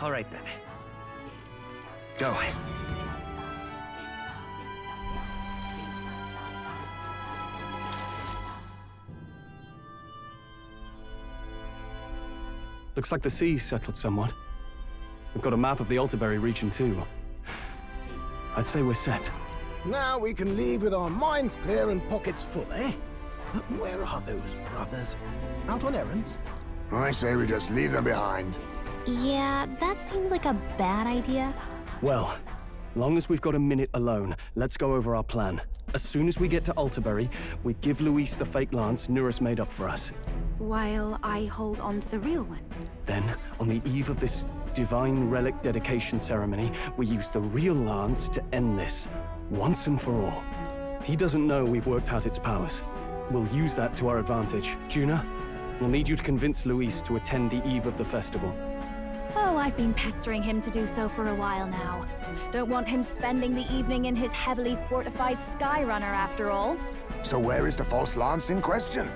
All right then. Go. Looks like the sea's settled somewhat. We've got a map of the Altaberry region too. I'd say we're set. Now we can leave with our minds clear and pockets full, eh? But where are those brothers? Out on errands? I say we just leave them behind. Yeah, that seems like a bad idea. Well, long as we've got a minute alone, let's go over our plan. As soon as we get to Altaberry, we give Luis the fake lance Nurus made up for us. While I hold on to the real one. Then, on the eve of this divine relic dedication ceremony, we use the real lance to end this, once and for all. He doesn't know we've worked out its powers. We'll use that to our advantage. Juna, we'll need you to convince Luis to attend the eve of the festival. Oh, I've been pestering him to do so for a while now. Don't want him spending the evening in his heavily fortified Skyrunner after all. So where is the false lance in question?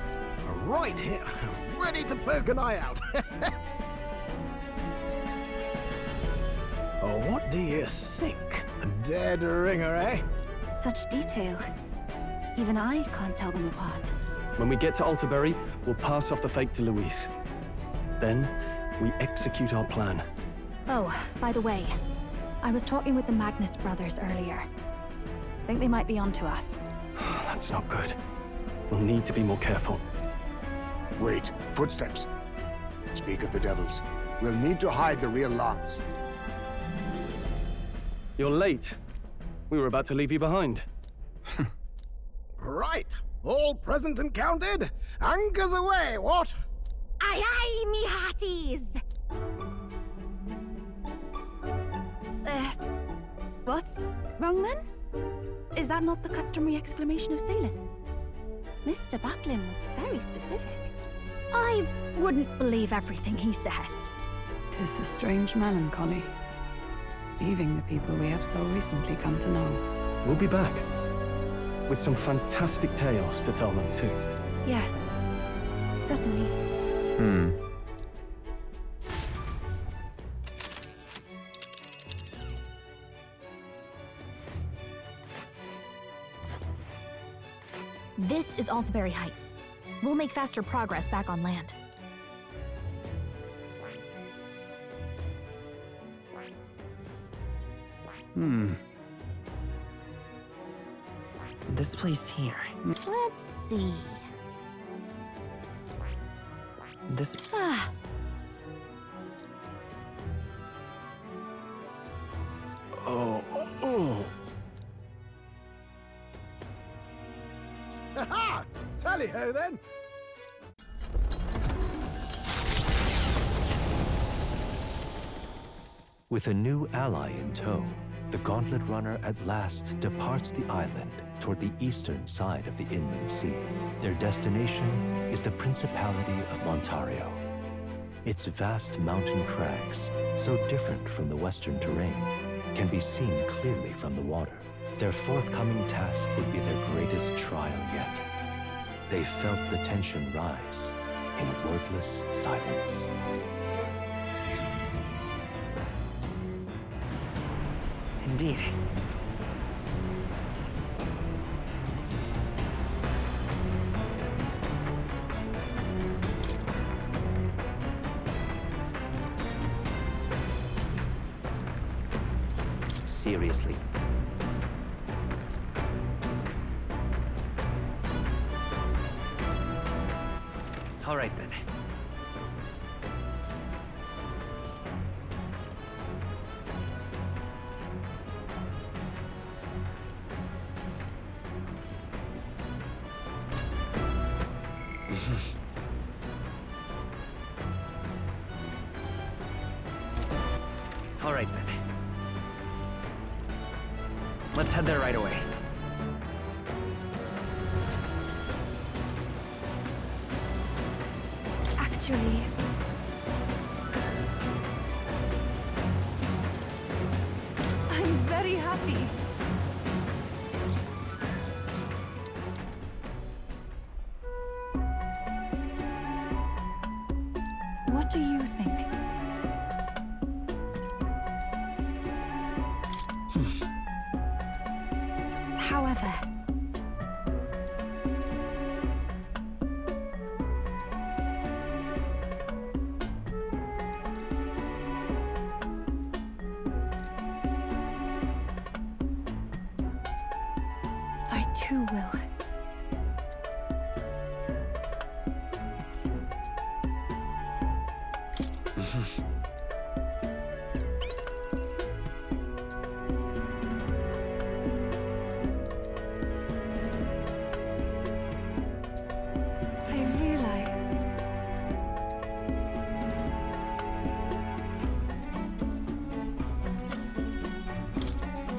Right here, ready to poke an eye out. Oh, what do you think? A dead ringer, eh? Such detail. Even I can't tell them apart. When we get to Altaberry, we'll pass off the fake to Luis. Then, we execute our plan. Oh, by the way, I was talking with the Magnus brothers earlier. Think they might be onto us. That's not good. We'll need to be more careful. Wait, footsteps. Speak of the devils. We'll need to hide the real lance. You're late. We were about to leave you behind. Right, all present and counted? Anchors away, what? Aye aye, me hearties! What's wrong then? Is that not the customary exclamation of sailors? Mr. Buckland was very specific. I wouldn't believe everything he says. 'Tis a strange melancholy, leaving the people we have so recently come to know. We'll be back, with some fantastic tales to tell them too. Yes, certainly. This is Altaberry Heights. We'll make faster progress back on land. This place here. Let's see. This... Ah, Oh. Ha-ha! Tally-ho then! With a new ally in tow, the Gauntlet Runner at last departs the island toward the eastern side of the inland sea. Their destination is the Principality of Montario. Its vast mountain crags, so different from the western terrain, can be seen clearly from the water. Their forthcoming task would be their greatest trial yet. They felt the tension rise in wordless silence. Indeed. Seriously. All right then. All right then. Let's head there right away. Actually, I'm very happy. What do you think? However, I too will. I've realized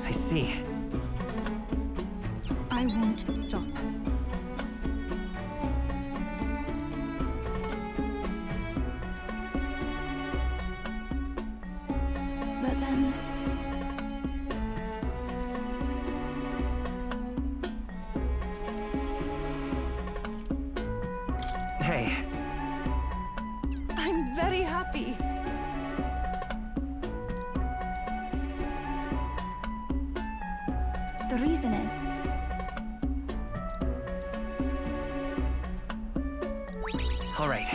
I see. I won't stop. But then, Hey, I'm very happy. The reason is, all right.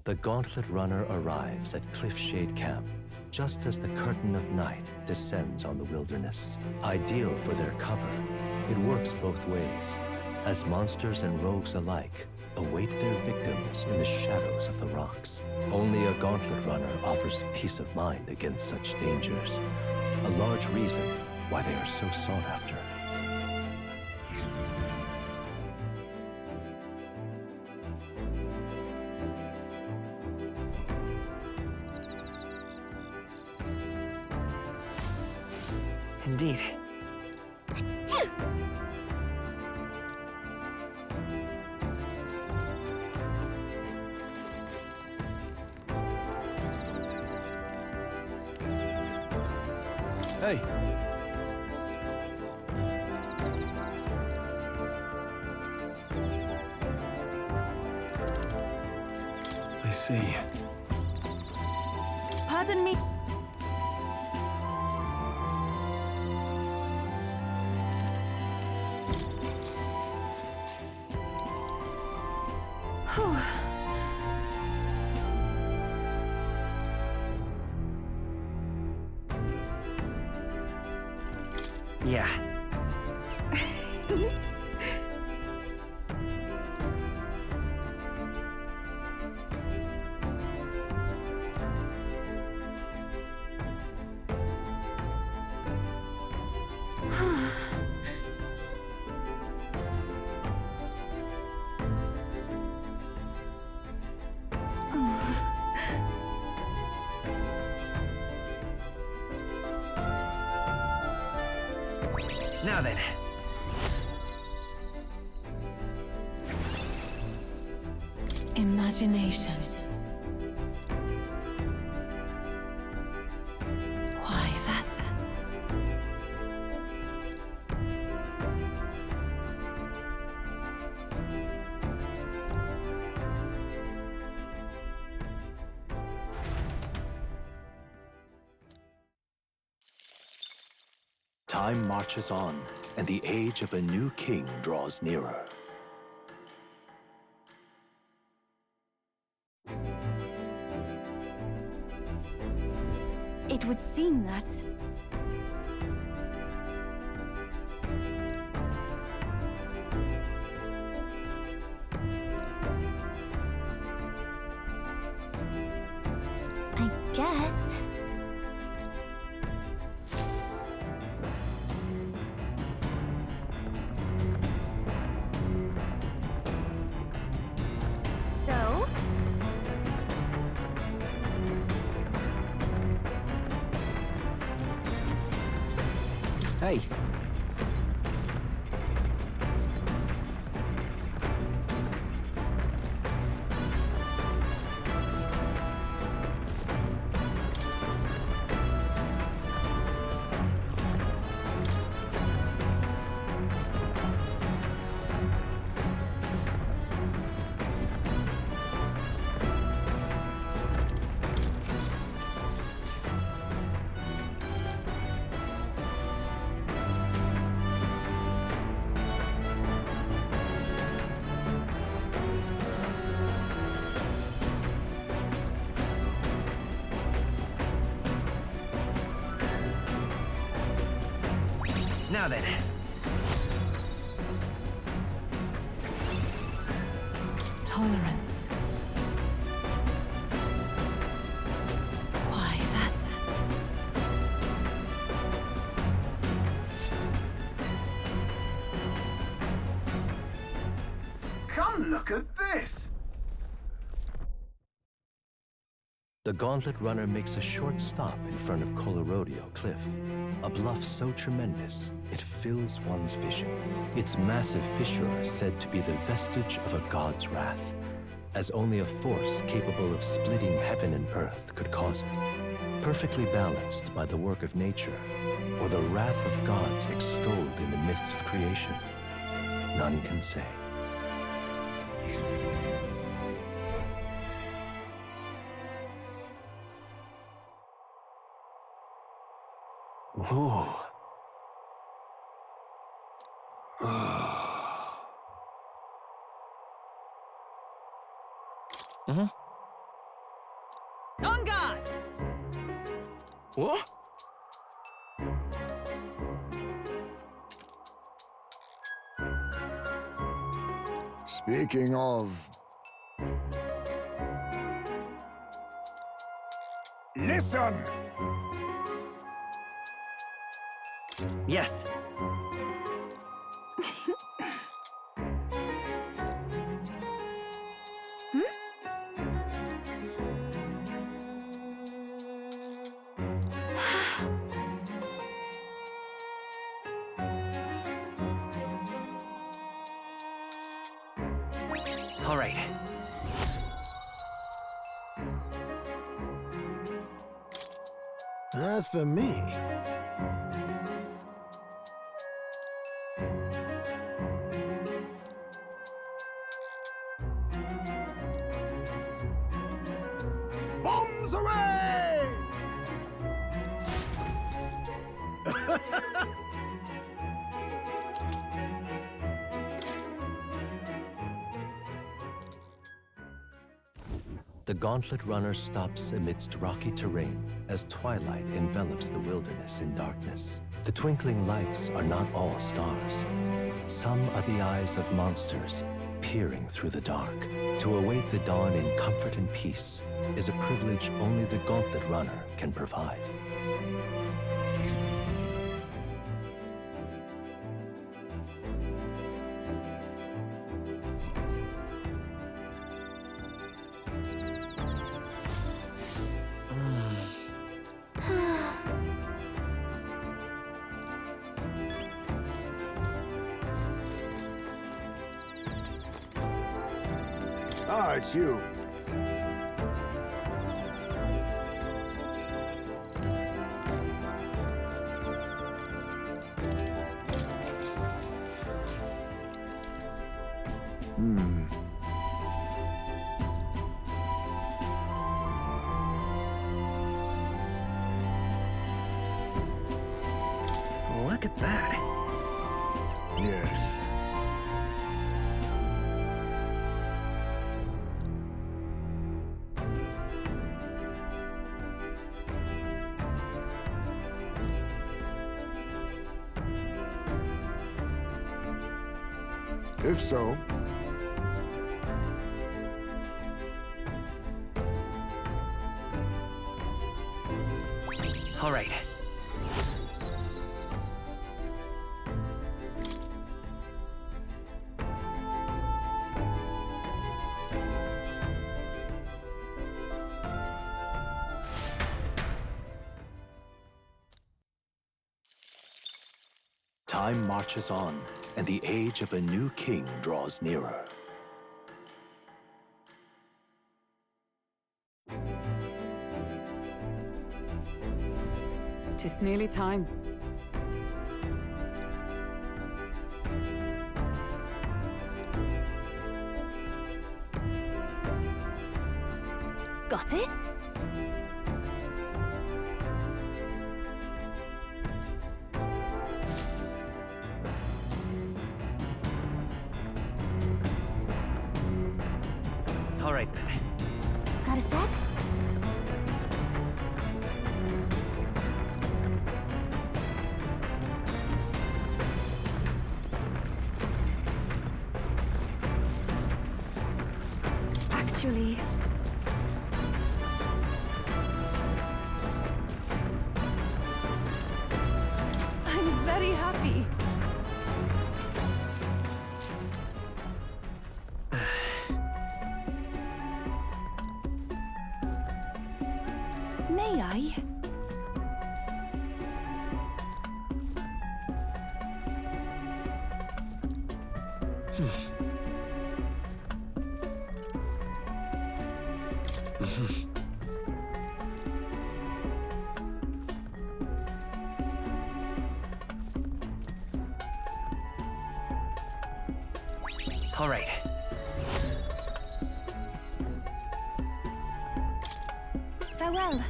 The Gauntlet Runner arrives at Cliffshade Camp just as the curtain of night descends on the wilderness. Ideal for their cover, it works both ways, as monsters and rogues alike await their victims in the shadows of the rocks. Only a Gauntlet Runner offers peace of mind against such dangers, a large reason why they are so sought after. Indeed. Hey! I see. pardon me. Whew. Yeah. Now then. Imagination. Why, that's... Time marches on, and the age of a new king draws nearer. It would seem that... I guess. So? Hey! Now then. Tolerance. Why, that's... Come look at this! The Gauntlet Runner makes a short stop in front of Colorodeo Cliff, a bluff so tremendous it fills one's vision. Its massive fissure is said to be the vestige of a god's wrath, as only a force capable of splitting heaven and earth could cause it. Perfectly balanced by the work of nature, or the wrath of gods extolled in the myths of creation, none can say. Whoa. On guard! What? Speaking of... Listen! Yes. All right. As for me, bombs away! The Gauntlet Runner stops amidst rocky terrain as twilight envelops the wilderness in darkness. The twinkling lights are not all stars. Some are the eyes of monsters peering through the dark. To await the dawn in comfort and peace is a privilege only the Gauntlet Runner can provide. Ah, it's you. Look at that. Yes. If so, All right. Time marches on, and the age of a new king draws nearer. Tis nearly time. Got it? All right then. Got a sec? actually. I'm very happy. May I? All right. Farewell.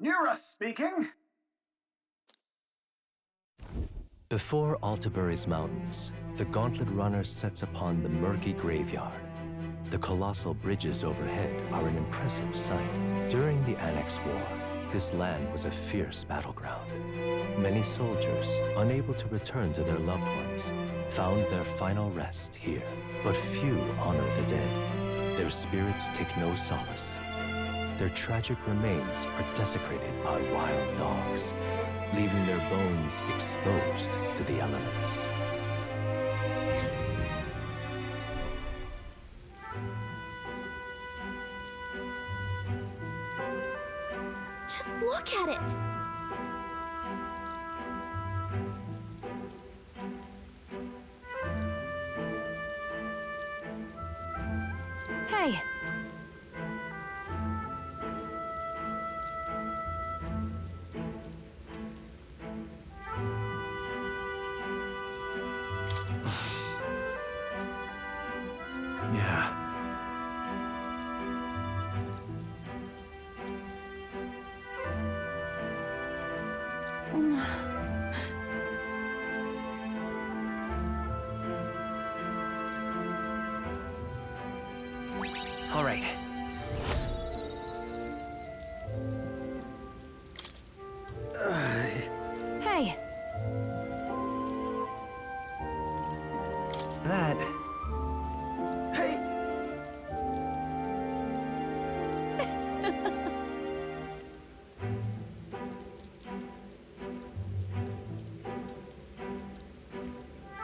Nura speaking. Before Altabury's mountains, the Gauntlet Runner sets upon the murky graveyard. The colossal bridges overhead are an impressive sight. During the Annex War, this land was a fierce battleground. Many soldiers, unable to return to their loved ones, found their final rest here. But few honor the dead. Their spirits take no solace. Their tragic remains are desecrated by wild dogs, leaving their bones exposed to the elements. Just look at it! Hey! Yeah. All right. Hey! That... Hey!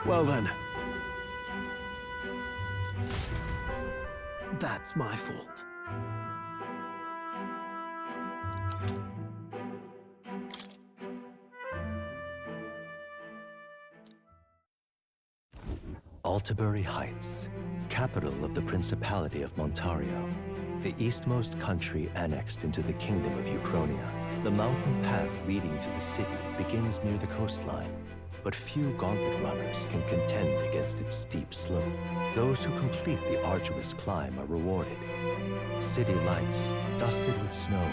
Well then. That's my fault. Altabury Heights, capital of the Principality of Montario, the eastmost country annexed into the Kingdom of Euchronia. The mountain path leading to the city begins near the coastline, but few Gauntlet runners can contend against its steep slope. Those who complete the arduous climb are rewarded. City lights, dusted with snow,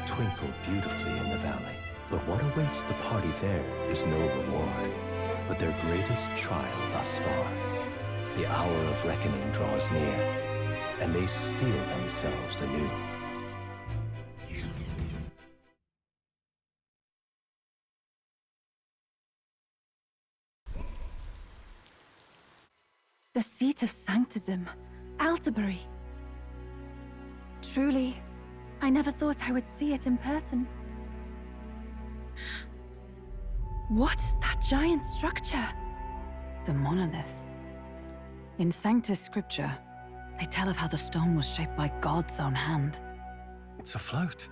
twinkle beautifully in the valley. But what awaits the party there is no reward, but their greatest trial thus far. The hour of reckoning draws near, and they steel themselves anew. The seat of sanctism, Altabury. Truly, I never thought I would see it in person. What is that giant structure? The monolith. In Sanctus Scripture, they tell of how the stone was shaped by God's own hand. It's afloat.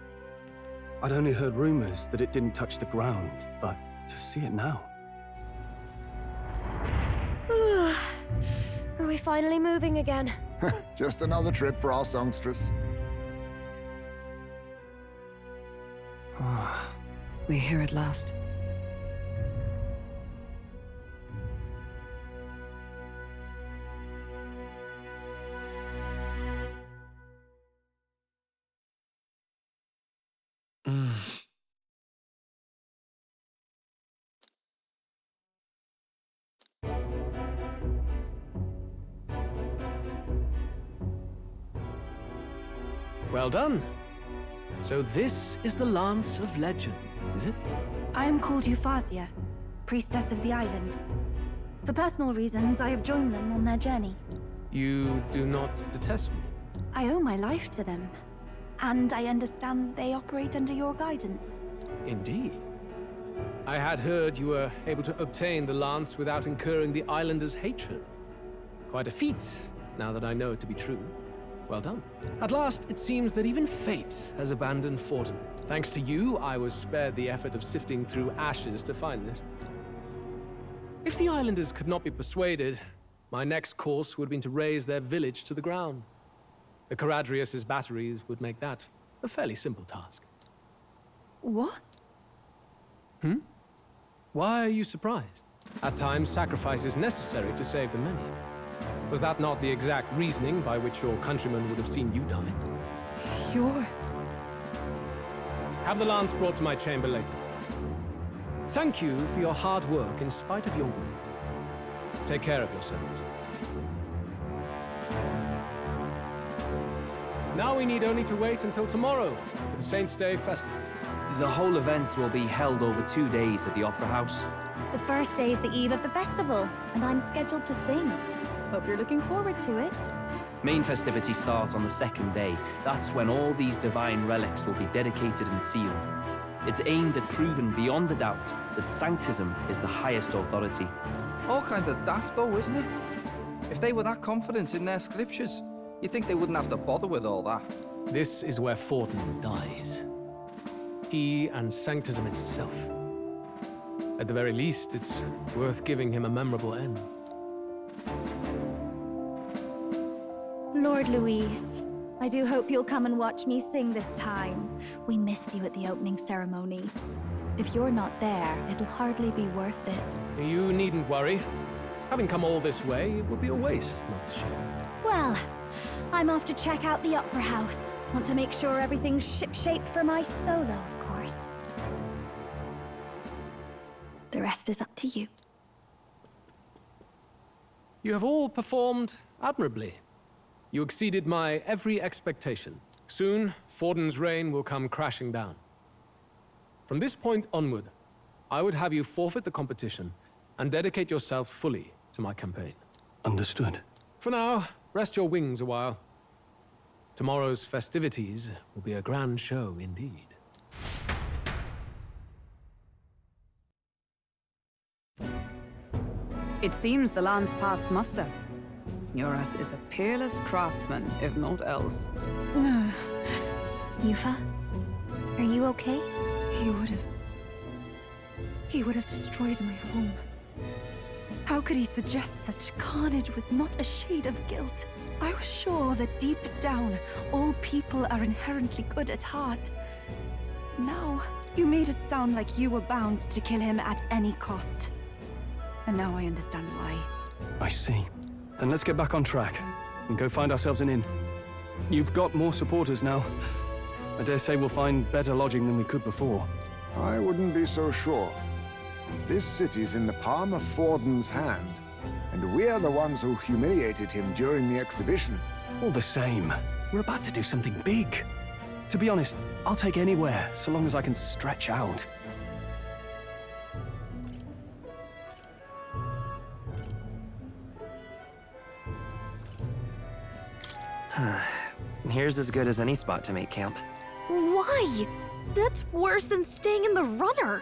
I'd only heard rumors that it didn't touch the ground, but to see it now. Are we finally moving again? Just another trip for our songstress. We're here at last. Well done. So this is the Lance of Legend, is it? I am called Euphazia, priestess of the island. For personal reasons, I have joined them on their journey. You do not detest me? I owe my life to them, and I understand they operate under your guidance. Indeed. I had heard you were able to obtain the lance without incurring the islanders' hatred. Quite a feat, now that I know it to be true. Well done. At last, it seems that even fate has abandoned Forden. Thanks to you, I was spared the effort of sifting through ashes to find this. If the islanders could not be persuaded, my next course would have been to raze their village to the ground. The Caradrius' batteries would make that a fairly simple task. What? Why are you surprised? At times, sacrifice is necessary to save the many. Was that not the exact reasoning by which your countrymen would have seen you die? You're... Have the lance brought to my chamber later. Thank you for your hard work in spite of your wound. Take care of yourselves. Now we need only to wait until tomorrow for the Saints' Day Festival. The whole event will be held over 2 days at the Opera House. The first day is the eve of the festival, and I'm scheduled to sing. Hope you're looking forward to it. Main festivities start on the second day. That's when all these divine relics will be dedicated and sealed. It's aimed at proving beyond a doubt that Sanctism is the highest authority. All kind of daft though, isn't it? If they were that confident in their scriptures, you'd think they wouldn't have to bother with all that. This is where Forden dies. He and Sanctism itself. At the very least, it's worth giving him a memorable end. Lord Louise, I do hope you'll come and watch me sing this time. We missed you at the opening ceremony. If you're not there, it'll hardly be worth it. You needn't worry. Having come all this way, it would be a waste not to show. Well, I'm off to check out the Opera House. Want to make sure everything's shipshape for my solo, of course. The rest is up to you. You have all performed admirably. You exceeded my every expectation. Soon, Forden's reign will come crashing down. From this point onward, I would have you forfeit the competition and dedicate yourself fully to my campaign. Understood. For now, rest your wings a while. Tomorrow's festivities will be a grand show indeed. It seems the lance passed muster. Eurus is a peerless craftsman, if not else. Yufa, are you okay? He would have destroyed my home. How could he suggest such carnage with not a shade of guilt? I was sure that deep down, all people are inherently good at heart. But now, you made it sound like you were bound to kill him at any cost. And now I understand why. I see. Then let's get back on track and go find ourselves an inn. You've got more supporters now. I dare say we'll find better lodging than we could before. I wouldn't be so sure. This city's in the palm of Forden's hand, and we're the ones who humiliated him during the exhibition. All the same, we're about to do something big. To be honest, I'll take anywhere, so long as I can stretch out. Here's as good as any spot to make camp. Why? That's worse than staying in the runner.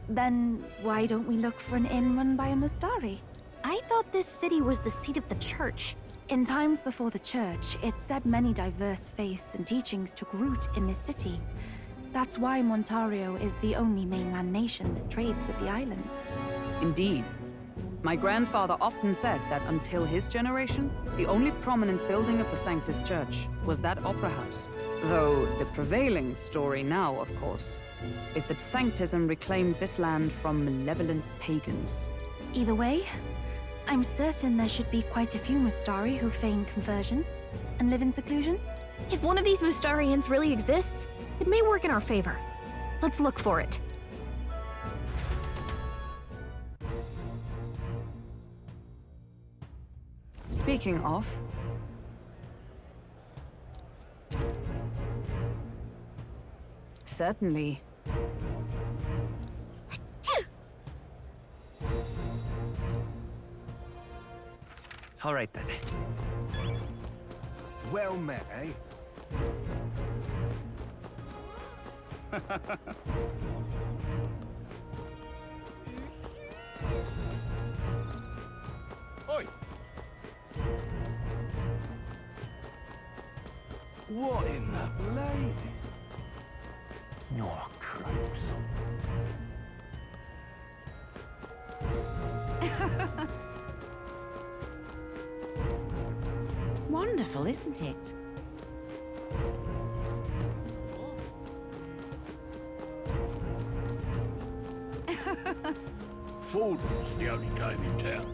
Then why don't we look for an inn run by a Mustari? I thought this city was the seat of the church. In times before the church, it's said many diverse faiths and teachings took root in this city. That's why Montario is the only mainland nation that trades with the islands. Indeed. My grandfather often said that until his generation, the only prominent building of the Sanctus Church was that opera house. Though the prevailing story now, of course, is that Sanctism reclaimed this land from malevolent pagans. Either way, I'm certain there should be quite a few Mustari who feign conversion and live in seclusion. If one of these Mustarians really exists, it may work in our favor. Let's look for it. Speaking of... Certainly. All right then. Well met, eh? Oi! What in the blazes? Your cripes. Wonderful, isn't it? Fordham's the only game in town.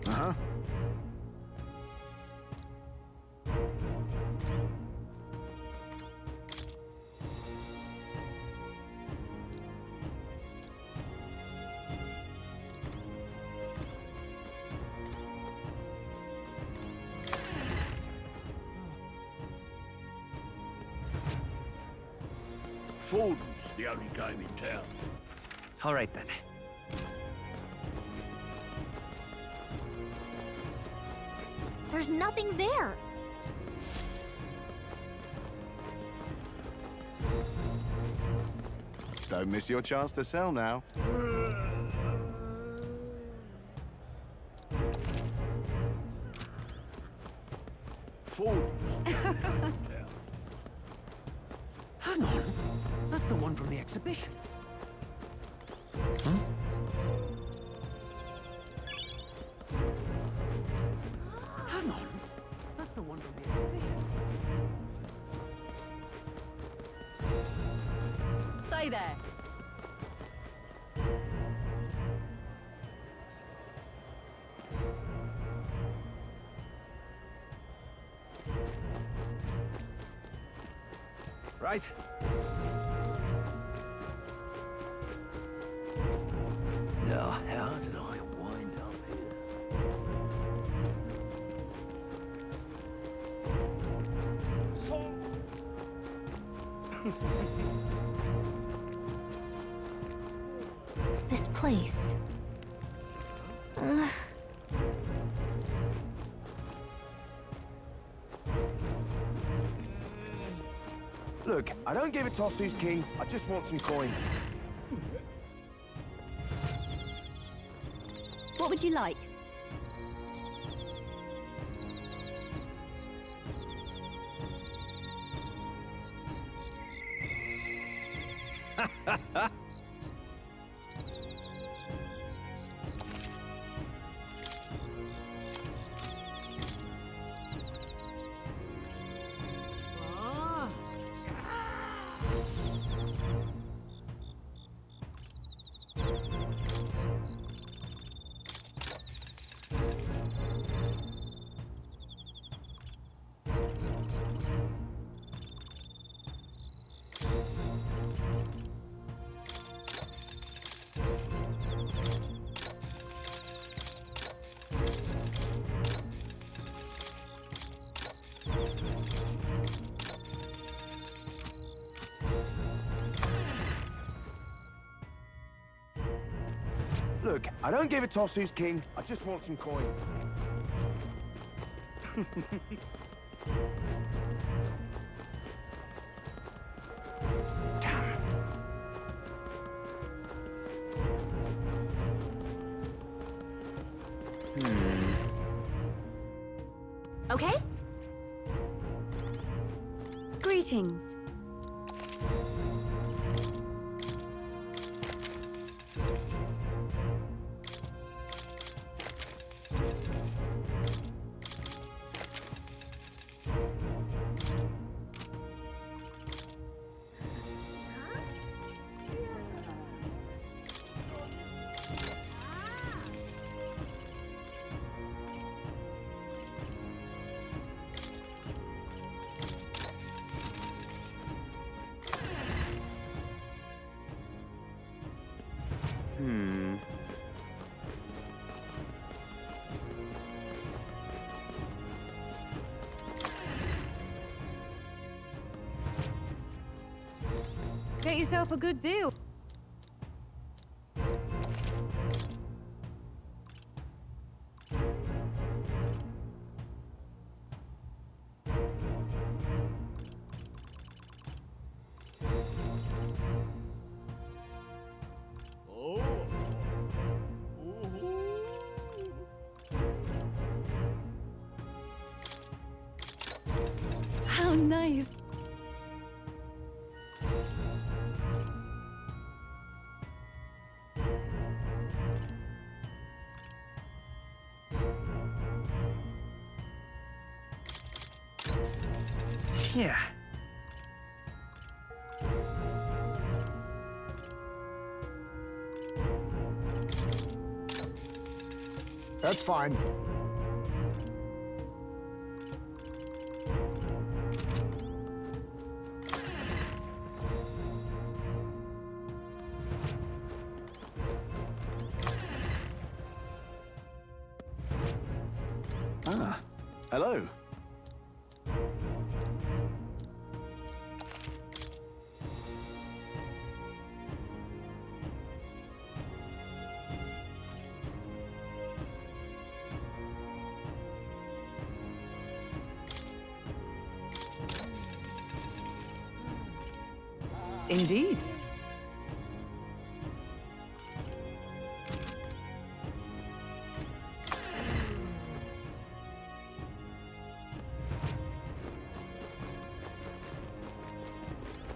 Uh-huh. Fordham's the only game in town. All right then. There's nothing there. Don't miss your chance to sell now. Fordham's the only game in town. Hang on. That's the one from the exhibition. Hang on. That's the one from the exhibition. Say there. Right. Now, how did I wind up here? This place. Look, I don't give a toss who's king. I just want some coin. What would you like? Look, I don't give a toss who's king. I just want some coin. Okay? Greetings. Get yourself a good deal. How nice. Yeah. That's fine. Ah, hello. Indeed.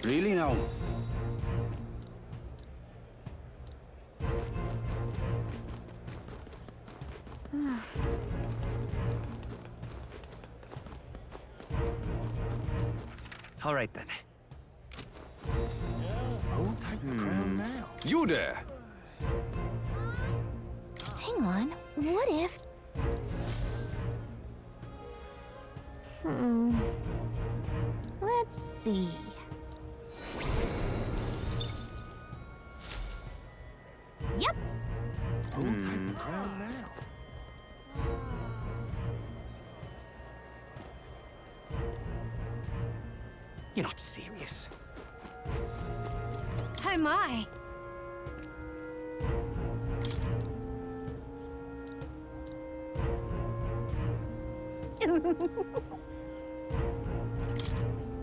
Really now? All right then. I'll take the crown now. You there! Hang on, what if... Let's see. Yep. I'll take the crown now. You're not serious. Oh my.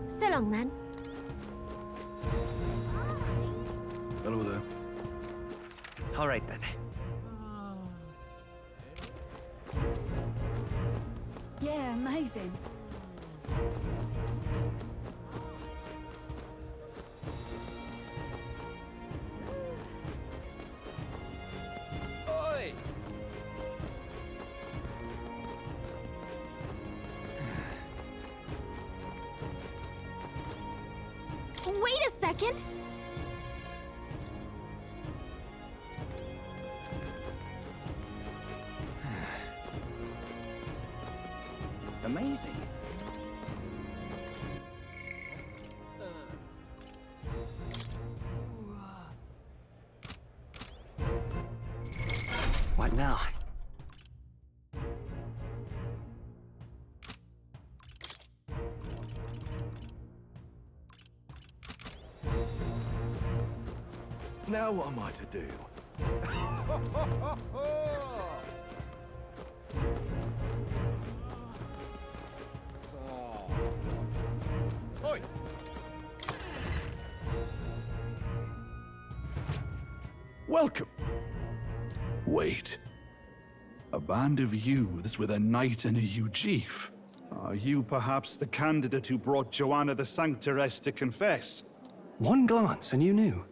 So long, man. Hello there. All right then. Yeah, amazing. Oi! Wait a second! Amazing. What now? Now what am I to do? Oi! Welcome. Wait. A band of youths with a knight and a eugif. Are you perhaps the candidate who brought Joanna the Sanctoress to confess? One glance and you knew.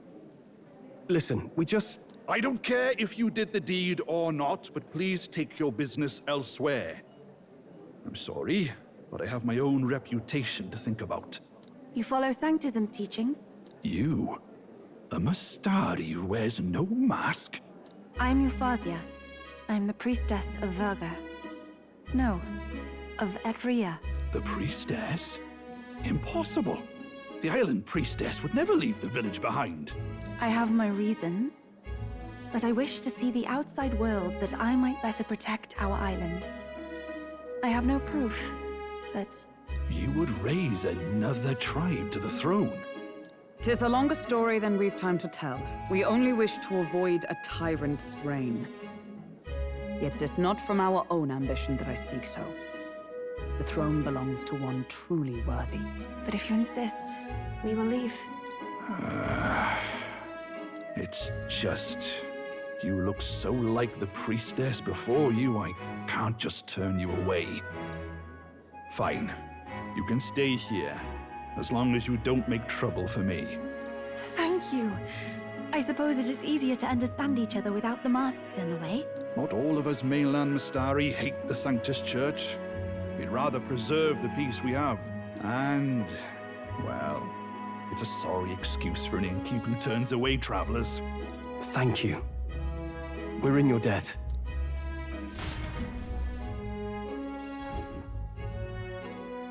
Listen, we just... I don't care if you did the deed or not, but please take your business elsewhere. I'm sorry, but I have my own reputation to think about. You follow Sanctism's teachings? You? A Mustari who wears no mask? I'm Euphazia. I'm the priestess of Verga. No, of Etria. The priestess? Impossible. The island priestess would never leave the village behind. I have my reasons, but I wish to see the outside world that I might better protect our island. I have no proof, but... You would raise another tribe to the throne. 'Tis a longer story than we've time to tell. We only wish to avoid a tyrant's reign. Yet 'tis not from our own ambition that I speak so. The throne belongs to one truly worthy. But if you insist, we will leave. It's just... You look so like the priestess before you, I can't just turn you away. Fine. You can stay here, as long as you don't make trouble for me. Thank you. I suppose it is easier to understand each other without the masks in the way. Not all of us mainland Mystari hate the Sanctus Church. We'd rather preserve the peace we have. And, well, it's a sorry excuse for an innkeep who turns away travelers. Thank you. We're in your debt.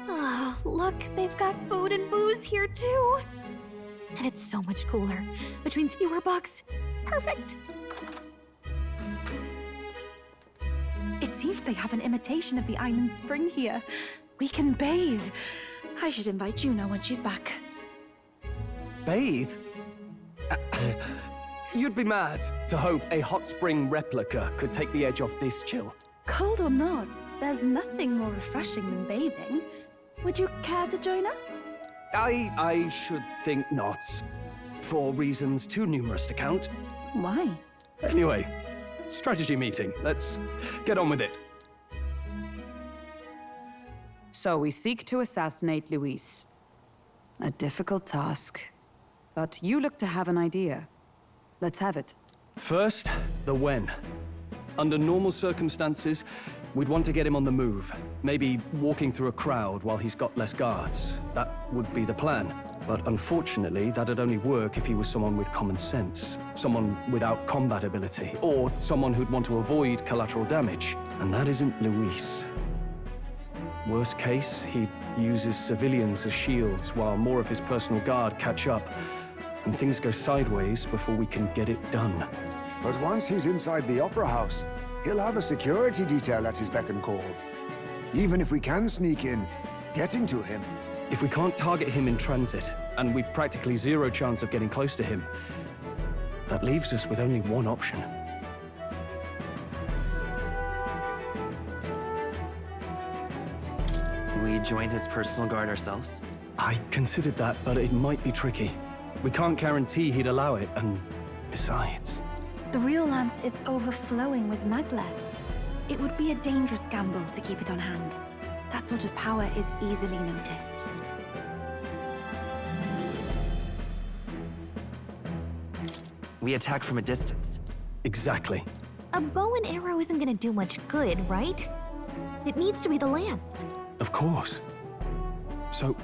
Ah, look, they've got food and booze here too. And it's so much cooler, which means fewer bugs. Perfect. It seems they have an imitation of the island spring here. We can bathe. I should invite Juno when she's back. Bathe? You'd be mad to hope a hot spring replica could take the edge off this chill. Cold or not, there's nothing more refreshing than bathing. Would you care to join us? I should think not. For reasons too numerous to count. Why? Anyway, strategy meeting. Let's get on with it. So we seek to assassinate Luis. A difficult task. But you look to have an idea. Let's have it. First, the when. Under normal circumstances, we'd want to get him on the move. Maybe walking through a crowd while he's got less guards. That would be the plan. But unfortunately, that'd only work if he was someone with common sense. Someone without combat ability. Or someone who'd want to avoid collateral damage. And that isn't Luis. Worst case, he'd use his civilians as shields while more of his personal guard catch up. And things go sideways before we can get it done. But once he's inside the Opera House, he'll have a security detail at his beck and call. Even if we can sneak in, getting to him. If we can't target him in transit, and we've practically zero chance of getting close to him, that leaves us with only one option. We join his personal guard ourselves? I considered that, but it might be tricky. We can't guarantee he'd allow it, and besides... The real lance is overflowing with magla. It would be a dangerous gamble to keep it on hand. That sort of power is easily noticed. We attack from a distance. Exactly. A bow and arrow isn't gonna do much good, right? It needs to be the lance. Of course. So,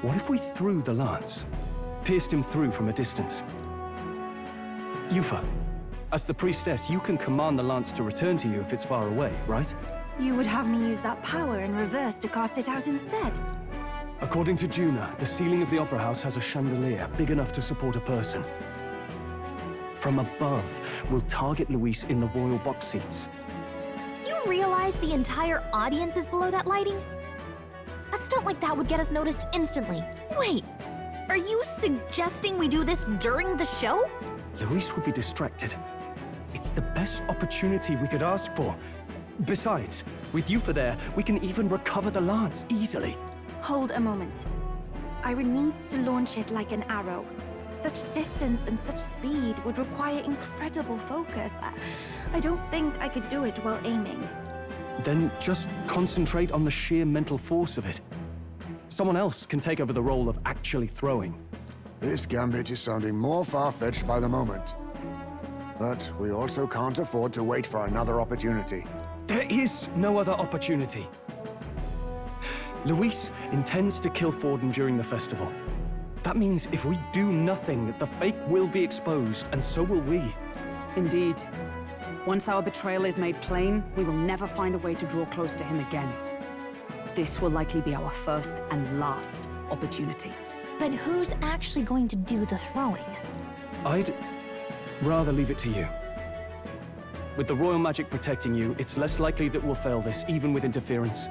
what if we threw the lance? Pierced him through from a distance? Yufa, as the priestess, you can command the lance to return to you if it's far away, right? You would have me use that power in reverse to cast it out instead. According to Juna, the ceiling of the Opera House has a chandelier big enough to support a person. From above, we'll target Luis in the royal box seats. You realize the entire audience is below that lighting? A stunt like that would get us noticed instantly. Wait, are you suggesting we do this during the show? Luis would be distracted. It's the best opportunity we could ask for. Besides, with Yufa there, we can even recover the lance easily. Hold a moment. I would need to launch it like an arrow. Such distance and such speed would require incredible focus. I don't think I could do it while aiming. Then just concentrate on the sheer mental force of it. Someone else can take over the role of actually throwing. This gambit is sounding more far-fetched by the moment. But we also can't afford to wait for another opportunity. There is no other opportunity. Luis intends to kill Forden during the festival. That means if we do nothing, the fake will be exposed, and so will we. Indeed. Once our betrayal is made plain, we will never find a way to draw close to him again. This will likely be our first and last opportunity. But who's actually going to do the throwing? I'd rather leave it to you. With the royal magic protecting you, it's less likely that we'll fail this, even with interference.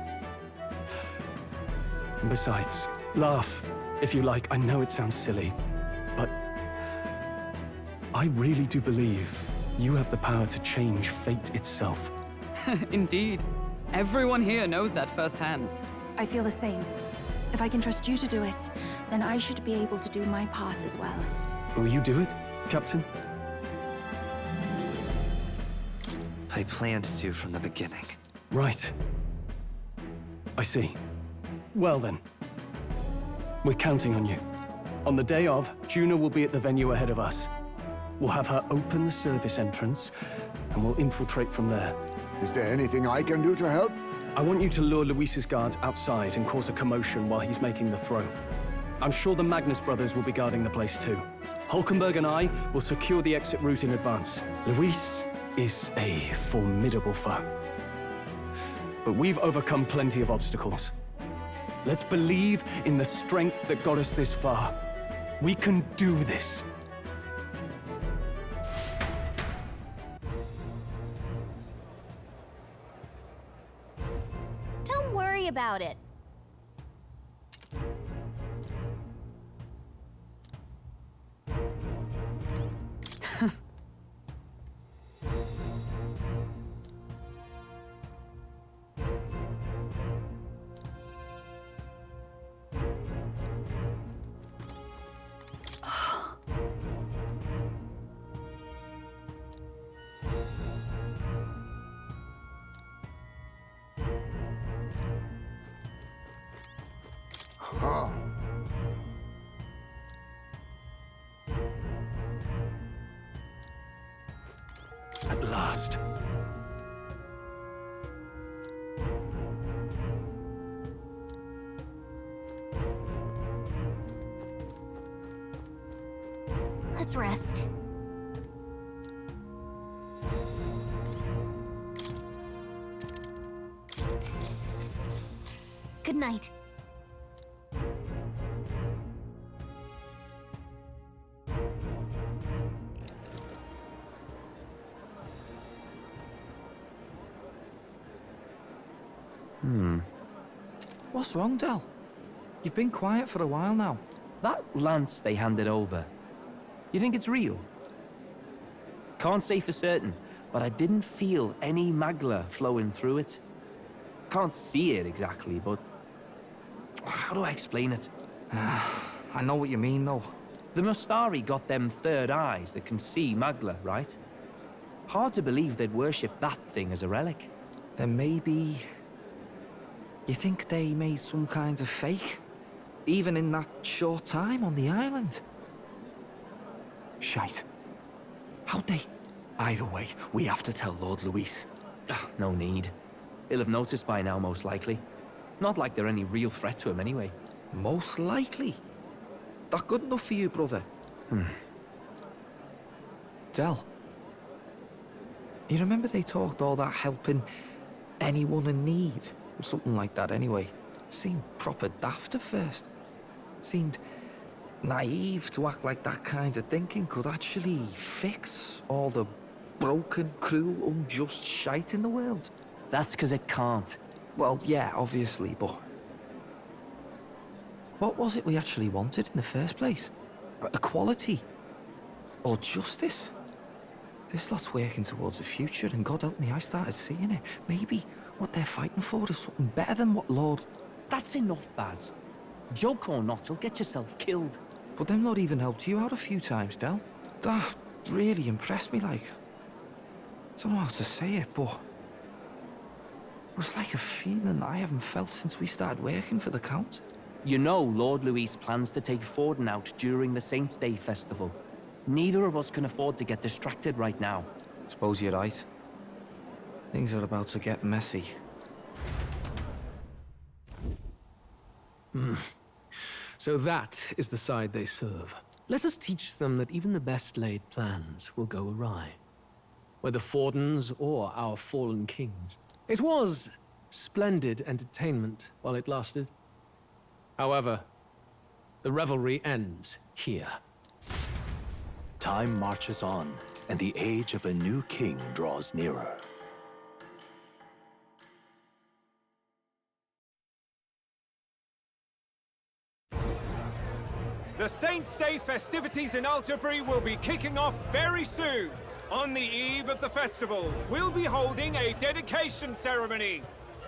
And besides, laugh. if you like. I know it sounds silly, but I really do believe you have the power to change fate itself. Indeed. Everyone here knows that firsthand. I feel the same. If I can trust you to do it, then I should be able to do my part as well. Will you do it, Captain? I planned to from the beginning. Right. I see. Well then. We're counting on you. On the day of, Juna will be at the venue ahead of us. We'll have her open the service entrance, and we'll infiltrate from there. Is there anything I can do to help? I want you to lure Luis's guards outside and cause a commotion while he's making the throw. I'm sure the Magnus brothers will be guarding the place too. Hulkenberg and I will secure the exit route in advance. Luis is a formidable foe. But we've overcome plenty of obstacles. Let's believe in the strength that got us this far. We can do this. Don't worry about it. Ah. At last. Let's rest. Good night. What's wrong, Del? You've been quiet for a while now. That lance they handed over, you think it's real? Can't say for certain, but I didn't feel any magla flowing through it. Can't see it exactly, but how do I explain it? I know what you mean, though. The Mustari got them third eyes that can see magla, right? Hard to believe they'd worship that thing as a relic. Then maybe... You think they made some kind of fake? Even in that short time on the island? Shite. How'd they? Either way, we have to tell Lord Luis. No need. He'll have noticed by now, most likely. Not like they're any real threat to him anyway. Most likely? That good enough for you, brother? Del. You remember they talked all that helping anyone in need? Or something like that anyway. Seemed proper daft at first. Seemed naive to act like that kind of thinking could actually fix all the broken, cruel, unjust shite in the world. That's because it can't. Well, yeah, obviously, but... What was it we actually wanted in the first place? Equality? Or justice? This lot's working towards a future, and God help me, I started seeing it. Maybe what they're fighting for is something better than what Lord... That's enough, Baz. Joke or not, you'll get yourself killed. But them Lord even helped you out a few times, Del. That really impressed me, like... I don't know how to say it, but... It was like a feeling I haven't felt since we started working for the Count. You know Lord Luis plans to take Forden out during the Saints' Day festival. Neither of us can afford to get distracted right now. Suppose you're right. Things are about to get messy. So that is the side they serve. Let us teach them that even the best laid plans will go awry. Whether Fordens or our fallen kings. It was splendid entertainment while it lasted. However, the revelry ends here. Time marches on, and the age of a new king draws nearer. The Saints' Day festivities in Alderbury will be kicking off very soon. On the eve of the festival, we'll be holding a dedication ceremony.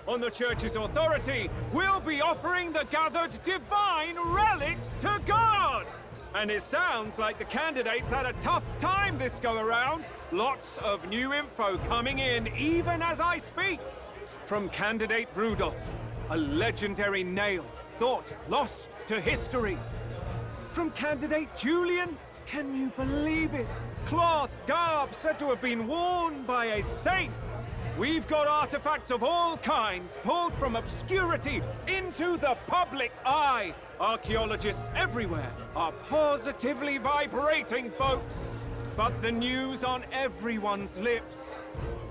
On the church's authority, we'll be offering the gathered divine relics to God! And it sounds like the candidates had a tough time this go-around. Lots of new info coming in even as I speak. From candidate Rudolph, a legendary nail thought lost to history. From candidate Julian, can you believe it? Cloth garb said to have been worn by a saint. We've got artifacts of all kinds pulled from obscurity into the public eye. Archaeologists everywhere are positively vibrating, folks. But the news on everyone's lips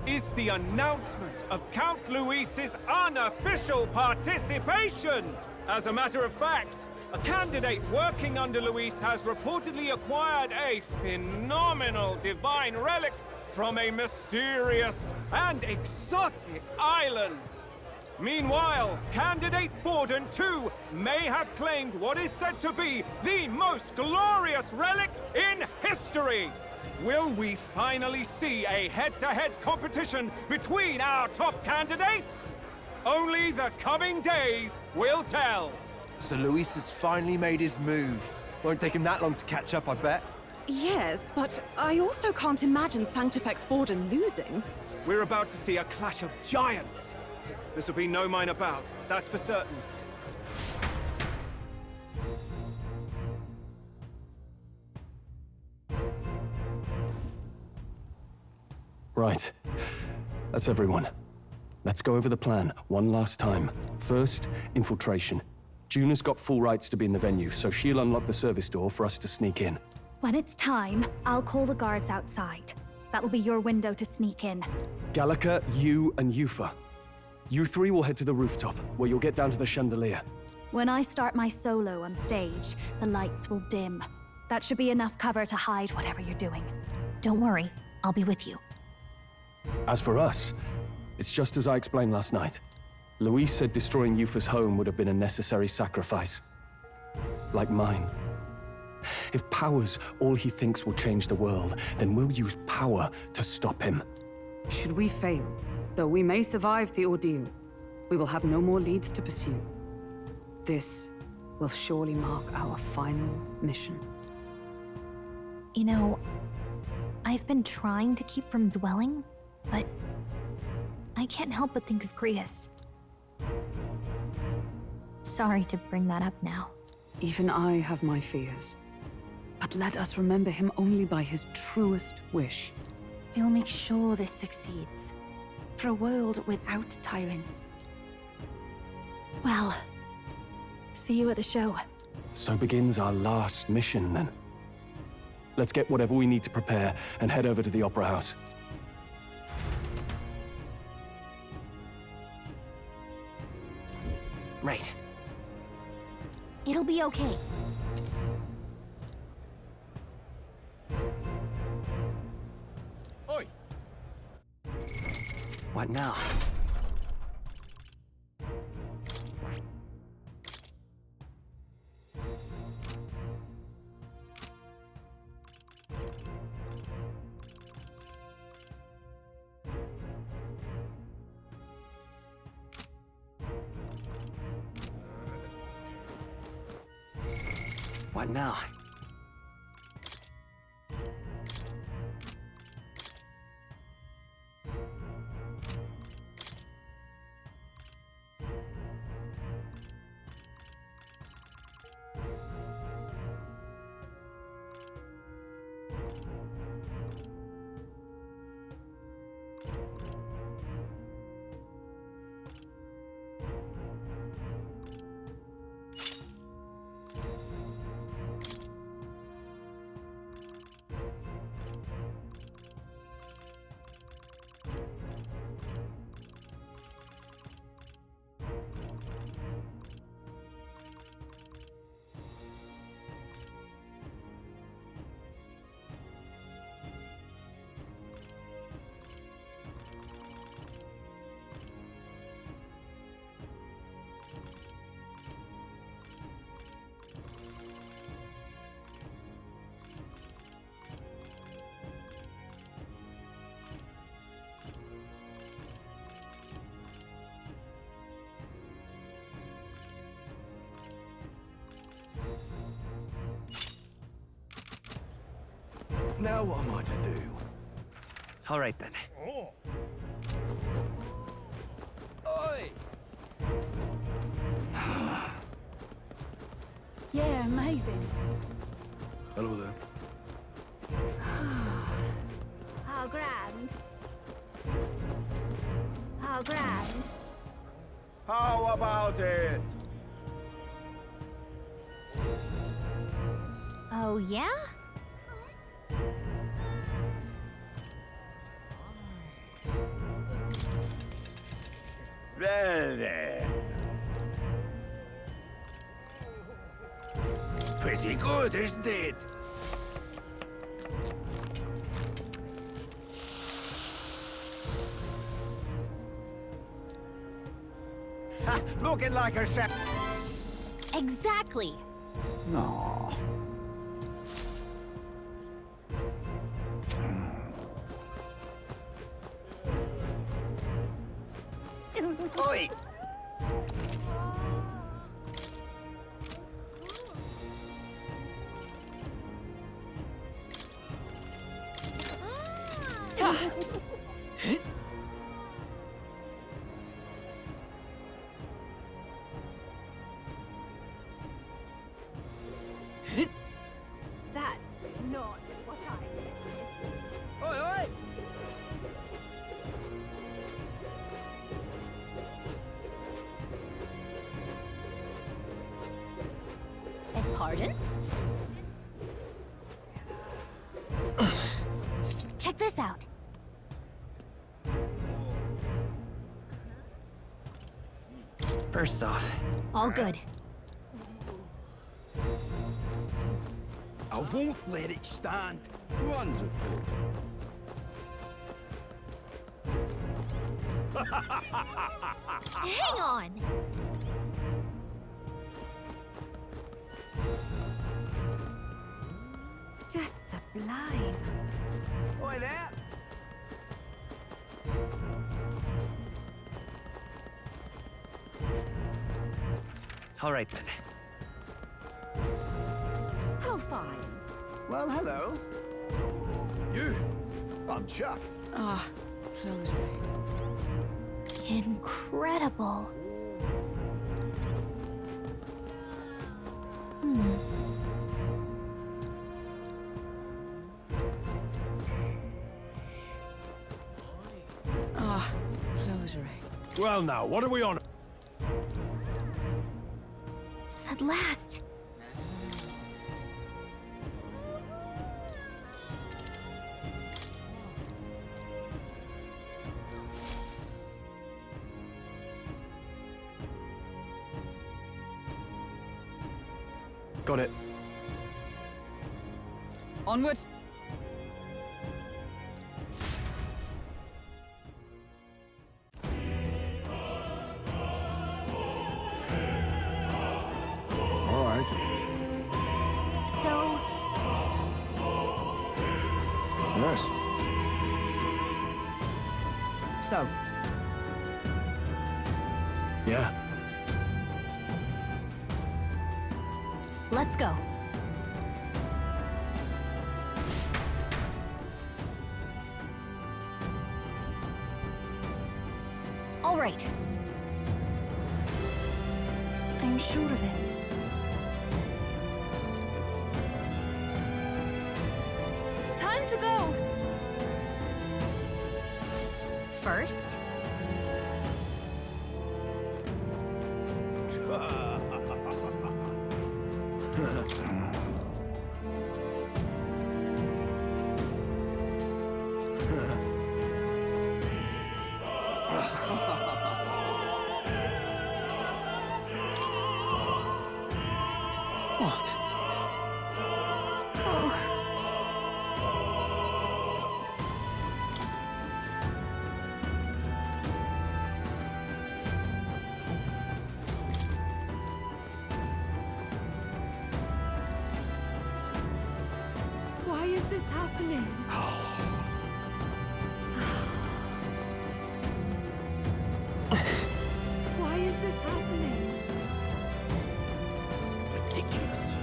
is the announcement of Count Luis's unofficial participation. As a matter of fact, a candidate working under Luis has reportedly acquired a phenomenal divine relic from a mysterious and exotic island. Meanwhile, candidate Forden, too, may have claimed what is said to be the most glorious relic in history. Will we finally see a head-to-head competition between our top candidates? Only the coming days will tell. So Luis has finally made his move. Won't take him that long to catch up, I bet. Yes, but I also can't imagine Sanctifex Forden losing. We're about to see a clash of giants. This will be no mine about, that's for certain. Right. That's everyone. Let's go over the plan one last time. First, infiltration. Juna's got full rights to be in the venue, so she'll unlock the service door for us to sneak in. When it's time, I'll call the guards outside. That'll be your window to sneak in. Gallica, you, and Yufa. You three will head to the rooftop, where you'll get down to the chandelier. When I start my solo on stage, the lights will dim. That should be enough cover to hide whatever you're doing. Don't worry, I'll be with you. As for us, it's just as I explained last night. Luis said destroying Yufa's home would have been a necessary sacrifice. Like mine. If power's all he thinks will change the world, then we'll use power to stop him. Should we fail, though we may survive the ordeal, we will have no more leads to pursue. This will surely mark our final mission. You know, I've been trying to keep from dwelling, but I can't help but think of Grius. Sorry to bring that up now. Even I have my fears. But let us remember him only by his truest wish. We'll make sure this succeeds. For a world without tyrants. Well, see you at the show. So begins our last mission, then. Let's get whatever we need to prepare and head over to the Opera House. Right. It'll be okay. Oi! What now? What now? Now what am I to do? All right then. Oi! Yeah, amazing. Hello there. How grand. How grand. How about it? Oh, yeah? Well then. Pretty good, isn't it? Ha! Looking like a chef. Exactly. No. Oi! That's not what I expected. Oi, oi! Pardon? Check this out. First off, All good. I won't let it stand. Wonderful. Hang on. Just sublime. Oi there! all right then. How fine. Well, hello. You. I'm chuffed. Ah, closure. Incredible. Ah, closure. Well, now, what are we on? At last. Got it. Onward. All right. So, Yes. So, Yeah. let's go. All right. I'm sure of it. Time to go. First, What? Why is this happening? Why is this happening? Ridiculous.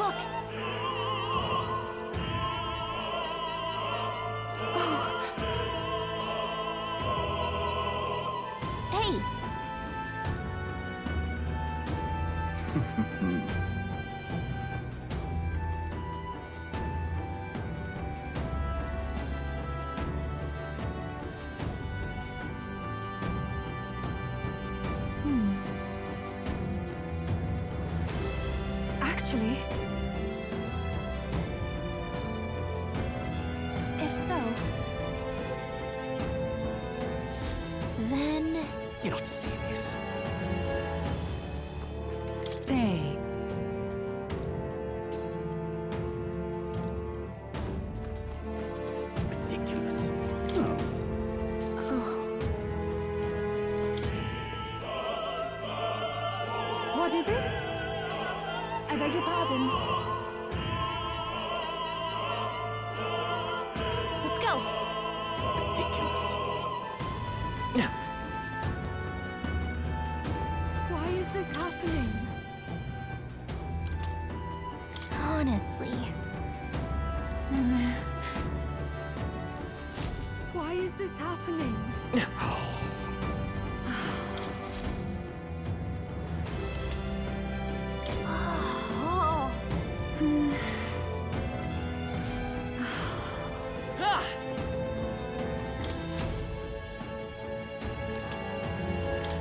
Look! Hey! Actually, if so, Then... You're not serious. say, Ridiculous. what is it? I beg your pardon. Let's go! Ridiculous. Why is this happening? Honestly. Why is this happening? Oh.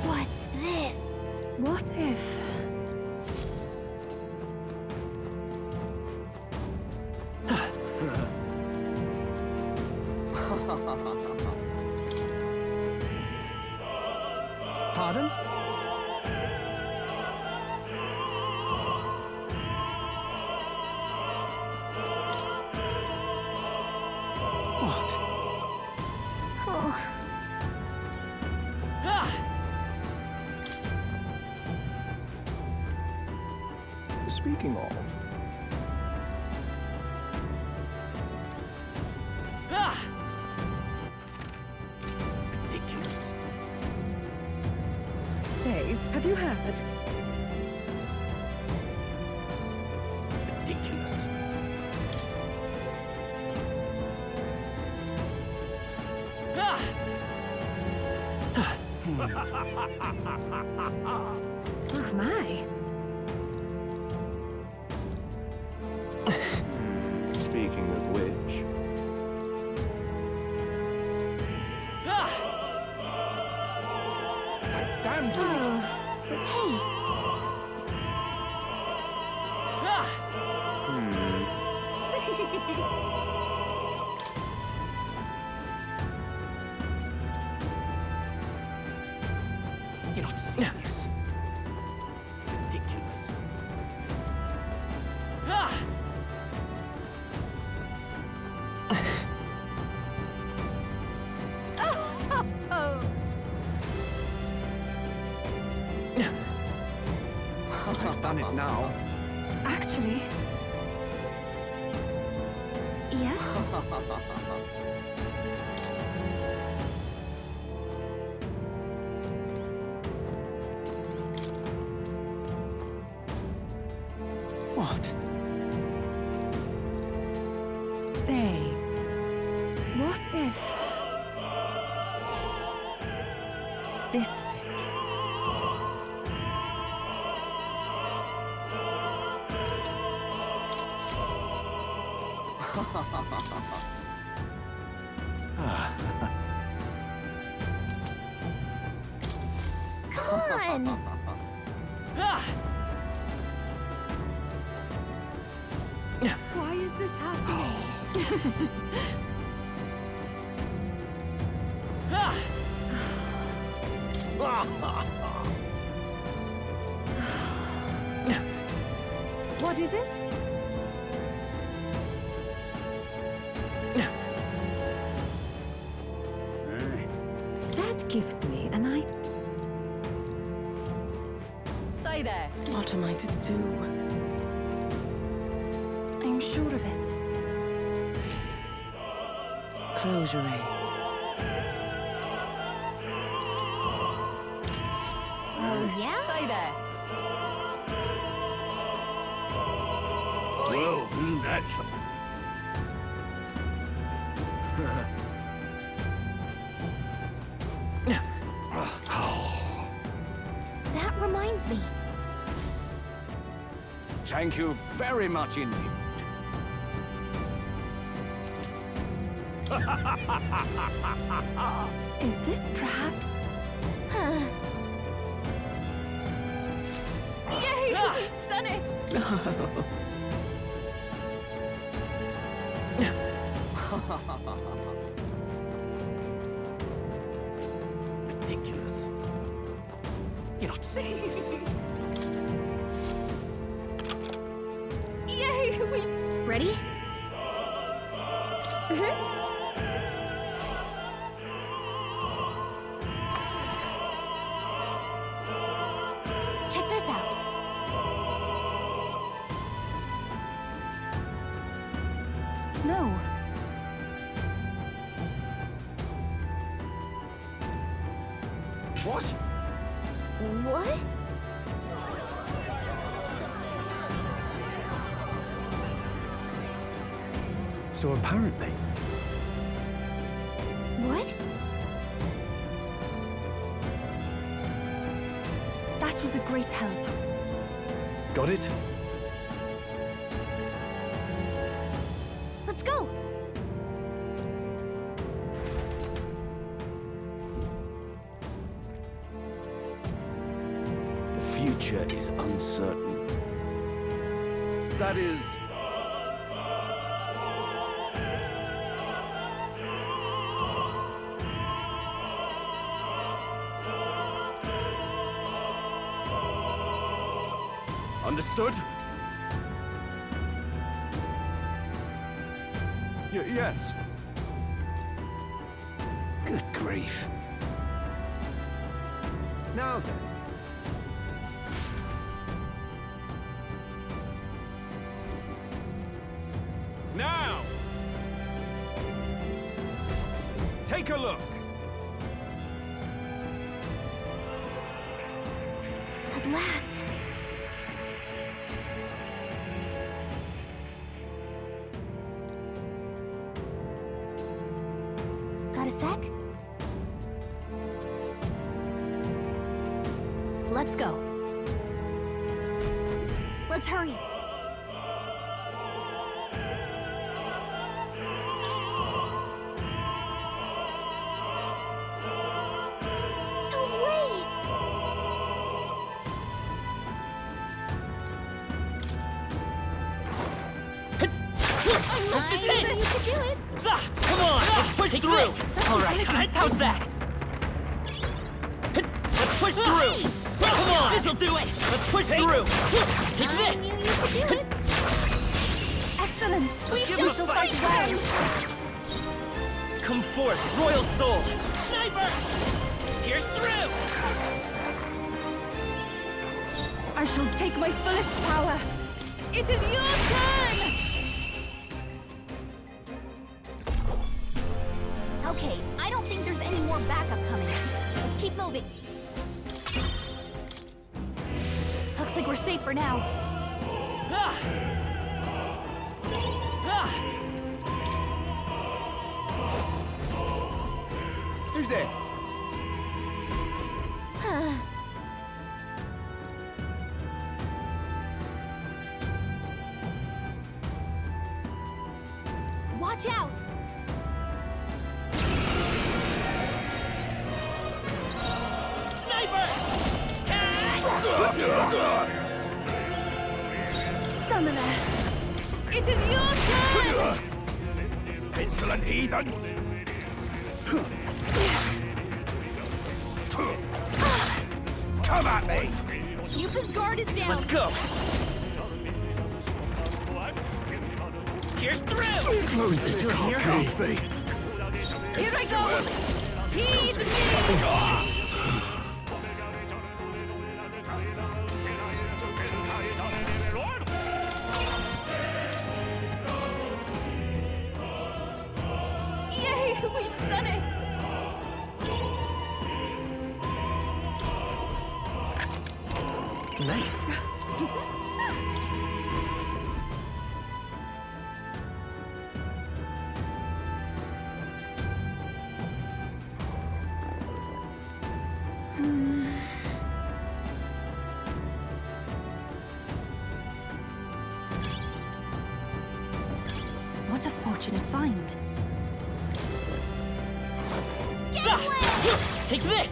What's this? What if... Pardon? What? Oh. Speaking of, Ridiculous. Say, have you heard? Ridiculous. Oh my. speaking of which, That damn police! Hey! You're not serious. Ridiculous. I've done it now. Actually... yes? What? Say, what if... this is it? Come on! Why is this happening? What is it? That gives me an idea. Say there. What am I to do? I'm sure of it. Closure. Oh, yeah? Say there. Well, isn't that something? That reminds me. Thank you very much indeed. Is this perhaps... Yay! We've done it! Ridiculous. You're not serious. Yay! We... Ready? Check this out. No. What? What? So apparently, What? That was a great help. got it? Let's go. The future is uncertain. That is... Understood? Yes. Good grief. Now then. Now! Take a look. At last. Got a sec? Let's go. Let's hurry. No way! This is it! You can do it! Come on, let's push through! Alright, how's that? Let's push through! Come on! This'll do it! Let's push through! Take I this! knew you could do it! Excellent! We shall fight well! Come forth, royal soul! Sniper! Pierce through! I shall take my fullest power. It is your turn! Okay, I don't think there's any more backup coming. Let's keep moving. Looks like we're safe for now. Who's there? Watch out! Summoner! It is your turn! Insolent heathens! Come at me! Yupa's guard is down! Let's go! Pierce through! Close this You're here? can't be. Here I go! Heed me! Yay! We've done it! Nice. What a fortunate find. Take this!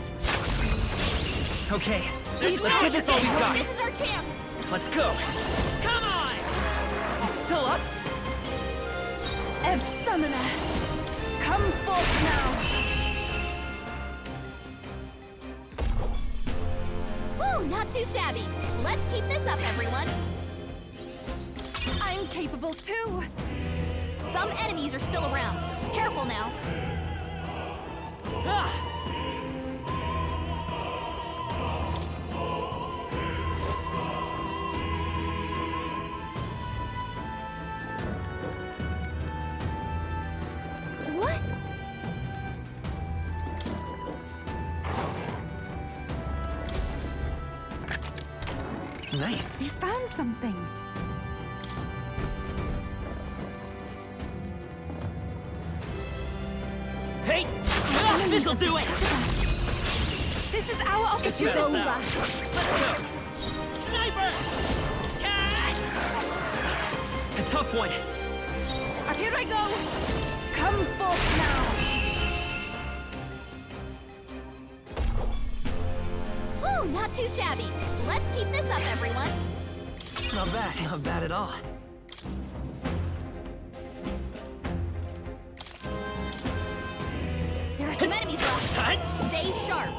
Okay, let's get this all we got. This is our chance! Let's go! Come on! You still up? Summoner, come forth now! Woo, not too shabby. Let's keep this up, everyone. I'm capable too. Some enemies are still around. Careful now. What? Nice. We found something. Hey! This'll do it! This is our opportunity. It's over. Let's go! Sniper! Catch! A tough one. Here I go. Come forth now. Woo, not too shabby. Let's keep this up, everyone. Not bad at all. There are some enemies left. Stay sharp.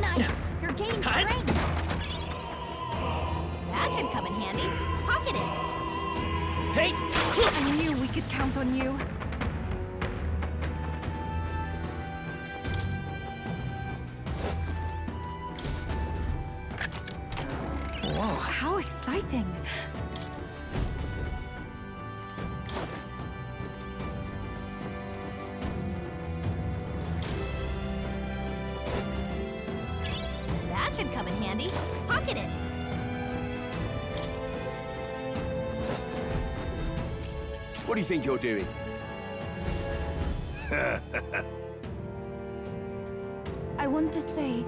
Nice. You're gaining strength. That should come in handy. Pocket it. Hey! I knew we could count on you. Whoa. How exciting. That should come in handy. Pocket it. What do you think you're doing? I want to say...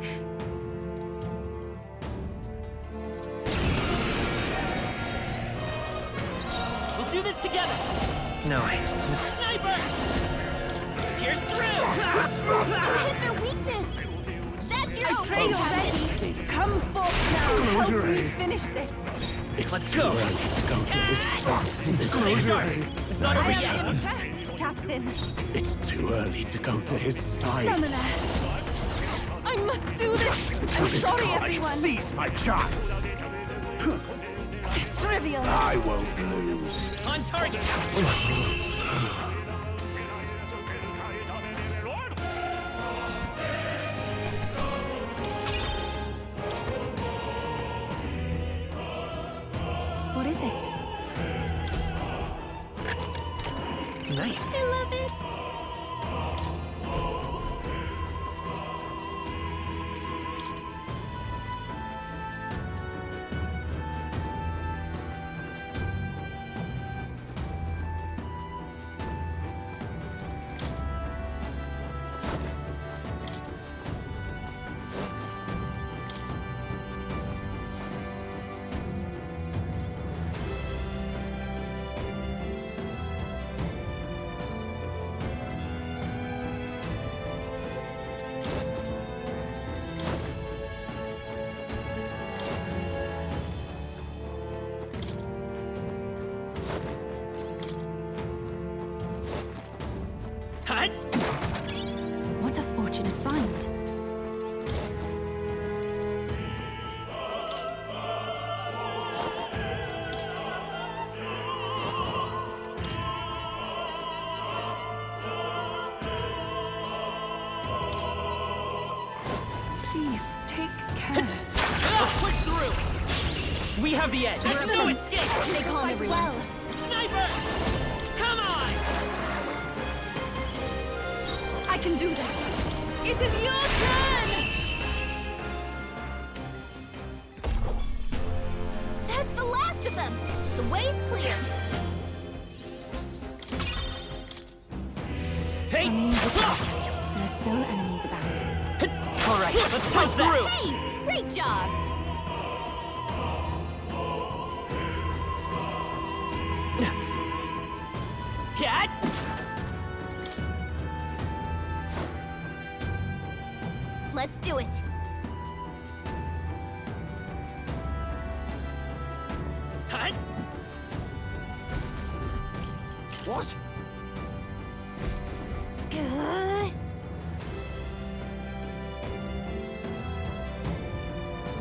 We'll do this together! No. Sniper! Here's through! Hit their weakness. That's your own pray already. Come forth now. Help me finish this. Let's go! To go to his side. Stay sharp! It's not over I yet! am impressed, Captain. It's too early to go to his side. Summoner. I must do this. I'm sorry, everyone. Seize my chance! Trivial. I won't lose. On target! What is it? Nice. I love it. What a fortunate find. Please, take care. Let's push through! We have the edge! There's no escape! Stay calm, everyone. Sniper! Come on! I can do this. It is your turn! That's the last of them. The way's clear. Hey! There are still enemies about. All right, let's push through! Hey, great job. do it! Huh? What?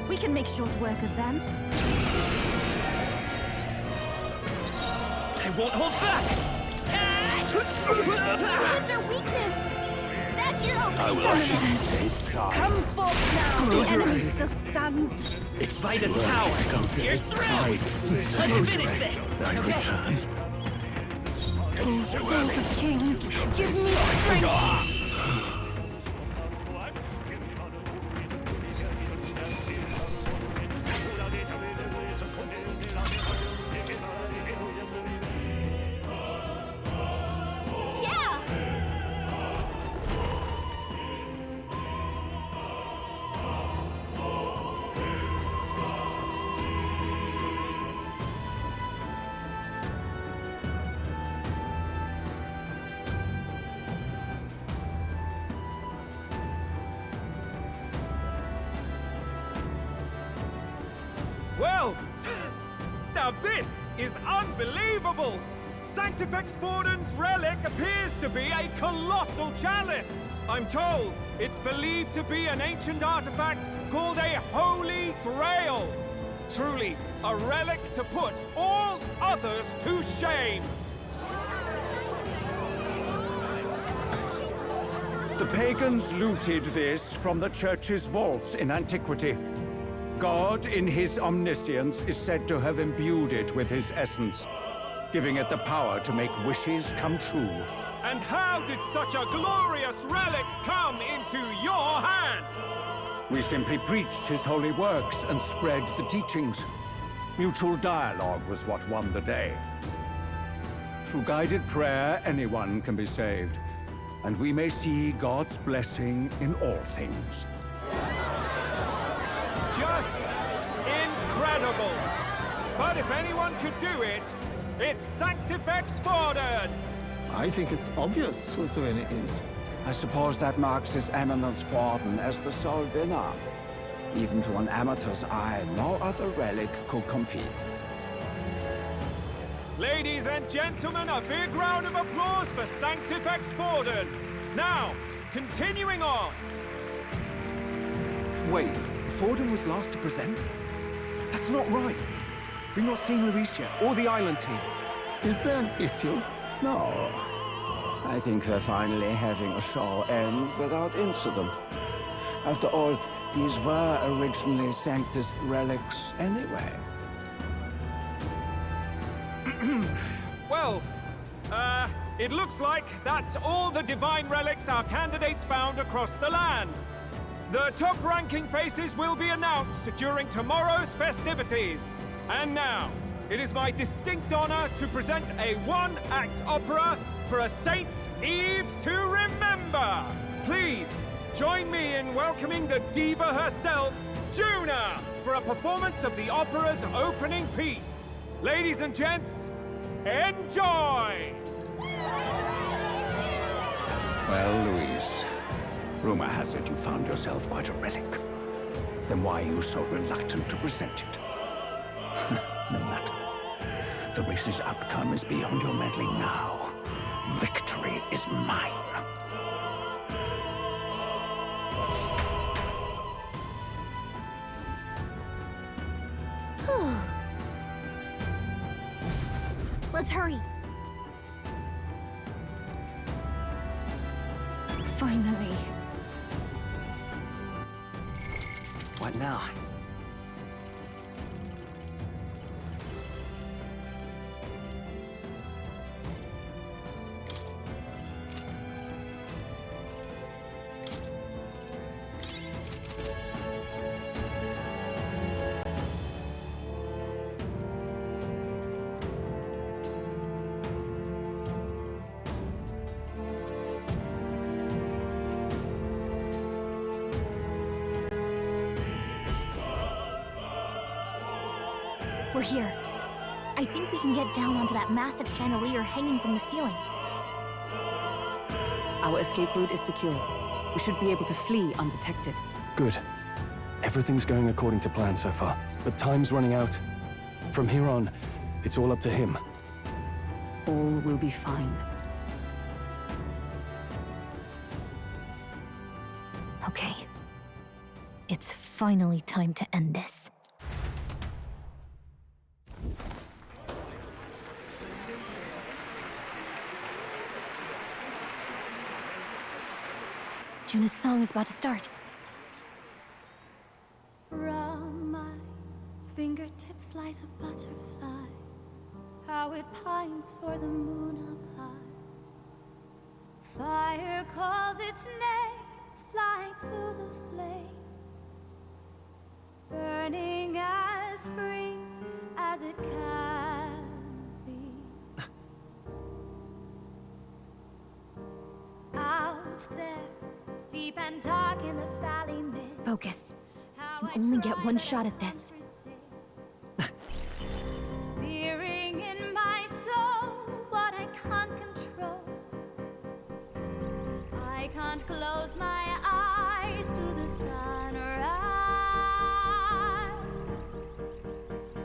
We can make short work of them. I won't hold back! With their weakness! That's your opening summon! Come forth now! The enemy still stands. It's fight is power! Here's through! Let's finish this! Okay. Oh, souls of kings, give me strength! Well, now this is unbelievable! Sanctifex Forden's relic appears to be a colossal chalice! I'm told it's believed to be an ancient artifact called a Holy Grail! Truly, a relic to put all others to shame! The pagans looted this from the church's vaults in antiquity. God, in his omniscience, is said to have imbued it with his essence, giving it the power to make wishes come true. And how did such a glorious relic come into your hands? We simply preached his holy works and spread the teachings. Mutual dialogue was what won the day. Through guided prayer, anyone can be saved, and we may see God's blessing in all things. Just incredible! But if anyone could do it, it's Sanctifex Forden! I think it's obvious whose win it is. I suppose that marks His Eminence Forden as the sole winner. Even to an amateur's eye, no other relic could compete. Ladies and gentlemen, a big round of applause for Sanctifex Forden! Now, continuing on! Wait, Forden was last to present? That's not right. We've not seen Luis yet, or the island team. Is there an issue? No. I think we're finally having a show end without incident. After all, these were originally Sanctus relics anyway. Well, it looks like that's all the divine relics our candidates found across the land. The top-ranking faces will be announced during tomorrow's festivities. And now, it is my distinct honor to present a one-act opera for a Saint's Eve to remember. Please, join me in welcoming the diva herself, Juna, for a performance of the opera's opening piece. Ladies and gents, enjoy! Well, Luis, rumor has it you found yourself quite a relic. Then why are you so reluctant to present it? No matter. The race's outcome is beyond your meddling now. Victory is mine. Let's hurry. Finally. What now? We're here. I think we can get down onto that massive chandelier hanging from the ceiling. Our escape route is secure. We should be able to flee undetected. Good. Everything's going according to plan so far, but time's running out. From here on, it's all up to him. All will be fine. Okay. It's finally time to end this. Juna's song is about to start. From my fingertip flies a butterfly, how it pines for the moon up high. Fire calls its name, flying to the flame, burning as free as it can be. Out there, deep and dark in the valley mid. Focus. You only get one shot at this. Fearing in my soul what I can't control. I can't close my eyes to the sunrise.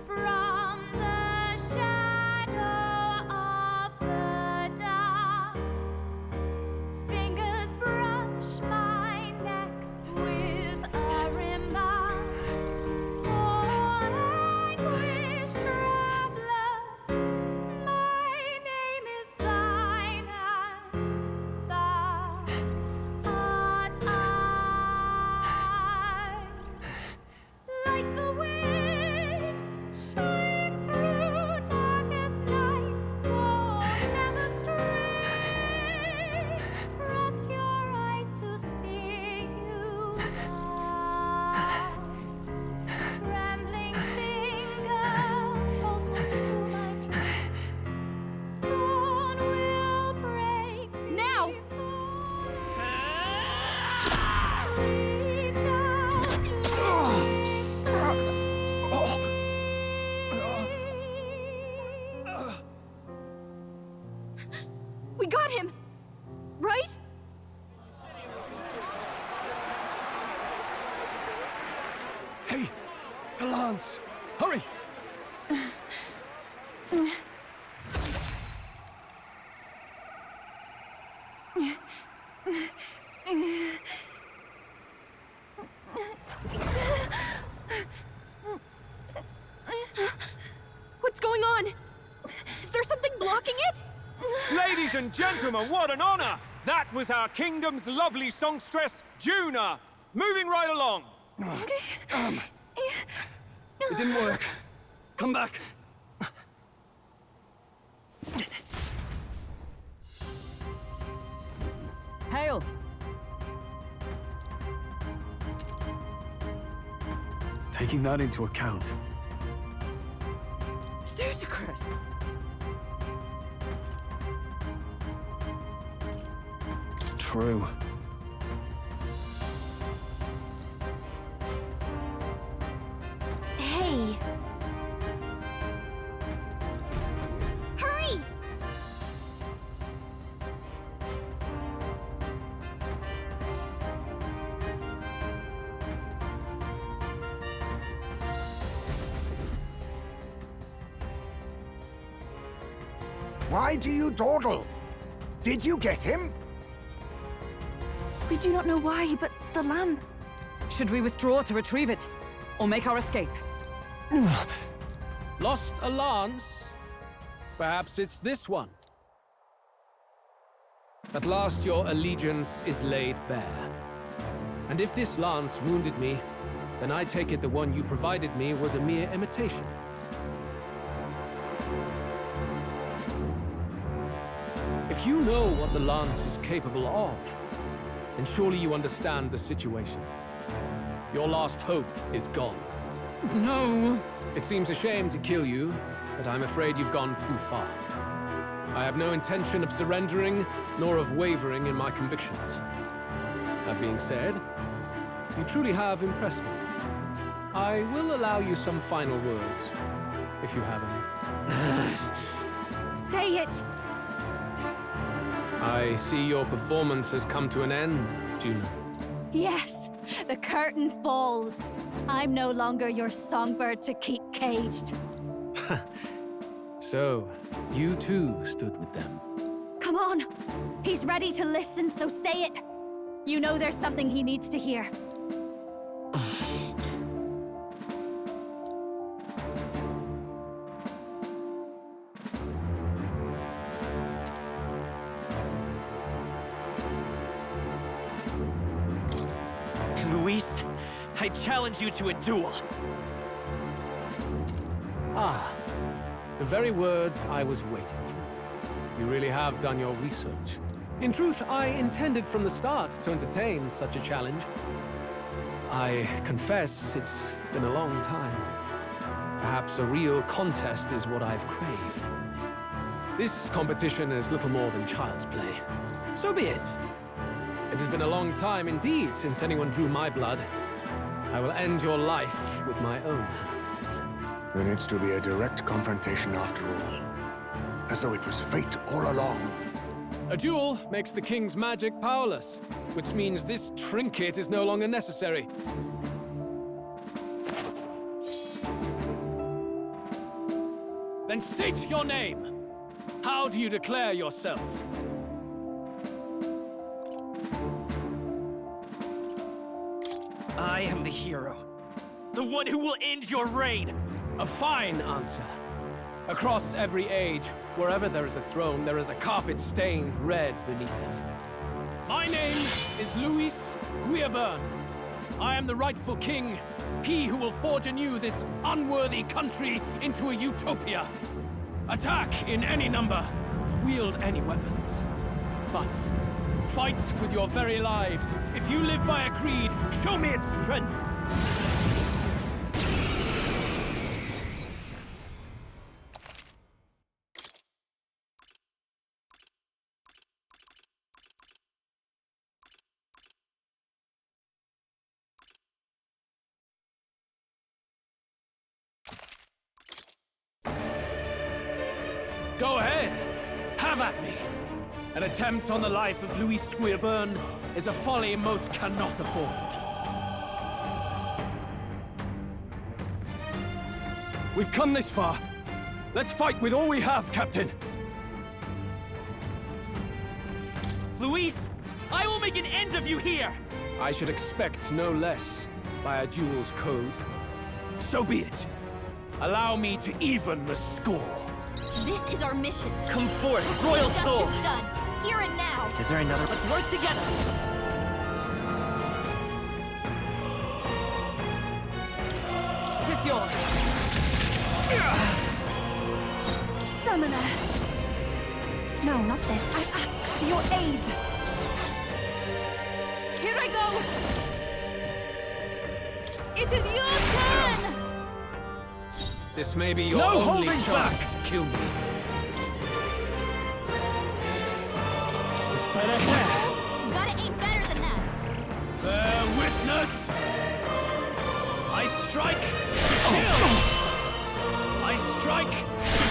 From the shadow of the dark, fingers brush my neck with a remark. Oh, anguish traveler, my name is thine, and thou art I. Like the wind, shine through darkest night. Oh, never stray. Trust your eyes to steer you by. Trembling finger, hold fast to my dream. Dawn will break now. Reach out We got him! Right? Hey! The lance! Hurry! What's going on? Is there something blocking it? Ladies and gentlemen, what an honor! That was our kingdom's lovely songstress, Juna. Moving right along. Damn! It didn't work. Come back. Hail! Taking that into account, Ludicrous! true. Hey! Hurry! Why do you dawdle? Did you get him? We do not know why, but the lance. Should we withdraw to retrieve it? Or make our escape? Lost a lance? Perhaps it's this one. At last your allegiance is laid bare. And if this lance wounded me, then I take it the one you provided me was a mere imitation. If you know what the lance is capable of, then surely you understand the situation. Your last hope is gone. No! It seems a shame to kill you, but I'm afraid you've gone too far. I have no intention of surrendering, nor of wavering in my convictions. That being said, you truly have impressed me. I will allow you some final words, if you have any. Say it! I see your performance has come to an end, Juna. Yes, The curtain falls. I'm no longer your songbird to keep caged. So, you too stood with them. Come on. He's ready to listen, so say it. You know there's something he needs to hear. Luis, I challenge you to a duel. Ah, the very words I was waiting for. You really have done your research. In truth, I intended from the start to entertain such a challenge. I confess it's been a long time. Perhaps a real contest is what I've craved. This competition is little more than child's play. So be it. It has been a long time indeed since anyone drew my blood. I will end your life with my own hands. Then it's to be a direct confrontation after all. As though it was fate all along. A duel makes the king's magic powerless, which means this trinket is no longer necessary. Then state your name. How do you declare yourself? I am the hero. The one who will end your reign. A fine answer. Across every age, wherever there is a throne, there is a carpet stained red beneath it. My name is Luis Guiaburn. I am the rightful king, he who will forge anew this unworthy country into a utopia. Attack in any number, wield any weapons. But fight with your very lives. If you live by a creed, show me its strength. Go ahead. Have at me. An attempt on the life of Luis Guiaburn is a folly most cannot afford. We've come this far. Let's fight with all we have, Captain. Luis, I will make an end of you here! I should expect no less by a duel's code. So be it. Allow me to even the score. This is our mission. Come forth, Royal Soul! Justice done, here and now. Is there another? Let's work together! Tis yours. Summoner! No, not this. I ask for your aid. Here I go! It is your turn! This may be your No only holding chance back. to kill me. This better hit! You gotta aim better than that. Bear witness! I strike, kill! I strike,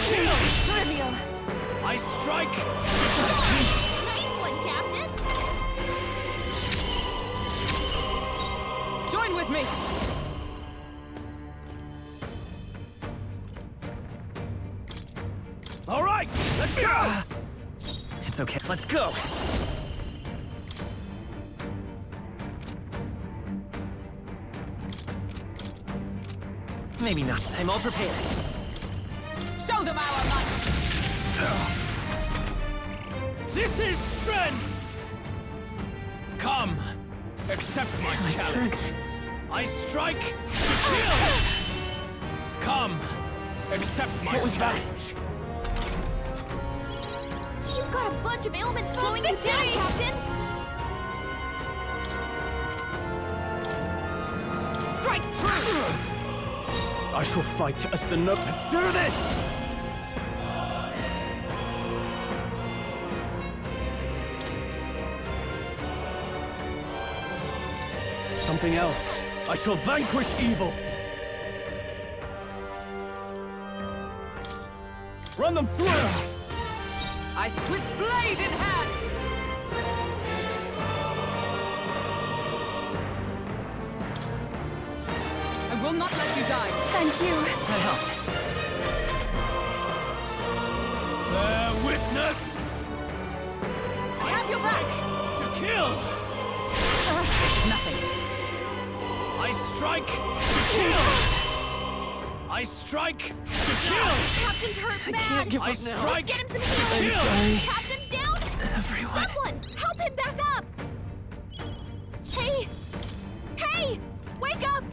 kill! Trivial. I strike, Nice one, Captain. Join with me. All right, let's go! It's okay, let's go! Maybe not. I'm all prepared. Show them our might. This is strength! Come, accept my challenge. I strike, kill! Come, accept my challenge. You've got a bunch of ailments slowing you down, Captain. Strike true! I shall fight as the note. Let's do this! Something else. I shall vanquish evil. Run them through! I swing blade in hand. will not let you die. Thank you. That helped. Bear witness! I have your back! To kill! Nothing. I strike to kill! I strike to kill! Captain's hurt bad. Can't give I up now. strike Get him some to healing. kill! Captain's down. Everyone. Someone, help him back up. Hey, hey, wake up.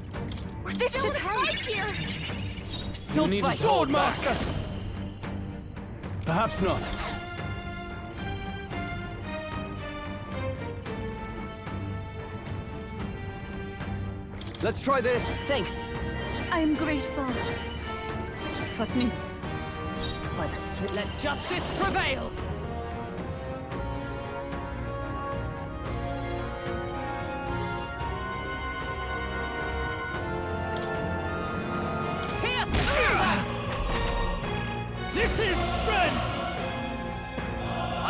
We're This still should in a fight here. Still You need a fight. sword, Master! Perhaps not. Let's try this. Thanks. I am grateful. 'Twas needed. By the sword, let justice prevail! Pierce through them! This is strength!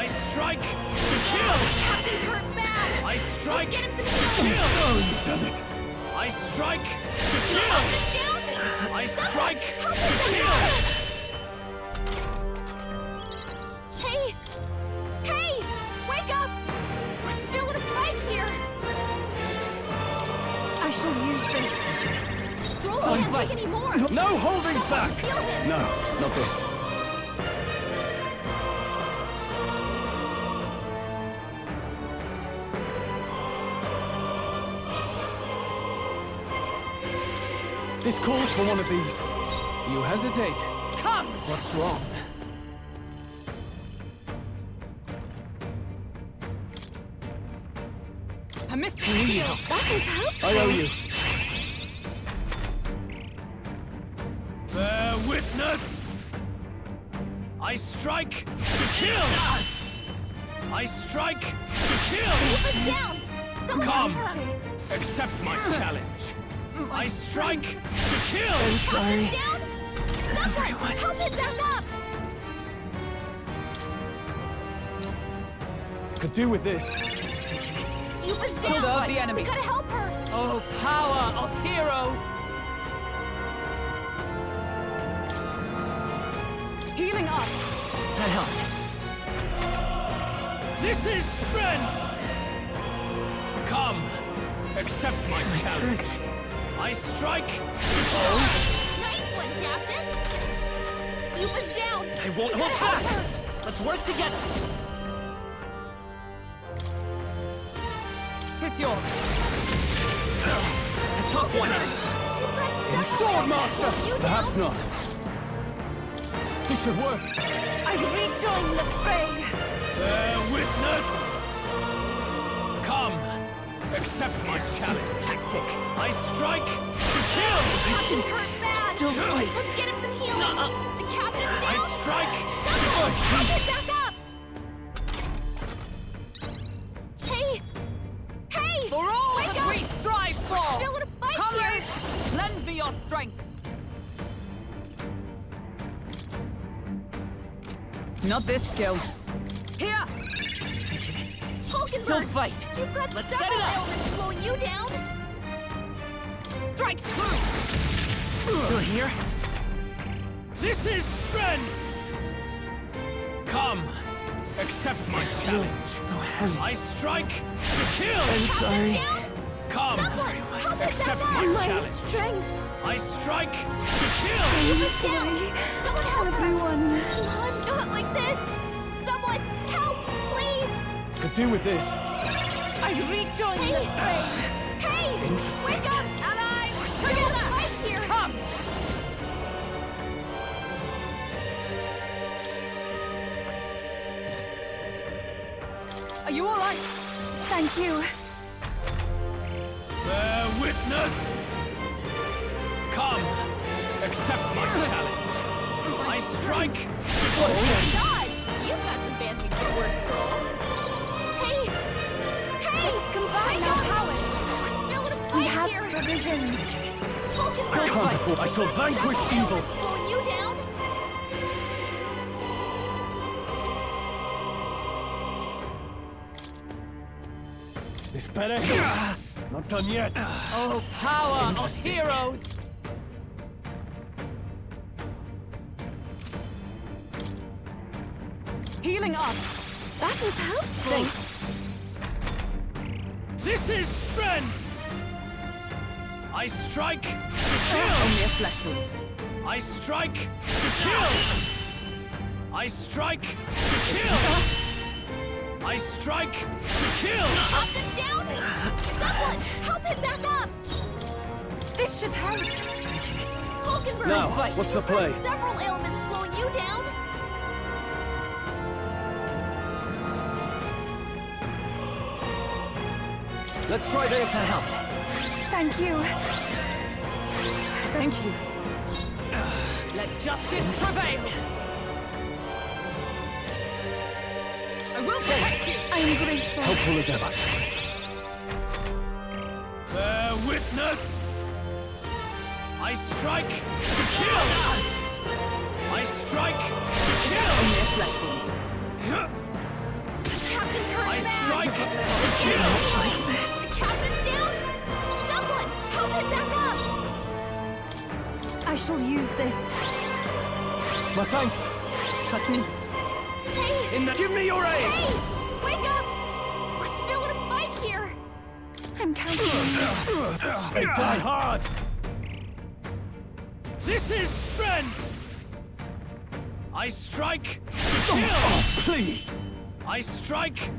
I strike to kill! Captain's hurt bad. I strike Get to him some healing. kill! Oh, you've done it. I strike to kill! Captain's down. I strike Help to him kill! Hey, hey, wake up. We're still in a fight here. I shall use this. Stroll can't take any more. No holding back! Heal him. No, not this. This calls for one of these. You hesitate. Come! What's wrong? I missed the shield! That was helpful. I owe you. Bear witness! I strike to kill! I strike to kill! Keep us down. Someone Come. help her. Accept my challenge! I strike to kill! Captain's down. Someone help him back up. Could do with this. Keep us Killed down. of the enemy. We gotta help her. Oh, power of heroes! Healing up! That helped. This is strength! Come, accept my challenge. I strike to kill! Nice one, Captain. Keep us down. I won't hold back. Let's work together. Tis yours. I took one. Sword Master! You Perhaps down? not. This should work. I rejoin the fray. Bear witness! Come, accept my challenge. Tactic. I strike to kill! Captain's hurt bad. Still fight. Let's get him some healing. The captain's I down. strike! Someone help him back up. Hey, hey! For all Wake that up. we strive for! We're still in a fight here. Comrades, lend me your strength. Not this skill. Here! Hulkenberg, Still fight. you've got Let's set several it up. elements slowing you down. Strike true! Still here? This is strength! Come, accept my challenge. So heavy. I strike to kill! Sorry. Down. Come, Someone help him accept back my up. challenge. Strength. I strike to kill! Keep us down. Someone help her. Everyone. Come on, not like this. Someone help, please. Could do with this. I rejoin the fray. Hey! Interesting. Wake up, allies! We're gonna fight here! Come! Are you all right? Thank you. Bear witness! Come, accept my challenge. I strike to Oh kill! my god! You've got some fancy footwork, Scroll. Hey! Hey! Let us combine our powers. We're still in a fight We have here! provisions. Hulkenberg, I can't afford. I shall vanquish evil. slowing you down? This better. Not done yet. Oh, power of heroes! healing us. That was helpful. This is strength! I strike to kill! Only a flesh wound. I strike to kill! I strike to kill! I strike to kill! Up and down! Someone, help him back up! This should help. Hulkenberg, Now, what's the play? Several ailments slowing you down. Let's try this. To help. Thank you. Thank you. Let justice prevail. I will protect you. I am grateful. Helpful as ever. Bear witness! I strike to kill! I strike to kill! Only a flesh wound. Captain's hurt I bad. strike to kill! The captain's down. Someone, help him back up. I shall use this. My thanks. Hey! Give me your aid! Hey! Wake up! We're still in a fight here. I'm counting on you. They die hard! This is strength! I strike to kill! Oh, please! I strike to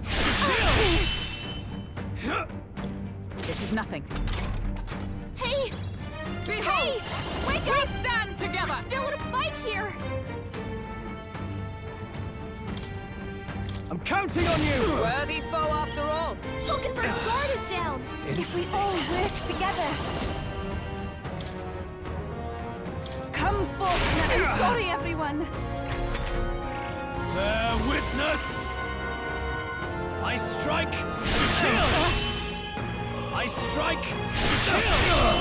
kill! This is nothing. Hey! Behold! Wake We up! stand together! We're still in a fight here. I'm counting on you! Worthy foe after all. Hulkenberg's guard is down. If we all work together. Come forth now. I'm sorry, everyone. Bear witness! I strike to kill! I strike to kill!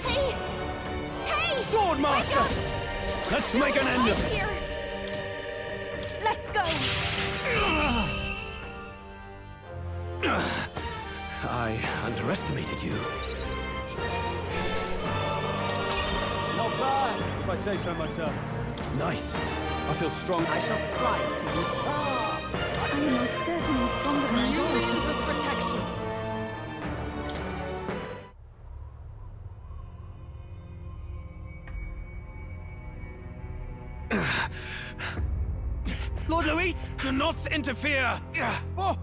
Hey! Swordmaster! Let's make an end of it! Here. Let's go. I underestimated you. Not bad, if I say so myself. Nice. I feel strong. I shall strive to use I am most certainly stronger than I new was. means of protection. Lord Luis, do not interfere! Oh.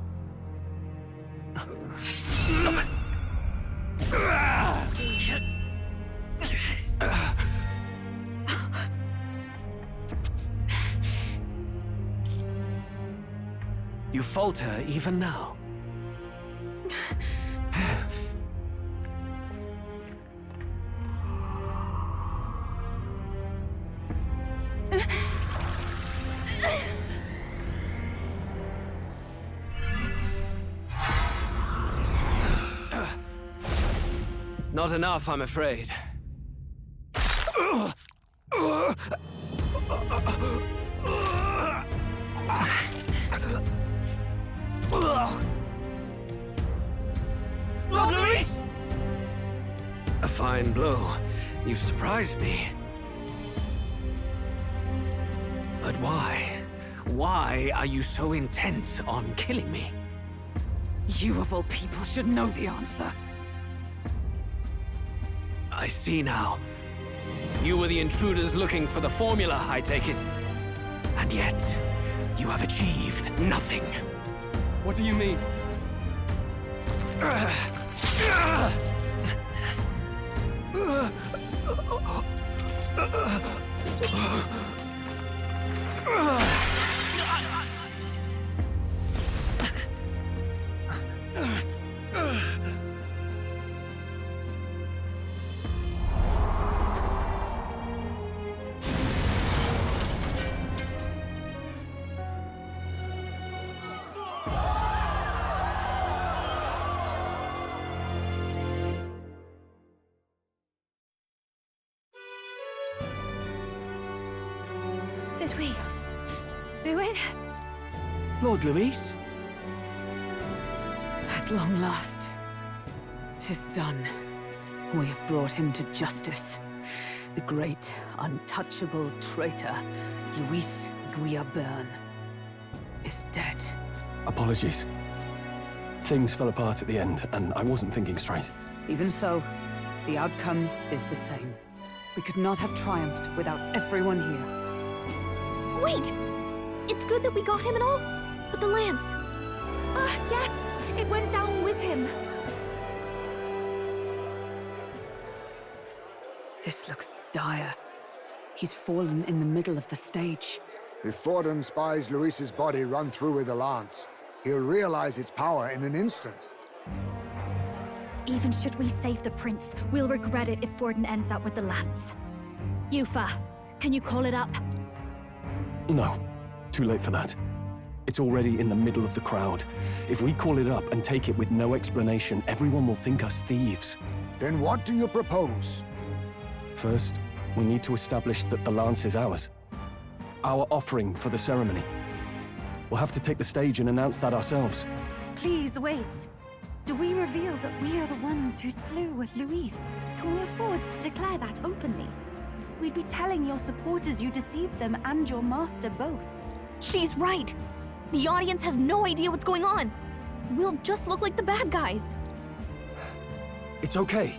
You falter even now. Not enough, I'm afraid. Lord Luis! A fine blow. You've surprised me. But why? Why are you so intent on killing me? You of all people should know the answer. I see now. You were the intruders looking for the formula, I take it. And yet, you have achieved nothing. What do you mean? Did we do it? Lord Luis? At long last, 'tis done. We have brought him to justice. The great, untouchable traitor, Luis Guillaburn, is dead. Apologies. Things fell apart at the end, and I wasn't thinking straight. Even so, the outcome is the same. We could not have triumphed without everyone here. Wait! It's good that we got him and all, but the lance... Ah, yes! It went down with him. This looks dire. He's fallen in the middle of the stage. If Forden spies Luis's body run through with a lance, he'll realize its power in an instant. Even should we save the prince, we'll regret it if Forden ends up with the lance. Yufa, can you call it up? No. Too late for that. It's already in the middle of the crowd. If we call it up and take it with no explanation, everyone will think us thieves. Then what do you propose? First, we need to establish that the lance is ours. Our offering for the ceremony. We'll have to take the stage and announce that ourselves. Please, wait. Do we reveal that we are the ones who slew Luis? Can we afford to declare that openly? We'd be telling your supporters you deceived them and your master both. She's right! The audience has no idea what's going on! We'll just look like the bad guys. It's okay.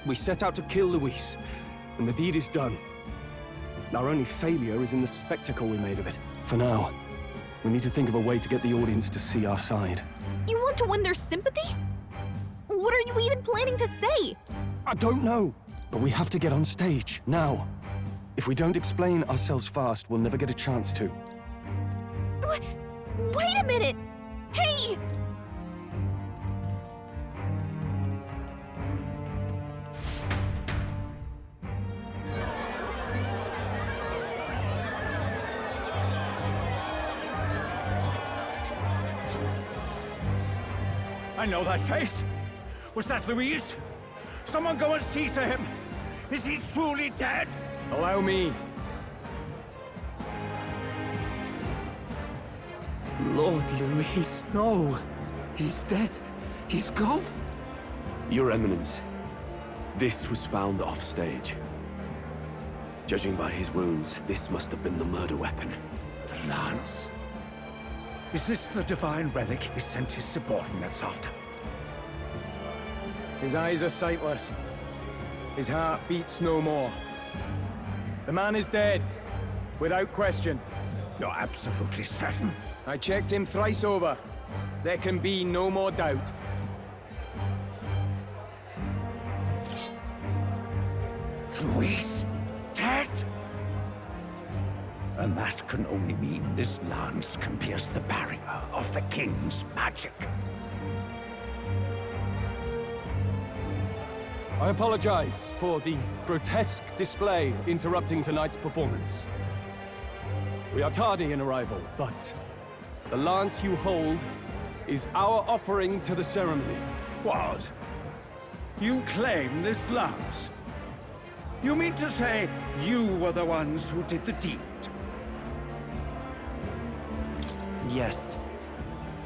We set out to kill Luis, and the deed is done. Our only failure is in the spectacle we made of it. For now, we need to think of a way to get the audience to see our side. You want to win their sympathy? What are you even planning to say? I don't know, but we have to get on stage, now. If we don't explain ourselves fast, we'll never get a chance to. Wait a minute! Hey! I know that face. Was that Luis? Someone go and see to him. Is he truly dead? Allow me. Lord Luis, no. He's dead. He's gone. Your Eminence, this was found off-stage. Judging by his wounds, this must have been the murder weapon. The lance. Is this the divine relic he sent his subordinates after? His eyes are sightless. His heart beats no more. The man is dead, without question. You're absolutely certain? I checked him thrice over. There can be no more doubt. Luis, dead? And that can only mean this lance can pierce the barrier of the king's magic. I apologize for the grotesque display interrupting tonight's performance. We are tardy in arrival, but the lance you hold is our offering to the ceremony. What? You claim this lance? You mean to say you were the ones who did the deed? Yes.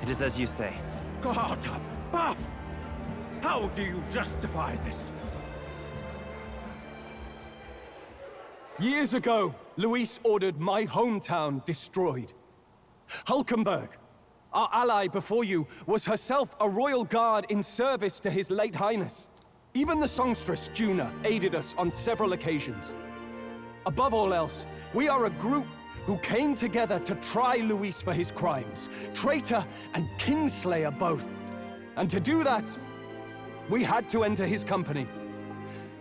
It is as you say. God above! How do you justify this? Years ago, Luis ordered my hometown destroyed. Hulkenberg, our ally before you, was herself a royal guard in service to his late highness. Even the songstress, Juna, aided us on several occasions. Above all else, we are a group who came together to try Luis for his crimes, traitor and kingslayer both. And to do that, we had to enter his company.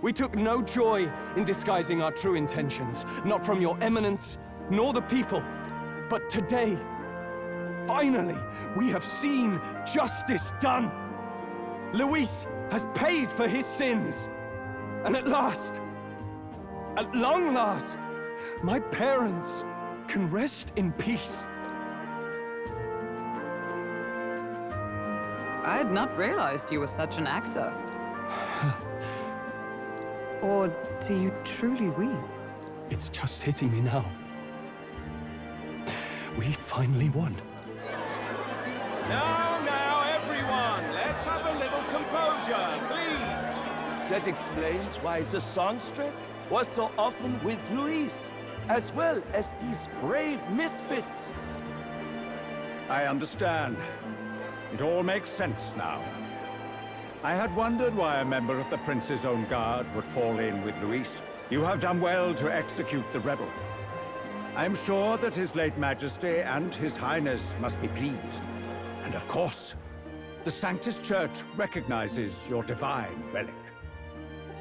We took no joy in disguising our true intentions, not from your eminence, nor the people. But today, finally, we have seen justice done. Luis has paid for his sins. And at last, at long last, my parents can rest in peace. I had not realized you were such an actor. Or do you truly weep? It's just hitting me now. We finally won. Now, everyone, let's have a little composure, please. That explains why the songstress was so often with Luis, as well as these brave misfits. I understand. It all makes sense now. I had wondered why a member of the Prince's own guard would fall in with Luis. You have done well to execute the rebel. I am sure that His late Majesty and His Highness must be pleased. And of course, the Sanctus Church recognizes your divine relic.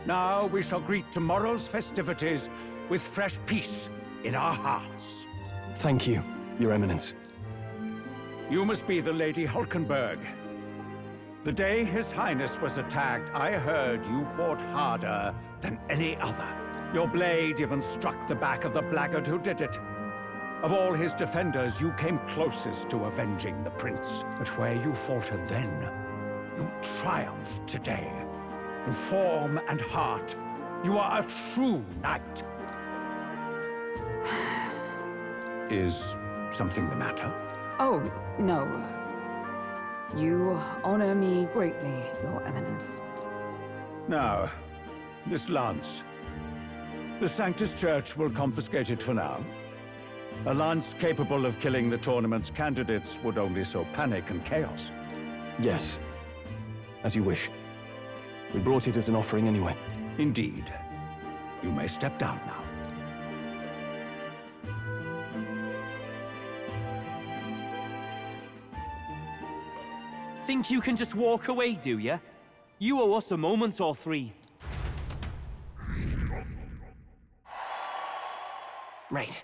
Now we shall greet tomorrow's festivities with fresh peace in our hearts. Thank you, Your Eminence. You must be the Lady Hulkenberg. The day His Highness was attacked, I heard you fought harder than any other. Your blade even struck the back of the blackguard who did it. Of all his defenders, you came closest to avenging the Prince. But where you faltered then, you triumphed today. In form and heart, you are a true knight. Is something the matter? Oh, no. You honor me greatly, Your Eminence. Now, this lance. The Sanctus Church will confiscate it for now. A lance capable of killing the tournament's candidates would only sow panic and chaos. Yes. As you wish. We brought it as an offering anyway. Indeed. You may step down now. Think you can just walk away, do ya? You owe us a moment or three. Right.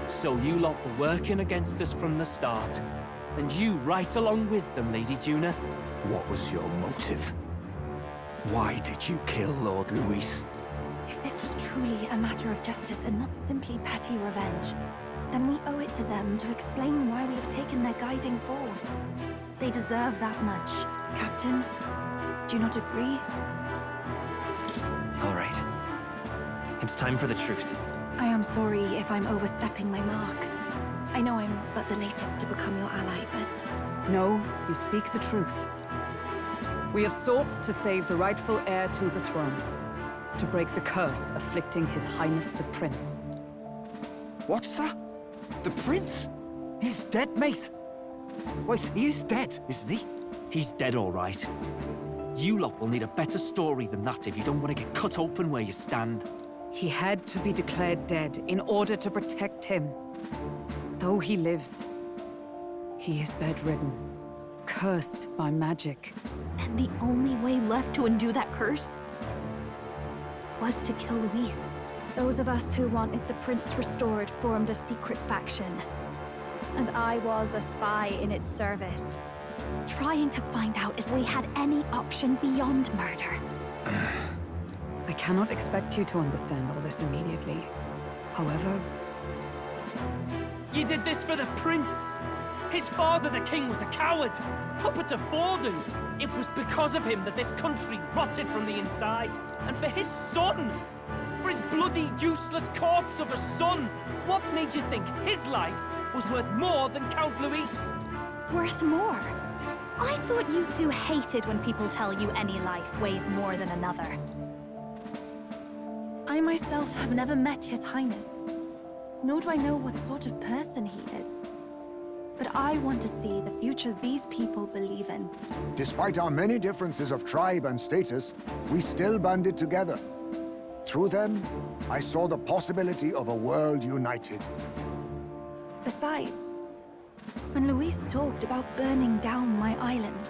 So you lot were working against us from the start, and you right along with them, Lady Juna. What was your motive? Why did you kill Lord Luis? If this was truly a matter of justice and not simply petty revenge, then we owe it to them to explain why we have taken their guiding force. They deserve that much. Captain, do you not agree? All right. It's time for the truth. I am sorry if I'm overstepping my mark. I know I'm but the latest to become your ally, but... No, you speak the truth. We have sought to save the rightful heir to the throne, to break the curse afflicting His Highness the Prince. What's that? The Prince? He's dead, mate. Wait, he is dead, isn't he? He's dead, all right. You lot will need a better story than that if you don't want to get cut open where you stand. He had to be declared dead in order to protect him. Though he lives, he is bedridden, cursed by magic. And the only way left to undo that curse was to kill Luis. Those of us who wanted the prince restored formed a secret faction. And I was a spy in its service, trying to find out if we had any option beyond murder. I cannot expect you to understand all this immediately. However... You did this for the prince! His father, the king, was a coward, puppet of Forden. It was because of him that this country rotted from the inside. And for his son! For his bloody, useless corpse of a son! What made you think his life was worth more than Count Luis? Worth more? I thought you two hated when people tell you any life weighs more than another. I myself have never met His Highness, nor do I know what sort of person he is. But I want to see the future these people believe in. Despite our many differences of tribe and status, we still banded together. Through them, I saw the possibility of a world united. Besides, when Luis talked about burning down my island,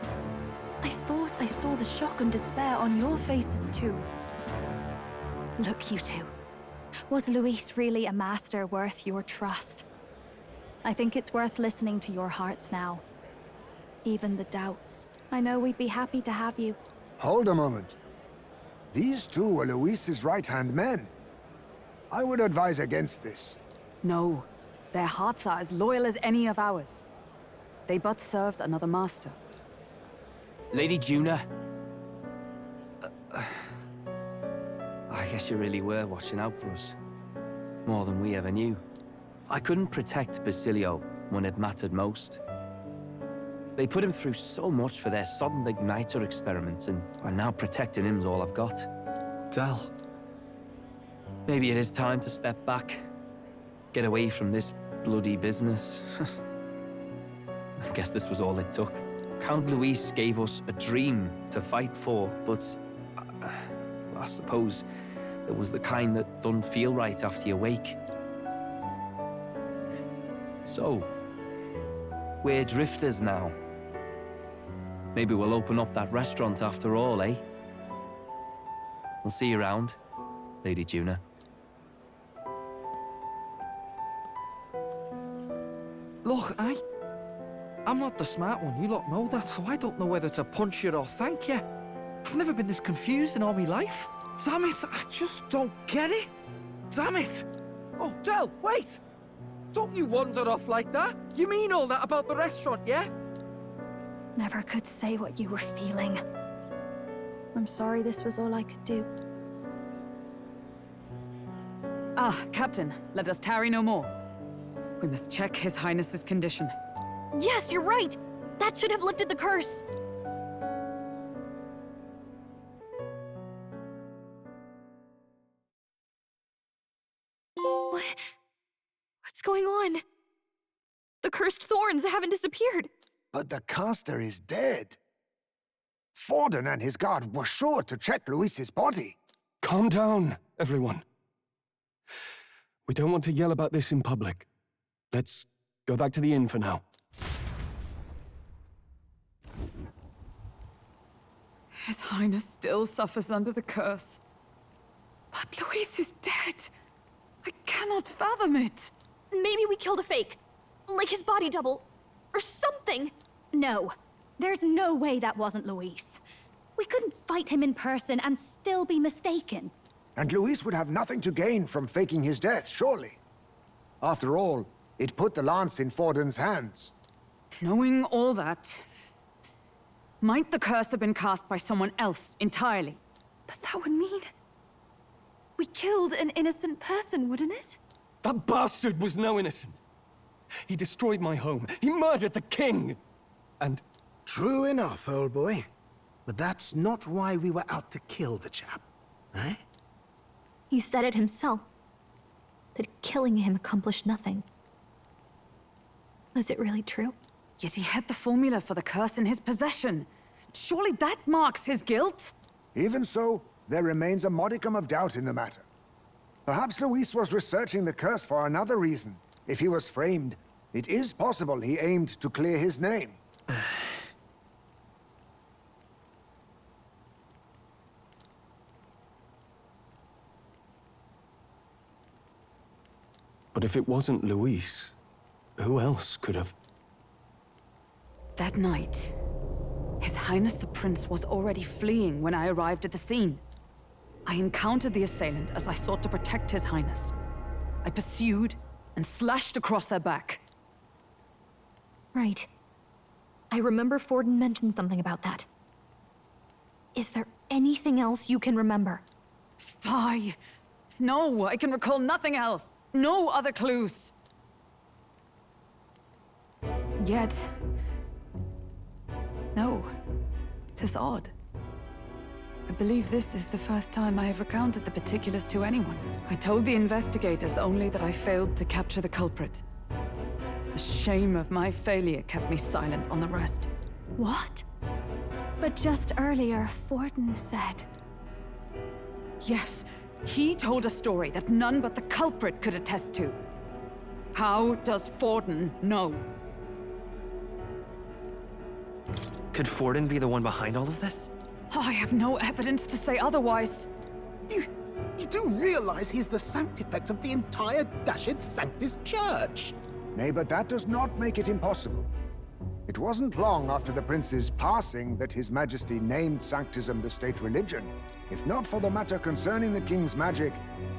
I thought I saw the shock and despair on your faces too. Look, you two. Was Luis really a master worth your trust? I think it's worth listening to your hearts now. Even the doubts. I know we'd be happy to have you. Hold a moment. These two were Luis's right-hand men. I would advise against this. No, their hearts are as loyal as any of ours. They but served another master. Lady Juna. I guess you really were watching out for us. more than we ever knew. I couldn't protect Basilio when it mattered most. They put him through so much for their sudden igniter experiments, and now protecting him's all I've got. Dal. Maybe it is time to step back. Get away from this bloody business. I guess this was all it took. Count Luis gave us a dream to fight for, but I suppose it was the kind that doesn't feel right after you wake. So, we're drifters now. Maybe we'll open up that restaurant after all, eh? We'll see you around, Lady Juna. Look, I'm not the smart one, you lot know that, so I don't know whether to punch you or thank you. I've never been this confused in all my life. Damn it, I just don't get it. Damn it! Oh, Del, wait! Don't you wander off like that? You mean all that about the restaurant, yeah? Never could say what you were feeling. I'm sorry this was all I could do. Ah, Captain, let us tarry no more. We must check His Highness's condition. Yes, you're right! That should have lifted the curse! What's going on? The cursed thorns haven't disappeared. But the caster is dead. Forden and his guard were sure to check Luis's body. Calm down, everyone. We don't want to yell about this in public. Let's go back to the inn for now. His Highness still suffers under the curse. But Luis is dead. I cannot fathom it. Maybe we killed a fake. Like his body double. Or something. No. There's no way that wasn't Luis. We couldn't fight him in person and still be mistaken. And Luis would have nothing to gain from faking his death, surely. After all, it put the lance in Forden's hands. Knowing all that, might the curse have been cast by someone else entirely? But that would mean... we killed an innocent person, wouldn't it? That bastard was no innocent. He destroyed my home. He murdered the king. And... True enough, old boy. But that's not why we were out to kill the chap, eh? He said it himself. That killing him accomplished nothing. Was it really true? Yet he had the formula for the curse in his possession. Surely that marks his guilt? Even so, there remains a modicum of doubt in the matter. Perhaps Luis was researching the curse for another reason. If he was framed, it is possible he aimed to clear his name. But if it wasn't Luis, who else could have... That night, His Highness the Prince was already fleeing when I arrived at the scene. I encountered the assailant as I sought to protect His Highness. I pursued and slashed across their back. Right. I remember Forden mentioned something about that. Is there anything else you can remember? Fie! No, I can recall nothing else. No other clues. Yet... no. 'Tis odd. I believe this is the first time I have recounted the particulars to anyone. I told the investigators only that I failed to capture the culprit. The shame of my failure kept me silent on the rest. What? But just earlier, Forden said... Yes, he told a story that none but the culprit could attest to. How does Forden know? Could Forden be the one behind all of this? I have no evidence to say otherwise. You do realize he's the sanctifex of the entire dashed Sanctus Church? Nay, but that does not make it impossible. It wasn't long after the prince's passing that His Majesty named Sanctism the state religion. If not for the matter concerning the king's magic,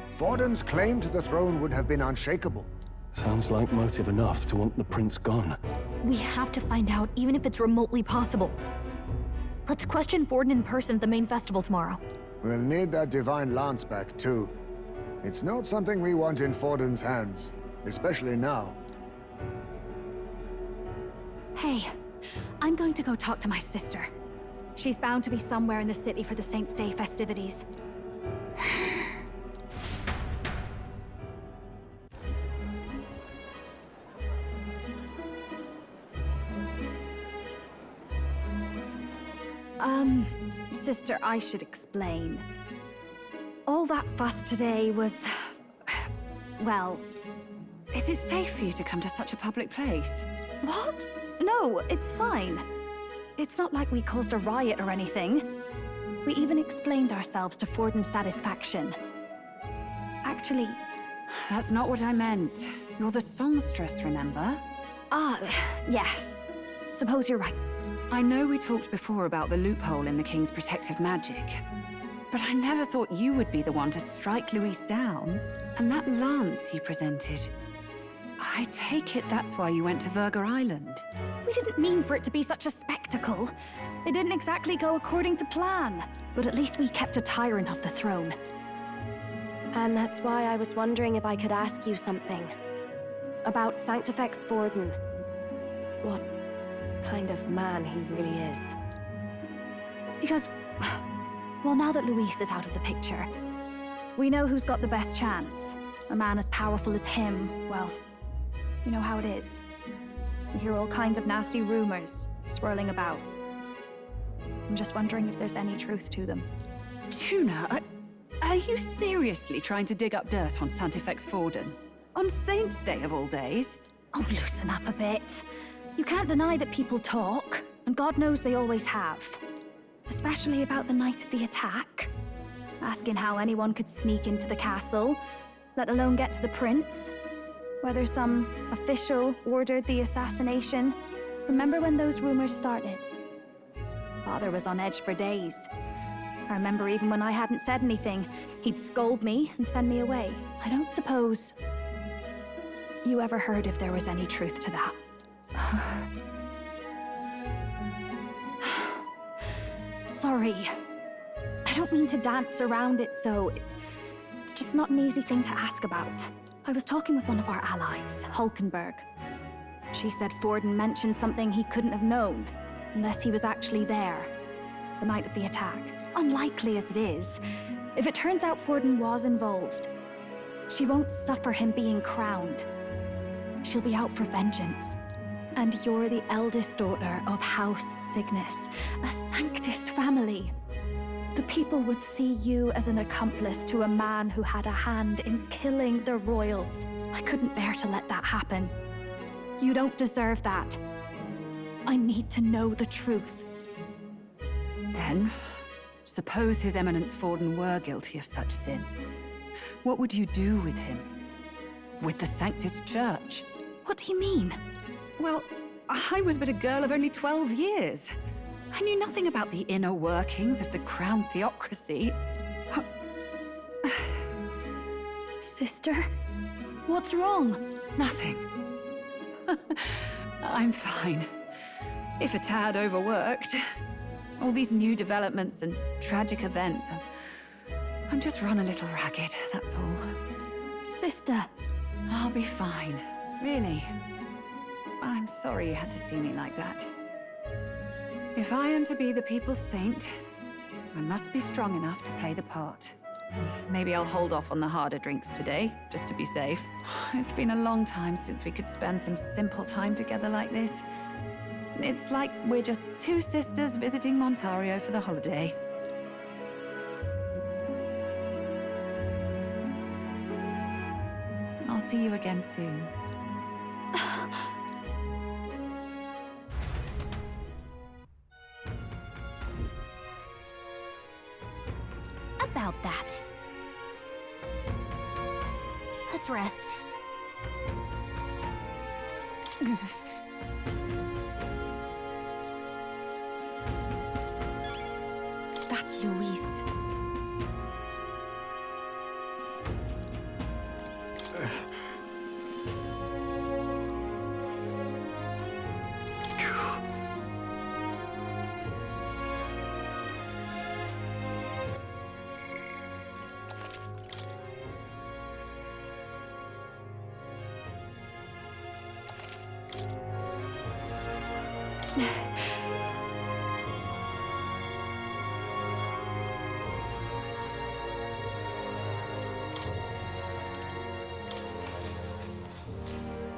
Forden's claim to the throne would have been unshakable. Sounds like motive enough to want the prince gone. We have to find out, even if it's remotely possible. Let's question Forden in person at the main festival tomorrow. We'll need that divine lance back, too. It's not something we want in Forden's hands, especially now. Hey, I'm going to go talk to my sister. She's bound to be somewhere in the city for the Saints' Day festivities. Sister, I should explain. All that fuss today was... well... Is it safe for you to come to such a public place? What? No, it's fine. It's not like we caused a riot or anything. We even explained ourselves to Forden's satisfaction. Actually... That's not what I meant. You're the songstress, remember? Yes. Suppose you're right. I know we talked before about the loophole in the King's protective magic, but I never thought you would be the one to strike Luis down. And that lance you presented, I take it that's why you went to Verger Island. We didn't mean for it to be such a spectacle. It didn't exactly go according to plan, but at least we kept a tyrant off the throne. And that's why I was wondering if I could ask you something. About Sanctifex Forden. What kind of man he really is. Because, well, now that Luis is out of the picture, we know who's got the best chance. A man as powerful as him, well, you know how it is. We hear all kinds of nasty rumors swirling about. I'm just wondering if there's any truth to them. Tuna, are you seriously trying to dig up dirt on Sanctifex Forden? On Saints' Day of all days? Oh, loosen up a bit. You can't deny that people talk, and God knows they always have. Especially about the night of the attack. Asking how anyone could sneak into the castle, let alone get to the prince. Whether some official ordered the assassination. Remember when those rumors started? Father was on edge for days. I remember even when I hadn't said anything, he'd scold me and send me away. I don't suppose you ever heard if there was any truth to that. Sorry. I don't mean to dance around it, so... It's just not an easy thing to ask about. I was talking with one of our allies, Hulkenberg. She said Forden mentioned something he couldn't have known, unless he was actually there, the night of the attack. Unlikely as it is, if it turns out Forden was involved, she won't suffer him being crowned. She'll be out for vengeance. And you're the eldest daughter of House Cygnus, a Sanctist family. The people would see you as an accomplice to a man who had a hand in killing the royals. I couldn't bear to let that happen. You don't deserve that. I need to know the truth. Then, suppose His Eminence Forden were guilty of such sin. What would you do with him? With the Sanctist Church? What do you mean? Well, I was but a girl of only 12 years. I knew nothing about the inner workings of the crown theocracy. Sister, what's wrong? Nothing. I'm fine. If a tad overworked. All these new developments and tragic events. I'm just run a little ragged, that's all. Sister. I'll be fine. Really. I'm sorry you had to see me like that. If I am to be the people's saint, I must be strong enough to play the part. Maybe I'll hold off on the harder drinks today, just to be safe. It's been a long time since we could spend some simple time together like this. It's like we're just two sisters visiting Montario for the holiday. I'll see you again soon. About that. Let's rest. That's Luis.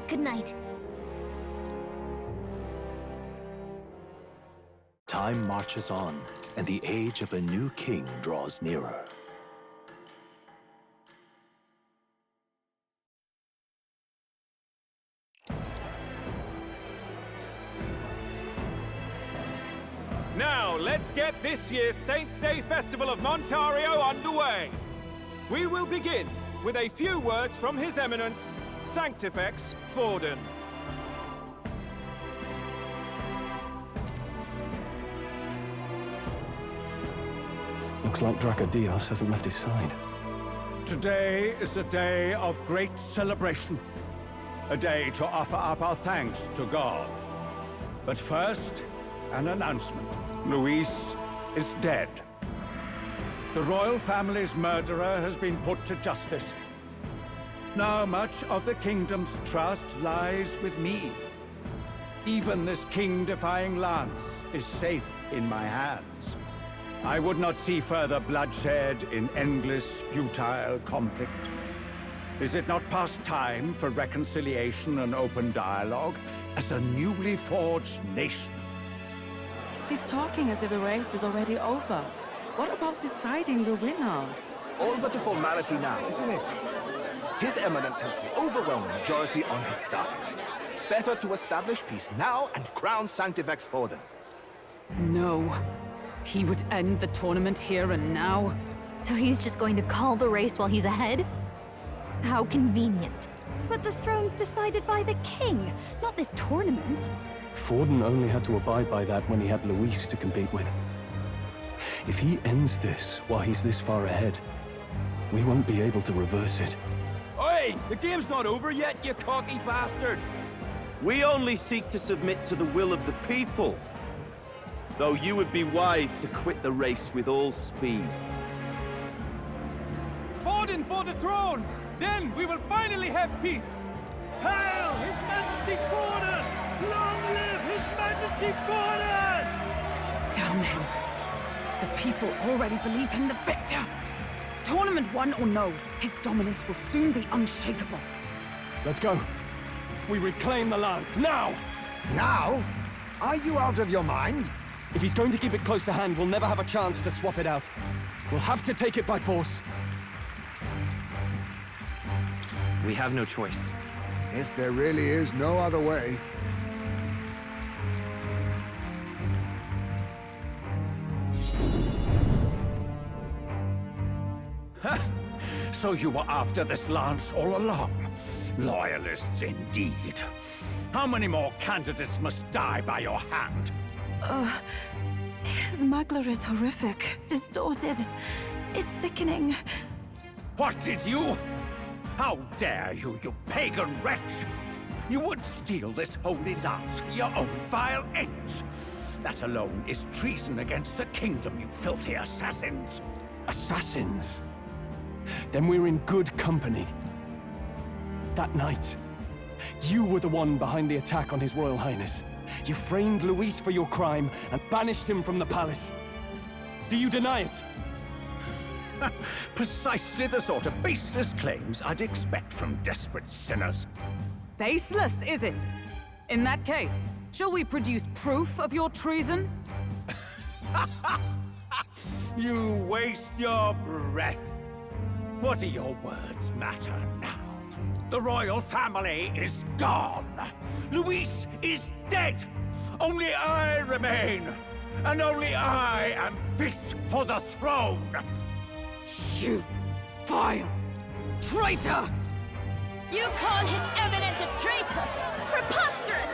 Good night. Time marches on, and the age of a new king draws nearer. Now, let's get this year's Saints' Day Festival of Montario underway. We will begin with a few words from His Eminence, Sanctifex Forden. Looks like Dracodios hasn't left his side. Today is a day of great celebration. A day to offer up our thanks to God. But first, an announcement. Luis is dead. The royal family's murderer has been put to justice. Now much of the kingdom's trust lies with me. Even this king-defying lance is safe in my hands. I would not see further bloodshed in endless, futile conflict. Is it not past time for reconciliation and open dialogue as a newly forged nation? He's talking as if the race is already over. What about deciding the winner? All but a formality now, isn't it? His Eminence has the overwhelming majority on his side. Better to establish peace now and crown Sanctifex Forden. No. He would end the tournament here and now. So he's just going to call the race while he's ahead? How convenient. But the throne's decided by the king, not this tournament. Forden only had to abide by that when he had Luis to compete with. If he ends this while he's this far ahead, we won't be able to reverse it. Oi! The game's not over yet, you cocky bastard! We only seek to submit to the will of the people. Though you would be wise to quit the race with all speed. Forden for the throne! Then we will finally have peace! Hail His Majesty Forden! Long live His Majesty Forden! Damn him. The people already believe him the victor. Tournament won or no, his dominance will soon be unshakable. Let's go. We reclaim the lance, now! Now? Are you out of your mind? If he's going to keep it close to hand, we'll never have a chance to swap it out. We'll have to take it by force. We have no choice. If there really is no other way. So you were after this lance all along? Loyalists indeed. How many more candidates must die by your hand? His smuggler is horrific, distorted. It's sickening. What did you? How dare you, you pagan wretch! You would steal this holy lance for your own vile ends. That alone is treason against the kingdom, you filthy assassins. Assassins? Then we're in good company. That night, you were the one behind the attack on His Royal Highness. You framed Luis for your crime and banished him from the palace. Do you deny it? Precisely the sort of baseless claims I'd expect from desperate sinners. Baseless, is it? In that case, shall we produce proof of your treason? You waste your breath. What do your words matter now? The royal family is gone. Luis is dead. Only I remain. And only I am fit for the throne. You vile traitor! You call His Eminence a traitor? Preposterous!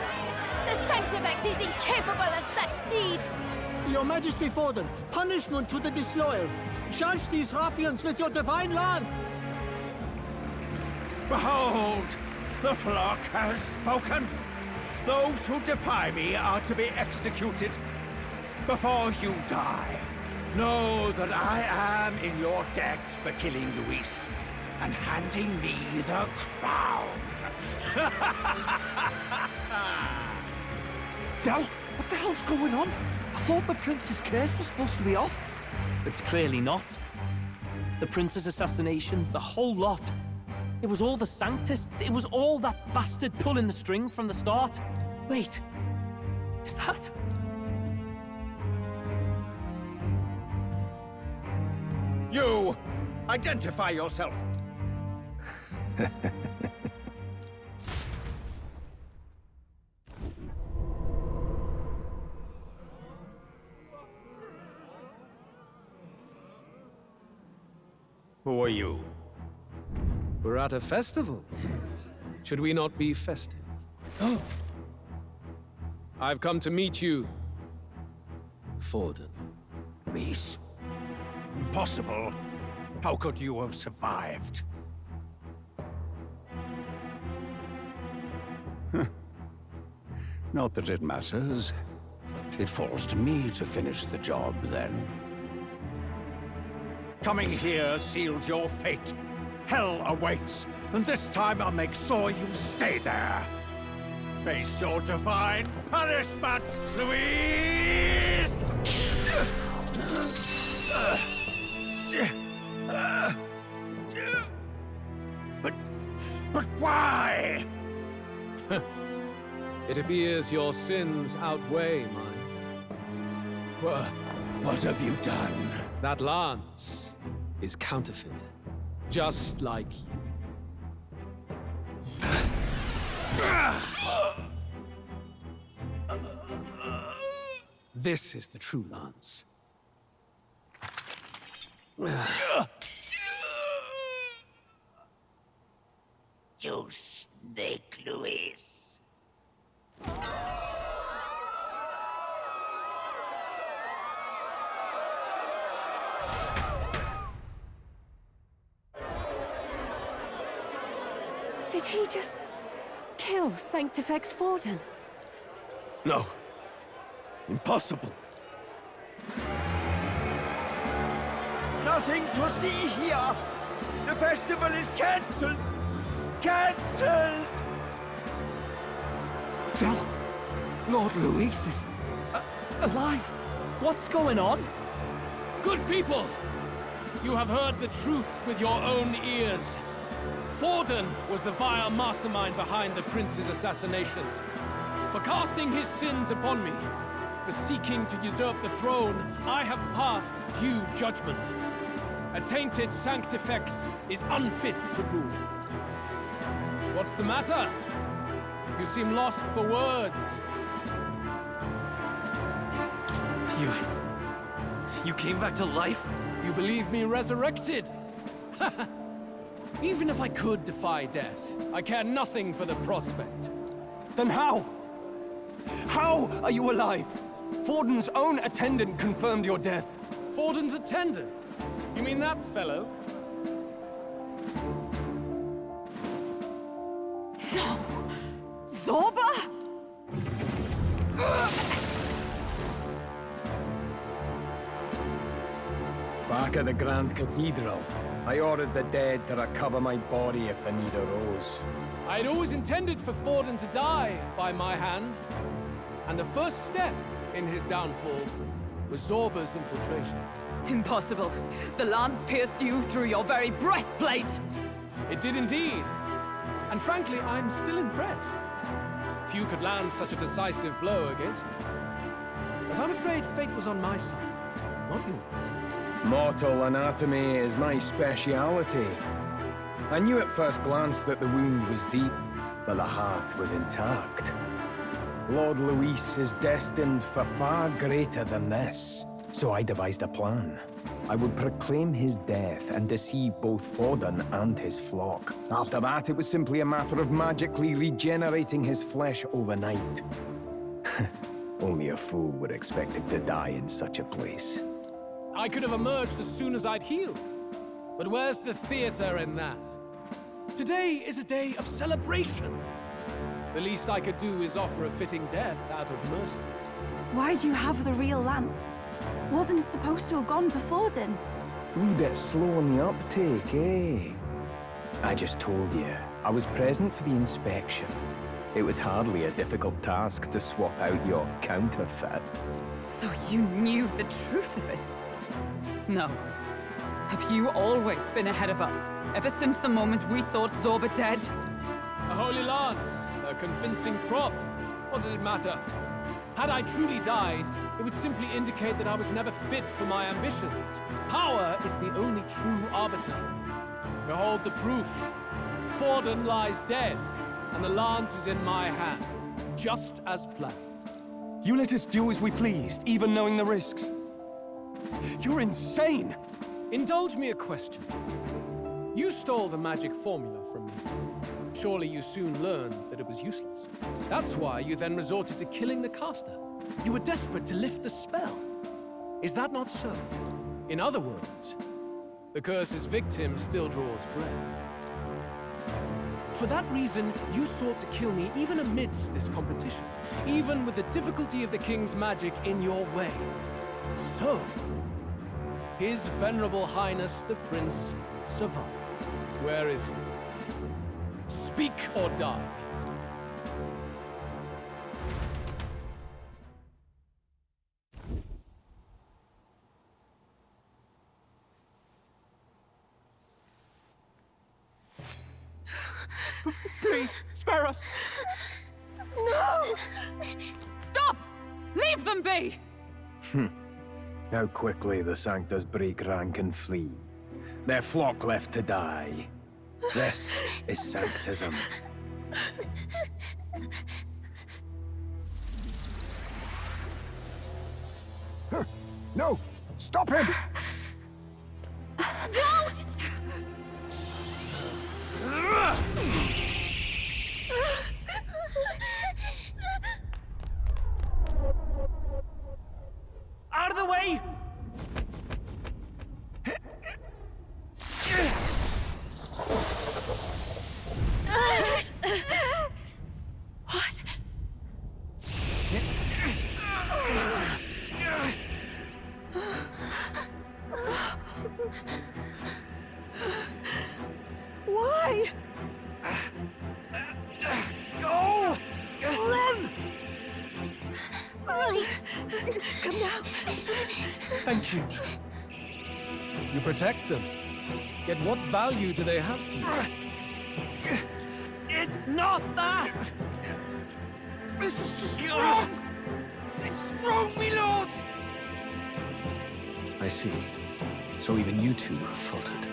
The Sanctifex is incapable of such deeds! Your Majesty Forden, punishment to the disloyal. Judge these ruffians with your divine lance! Behold, the flock has spoken. Those who defy me are to be executed. Before you die, know that I am in your debt for killing Luis and handing me the crown. Del, what What the hell's going on? I thought the prince's curse was supposed to be off. It's clearly not. The prince's assassination, the whole lot. It was all the Sanctists. It was all that bastard pulling the strings from the start. Wait, is that... You! Identify yourself! Who are you? We're at a festival. Should we not be festive? I've come to meet you, Forden. Rhys? Impossible. How could you have survived? Not that it matters. It falls to me to finish the job, then. Coming here sealed your fate. Hell awaits, and this time I'll make sure you stay there. Face your divine punishment, Louise! But why? It appears your sins outweigh mine. What have you done? That lance is counterfeit, just like you. This is the true lance. You snake, Louise. Did he just kill Sanctifex Forden? No. Impossible. Nothing to see here. The festival is cancelled. Cancelled! Lord Louis is alive. What's going on? Good people! You have heard the truth with your own ears. Forden was the vile mastermind behind the prince's assassination. For casting his sins upon me, for seeking to usurp the throne, I have passed due judgment. A tainted Sanctifex is unfit to rule. What's the matter? You seem lost for words. You came back to life? You believe me resurrected? Even if I could defy death, I care nothing for the prospect. Then how? How are you alive? Forden's own attendant confirmed your death. Forden's attendant? You mean that fellow? No! Zorba? Back at the Grand Cathedral, I ordered the dead to recover my body if the need arose. I had always intended for Forden to die by my hand. And the first step in his downfall was Zorba's infiltration. Impossible. The lance pierced you through your very breastplate! It did indeed. And frankly, I'm still impressed. Few could land such a decisive blow against me. But I'm afraid fate was on my side, not yours. Mortal anatomy is my speciality. I knew at first glance that the wound was deep, but the heart was intact. Lord Louis is destined for far greater than this, so I devised a plan. I would proclaim his death and deceive both Forden and his flock. After that, it was simply a matter of magically regenerating his flesh overnight. Only a fool would expect him to die in such a place. I could have emerged as soon as I'd healed. But where's the theater in that? Today is a day of celebration. The least I could do is offer a fitting death out of mercy. Why'd you have the real lance? Wasn't it supposed to have gone to Forden? Wee bit slow on the uptake, eh? I just told you, I was present for the inspection. It was hardly a difficult task to swap out your counterfeit. So you knew the truth of it? No. Have you always been ahead of us, ever since the moment we thought Zorba dead? A holy lance, a convincing prop. What does it matter? Had I truly died, it would simply indicate that I was never fit for my ambitions. Power is the only true arbiter. Behold the proof. Forden lies dead, and the lance is in my hand, just as planned. You let us do as we pleased, even knowing the risks. You're insane! Indulge me a question. You stole the magic formula from me. Surely you soon learned that it was useless. That's why you then resorted to killing the caster. You were desperate to lift the spell. Is that not so? In other words, the curse's victim still draws breath. For that reason, you sought to kill me even amidst this competition, even with the difficulty of the king's magic in your way. So, His Venerable Highness the Prince survived. Where is he? Speak or die. Please, spare us! No! Stop! Leave them be! How quickly the Sanctus break rank and flee. Their flock left to die. This is Sanctism. No! Stop him! Don't! Out of the way! What? Why? Go! Run! Come now. Thank you. You protect them. Yet what value do they have to you? It's not that! This is just wrong! It's wrong, me lords! I see. So even you two faltered.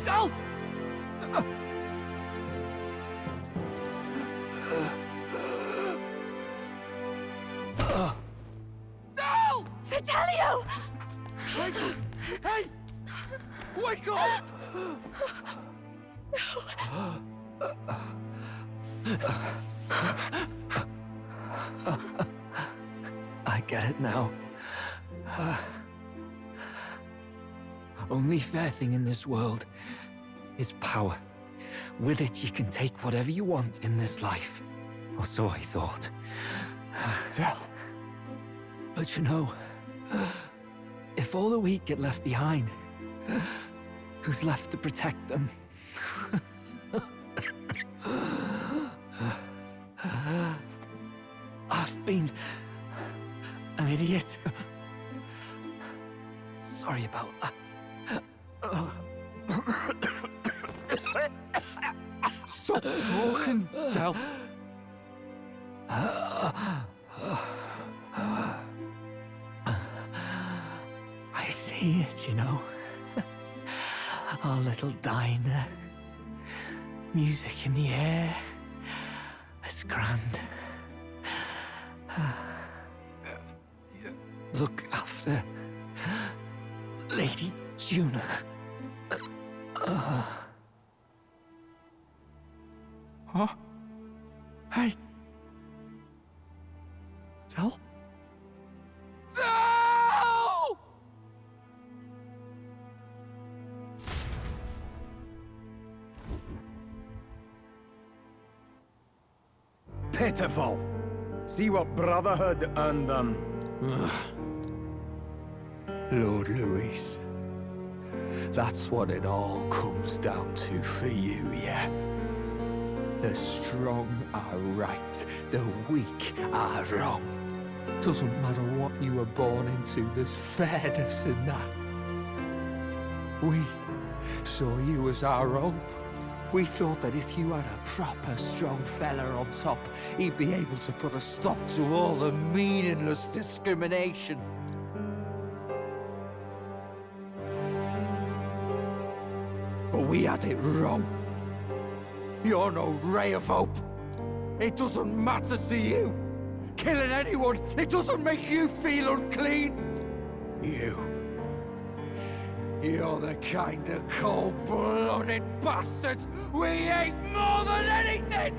Dal! Dal! Fidelio! Hey! Wake up! I get it now. Only fair thing in this world is power. With it, you can take whatever you want in this life. Or so I thought. Tell. But you know, if all the weak get left behind, who's left to protect them? I've been an idiot. Sorry about that. Stop talking, Del. I see it, you know. Our little diner. Music in the air. It's grand. Look after Lady Juna. Huh? Hey. Del? Del! Pitiful. See what Brotherhood earned them. Lord Louis, that's what it all comes down to for you, yeah? The strong are right, the weak are wrong. Doesn't matter what you were born into, there's fairness in that. We saw you as our hope. We thought that if you had a proper strong fella on top, he'd be able to put a stop to all the meaningless discrimination. But we had it wrong. You're no ray of hope. It doesn't matter to you. Killing anyone, it doesn't make you feel unclean. You're the kind of cold-blooded bastards we hate more than anything!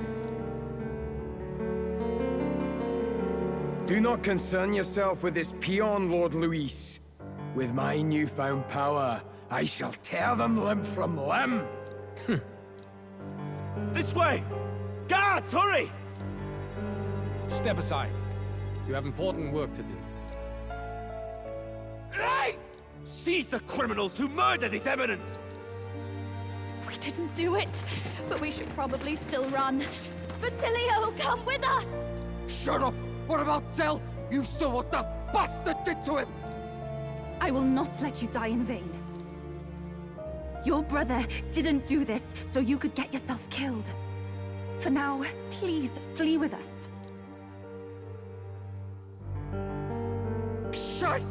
Do not concern yourself with this peon, Lord Louis. With my newfound power, I shall tear them limb from limb. This way! Guards, hurry! Step aside. You have important work to do. Hey! Seize the criminals who murdered His Eminence! We didn't do it, but we should probably still run. Basilio, come with us! Shut up! What about Tell? You saw what that bastard did to him! I will not let you die in vain. Your brother didn't do this so you could get yourself killed. For now, please flee with us. Shit!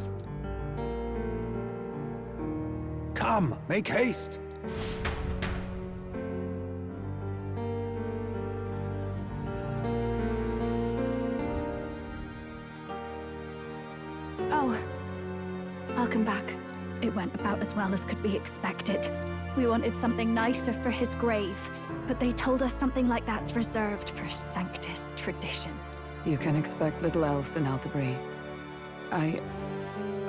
Come, make haste! Oh, welcome back. It went about as well as could be expected. We wanted something nicer for his grave, but they told us something like that's reserved for Sanctus tradition. You can expect little else in Altabri. I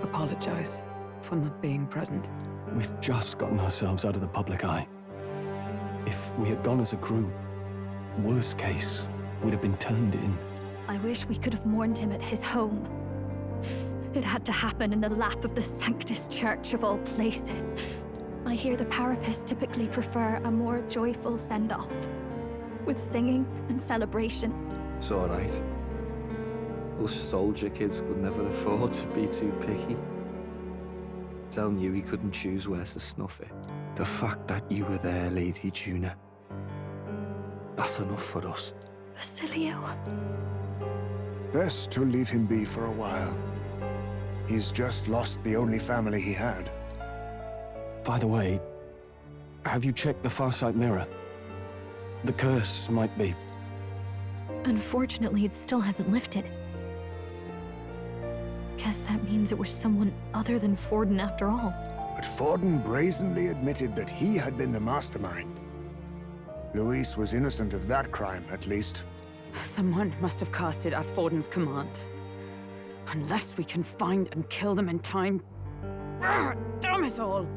apologize for not being present. We've just gotten ourselves out of the public eye. If we had gone as a group, worst case, we'd have been turned in. I wish we could have mourned him at his home. It had to happen in the lap of the Sanctus Church of all places. I hear the Parapists typically prefer a more joyful send-off, with singing and celebration. It's all right. Us soldier kids could never afford to be too picky. Tell knew he couldn't choose where to snuff it. The fact that you were there, Lady Juna, that's enough for us. Basilio. Best to leave him be for a while. He's just lost the only family he had. By the way, have you checked the Farsight mirror? The curse might be... Unfortunately, it still hasn't lifted. Guess that means it was someone other than Forden after all. But Forden brazenly admitted that he had been the mastermind. Louis was innocent of that crime, at least. Someone must have cast it at Forden's command. Unless we can find and kill them in time. Damn it all!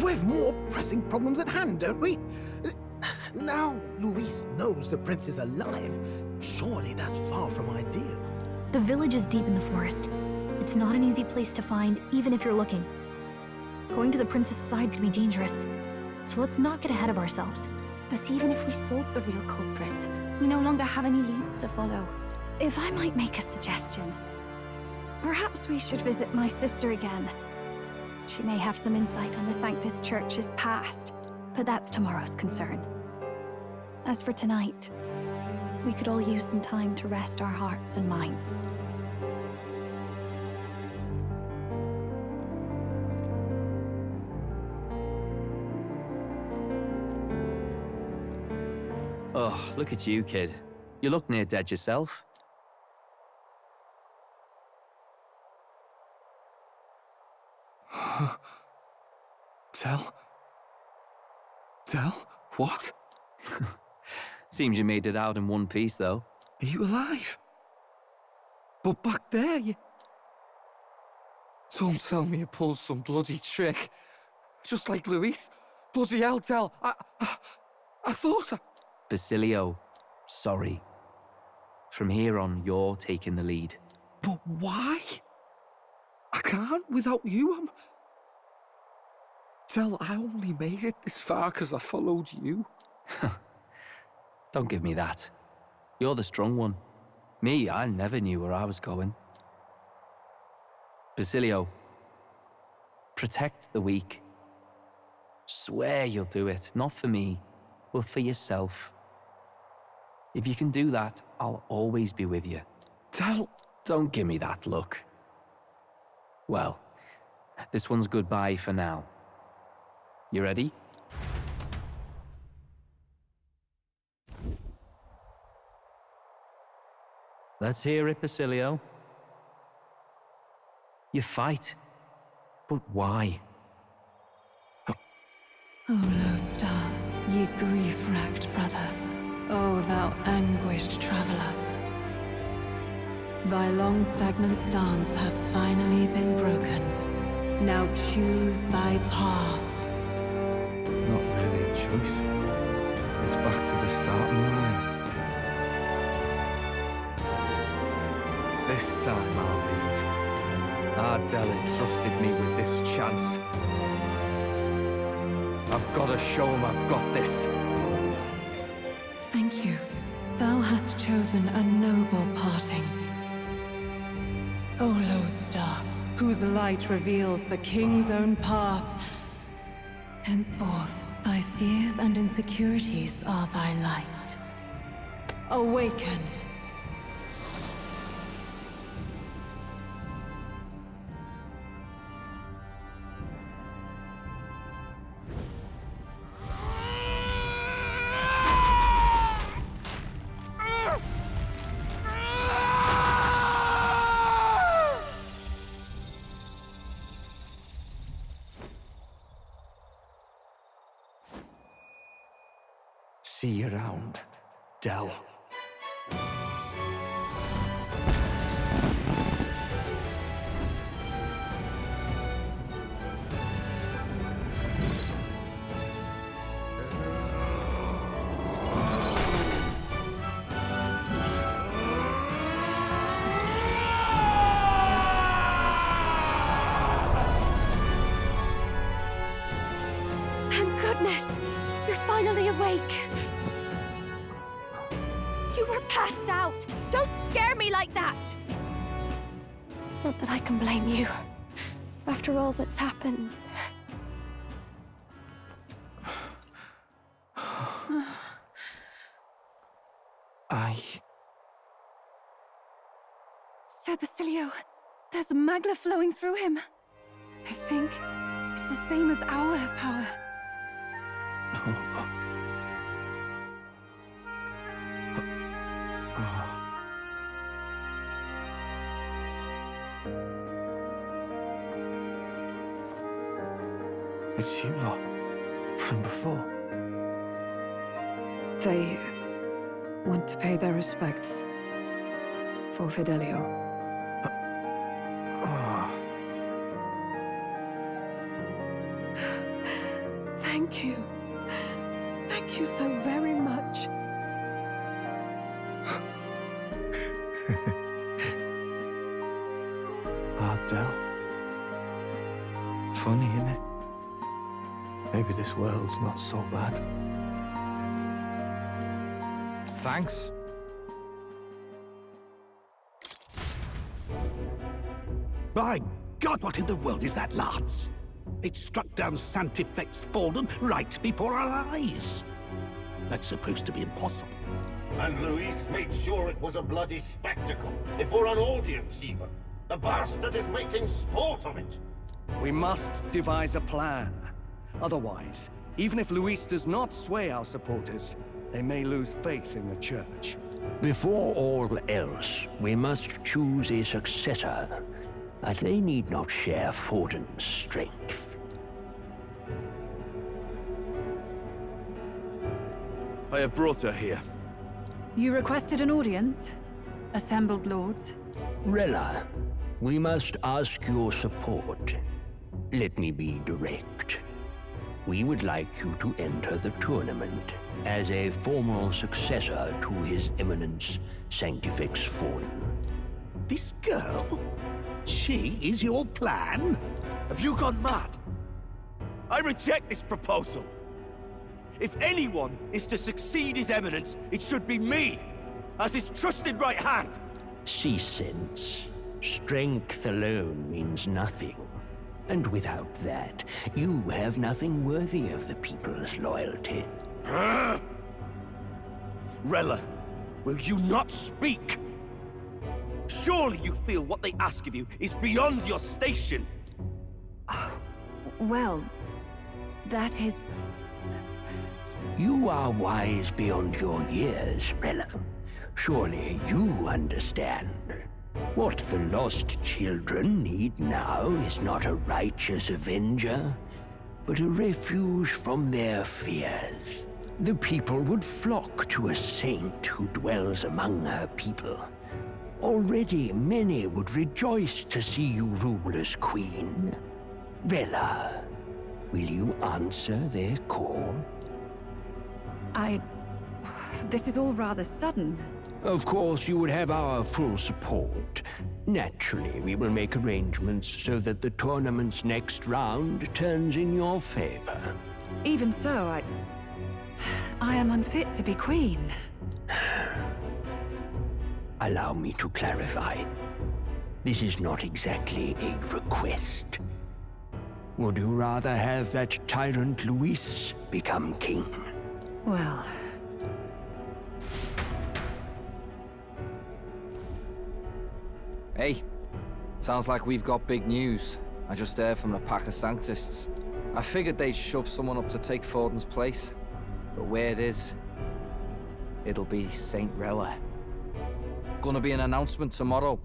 We've more pressing problems at hand, don't we? Now Louis knows the prince is alive. Surely that's far from ideal. The village is deep in the forest. It's not an easy place to find, even if you're looking. Going to the prince's side could be dangerous, so let's not get ahead of ourselves. But even if we sought the real culprit, we no longer have any leads to follow. If I might make a suggestion, perhaps we should visit my sister again. She may have some insight on the Sanctus Church's past, but that's tomorrow's concern. As for tonight, we could all use some time to rest our hearts and minds. Oh, look at you, kid. You look near dead yourself. Tell? What? Seems you made it out in one piece, though. Are you alive? But back there, you... Don't tell me you pulled some bloody trick. Just like Louis. Bloody hell, Tell. I thought I... Basilio, sorry. From here on, you're taking the lead. But why? I can't without you. Tell, I only made it this far because I followed you. Don't give me that. You're the strong one. Me, I never knew where I was going. Basilio, protect the weak. Swear you'll do it, not for me, but for yourself. If you can do that, I'll always be with you. Tell... Don't give me that look. Well, this one's goodbye for now. You ready? Let's hear it, Basilio. You fight, but why? O Lodestar, ye grief-racked brother, O thou anguished traveler. Thy long stagnant stance hath finally been broken. Now choose thy path. Not really a choice. It's back to the starting line. This time I'll lead. Ardell entrusted me with this chance. I've got to show him I've got this. Thank you. Thou hast chosen a noble parting. O Lodestar, whose light reveals the king's own path. Henceforth, thy fears and insecurities are thy light. Awaken. See you around, Dell. Thank goodness! You're finally awake! You were passed out! Don't scare me like that! Not that I can blame you. After all that's happened. Sir Basilio, there's magla flowing through him. I think it's the same as our power. It's you lot, from before. They want to pay their respects for Fidelio. Thank you. Thank you so very much. Ardell. Funny, isn't it? Maybe this world's not so bad. Thanks. By God, what in the world is that, lads? It struck down Sanctifex Fallen right before our eyes. That's supposed to be impossible. And Luis made sure it was a bloody spectacle, before an audience even. The bastard is making sport of it. We must devise a plan. Otherwise, even if Luis does not sway our supporters, they may lose faith in the church. Before all else, we must choose a successor. But they need not share Forden's strength. I have brought her here. You requested an audience? Assembled lords? Rella, we must ask your support. Let me be direct. We would like you to enter the tournament as a formal successor to His Eminence Sanctifex Forden. This girl? She is your plan? Have you gone mad? I reject this proposal. If anyone is to succeed His Eminence, it should be me, as his trusted right hand. See sense. Strength alone means nothing. And without that, you have nothing worthy of the people's loyalty. Rella, will you not speak? Surely you feel what they ask of you is beyond your station. Well, that is... You are wise beyond your years, Rella. Surely you understand. What the lost children need now is not a righteous avenger, but a refuge from their fears. The people would flock to a saint who dwells among her people. Already many would rejoice to see you rule as queen. Rella, will you answer their call? This is all rather sudden. Of course, you would have our full support. Naturally, we will make arrangements so that the tournament's next round turns in your favor. Even so, I am unfit to be queen. Allow me to clarify. This is not exactly a request. Would you rather have that tyrant Luis become king? Well... Hey, sounds like we've got big news. I just heard from the pack of Sanctists. I figured they'd shove someone up to take Forden's place. But where it is, it'll be Saint Rella. Gonna be an announcement tomorrow.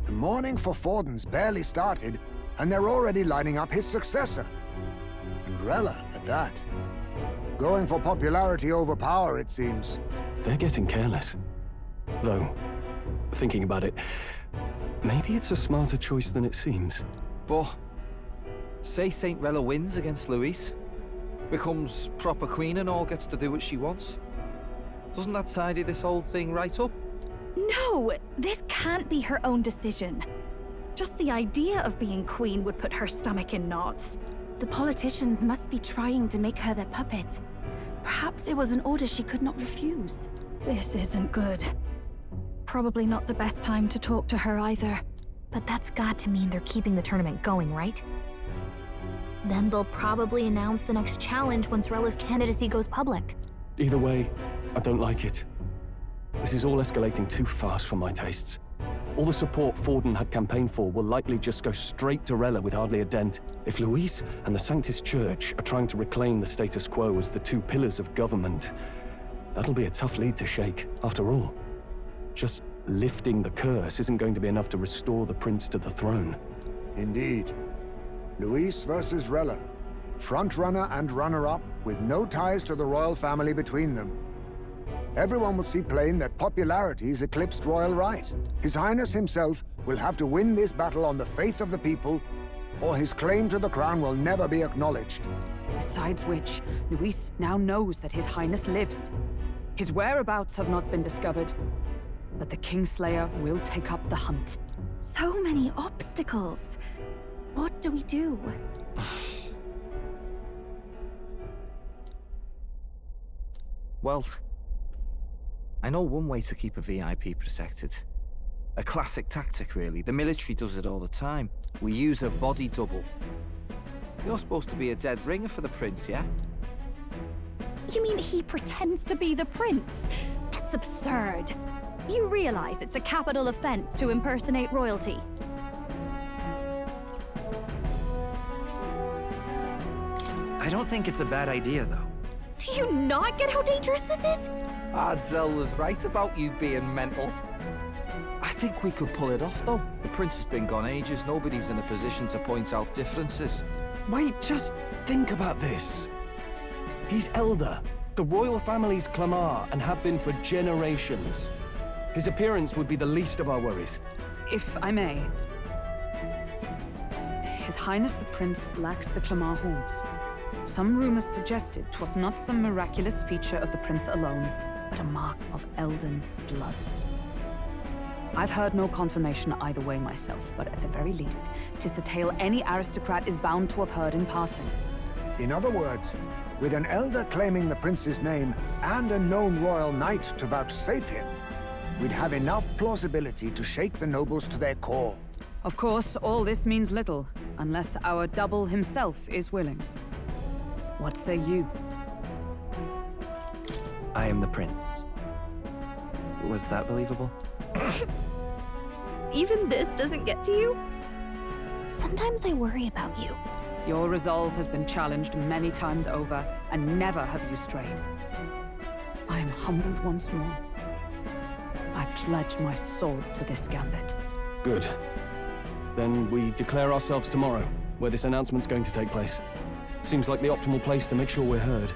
The mourning for Forden's barely started, and they're already lining up his successor. And Rella, at that. Going for popularity over power, it seems. They're getting careless. Though, thinking about it, maybe it's a smarter choice than it seems. But, say Saint Rella wins against Luis, becomes proper queen and all, gets to do what she wants. Doesn't that tidy this whole thing right up? No! This can't be her own decision. Just the idea of being queen would put her stomach in knots. The politicians must be trying to make her their puppet. Perhaps it was an order she could not refuse. This isn't good. Probably not the best time to talk to her either. But that's got to mean they're keeping the tournament going, right? Then they'll probably announce the next challenge once Rella's candidacy goes public. Either way, I don't like it. This is all escalating too fast for my tastes. All the support Forden had campaigned for will likely just go straight to Rella with hardly a dent. If Luis and the Sanctis Church are trying to reclaim the status quo as the two pillars of government, that'll be a tough lead to shake. After all, just lifting the curse isn't going to be enough to restore the prince to the throne. Indeed. Luis versus Rella. Frontrunner and runner-up, with no ties to the royal family between them. Everyone will see plain that popularity's eclipsed royal right. His Highness himself will have to win this battle on the faith of the people, or his claim to the crown will never be acknowledged. Besides which, Luis now knows that His Highness lives. His whereabouts have not been discovered, but the Kingslayer will take up the hunt. So many obstacles. What do we do? Well, I know one way to keep a VIP protected. A classic tactic, really. The military does it all the time. We use a body double. You're supposed to be a dead ringer for the prince, yeah? You mean he pretends to be the prince? That's absurd. You realize it's a capital offense to impersonate royalty. I don't think it's a bad idea, though. Do you not get how dangerous this is? Ardell was right about you being mental. I think we could pull it off, though. The prince has been gone ages. Nobody's in a position to point out differences. Wait, just think about this. He's elder. The royal family's Clamar and have been for generations. His appearance would be the least of our worries. If I may. His Highness the Prince lacks the Clamar horns. Some rumors suggested 'twas not some miraculous feature of the prince alone, but a mark of Elden blood. I've heard no confirmation either way myself, but at the very least, 'tis a tale any aristocrat is bound to have heard in passing. In other words, with an elder claiming the prince's name and a known royal knight to vouchsafe him, we'd have enough plausibility to shake the nobles to their core. Of course, all this means little, unless our double himself is willing. What say you? I am the prince. Was that believable? Even this doesn't get to you? Sometimes I worry about you. Your resolve has been challenged many times over, and never have you strayed. I am humbled once more. I pledge my sword to this gambit. Good. Then we declare ourselves tomorrow, where this announcement's going to take place. Seems like the optimal place to make sure we're heard.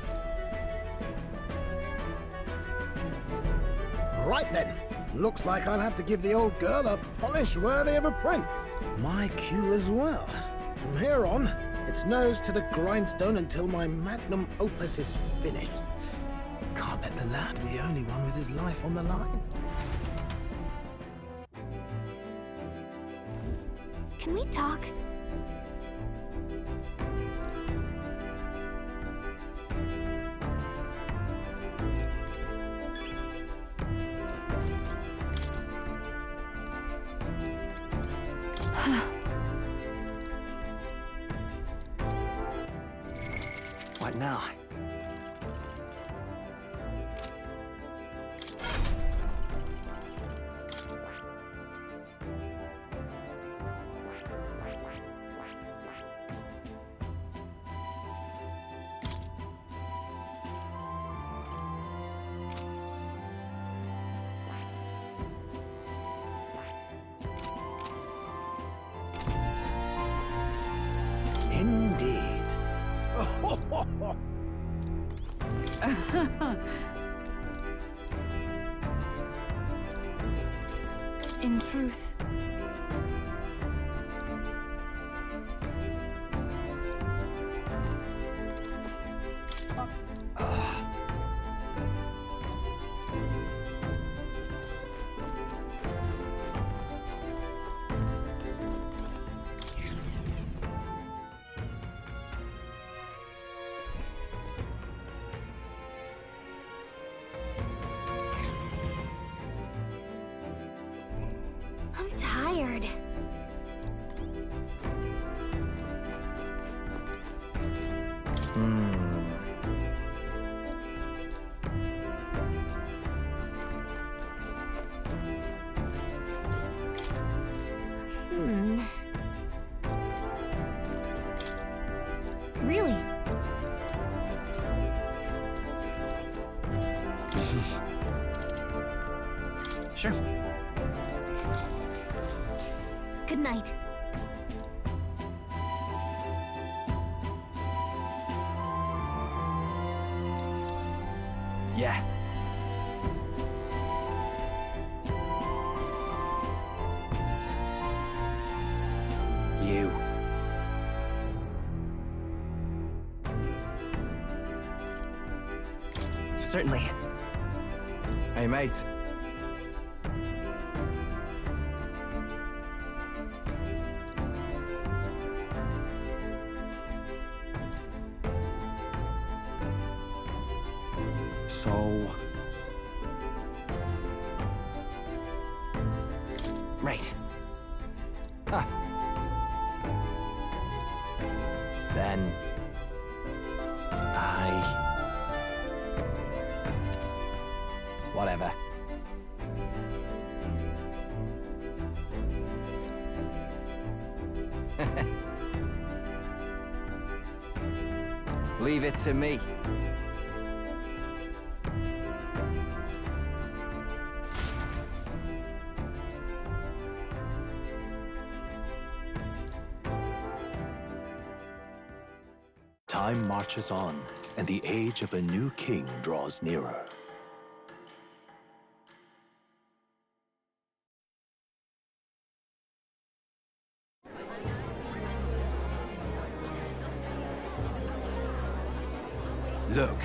Right then. Looks like I'll have to give the old girl a polish worthy of a prince. My cue as well. From here on, it's nose to the grindstone until my magnum opus is finished. Can't let the lad be the only one with his life on the line. Can we talk? What now? Indeed. In truth, I'm tired. Really? Sure. Good night. Yeah. You. Certainly. Hey, mate. So... Right. Ah. Then... Whatever. Leave it to me. Time marches on, and the age of a new king draws nearer. Look,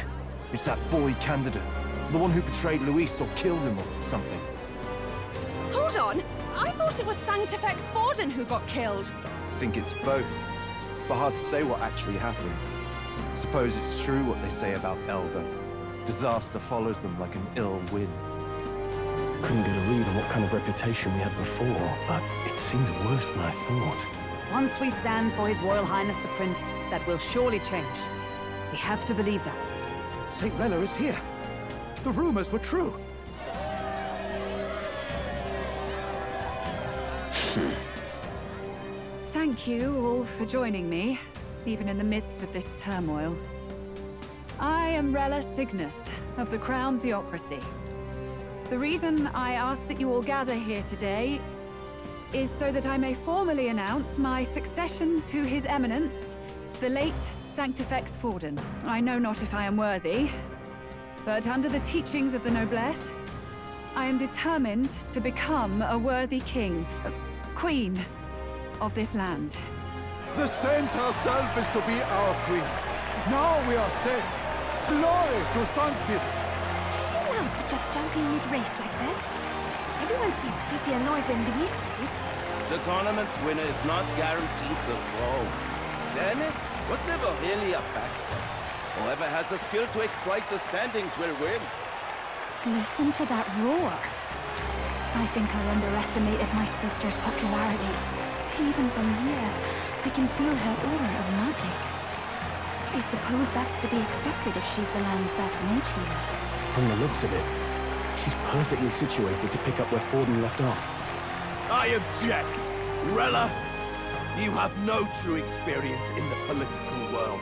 it's that boy candidate. The one who betrayed Luis or killed him or something. Hold on! I thought it was Sanctifex Forden who got killed. I think it's both, but hard to say what actually happened. Suppose it's true what they say about Elder. Disaster follows them like an ill wind. Couldn't get a read on what kind of reputation we had before, but it seems worse than I thought. Once we stand for His Royal Highness the Prince, that will surely change. We have to believe that. St. Rella is here. The rumors were true. Thank you all for joining me, even in the midst of this turmoil. I am Rella Cygnus of the Crown Theocracy. The reason I ask that you all gather here today is so that I may formally announce my succession to His Eminence, the late Sanctifex Forden. I know not if I am worthy, but under the teachings of the noblesse, I am determined to become a worthy king, queen of this land. The saint herself is to be our queen. Now we are safe. Glory to Sanctis. Is she allowed for just jumping mid-race like that? Everyone seemed pretty annoyed when Luis did it. The tournament's winner is not guaranteed the throne. Fairness was never really a factor. Whoever has the skill to exploit the standings will win. Listen to that roar. I think I underestimated my sister's popularity. Even from here, I can feel her aura of magic. I suppose that's to be expected if she's the land's best mage healer. From the looks of it, she's perfectly situated to pick up where Forden left off. I object! Rella, you have no true experience in the political world.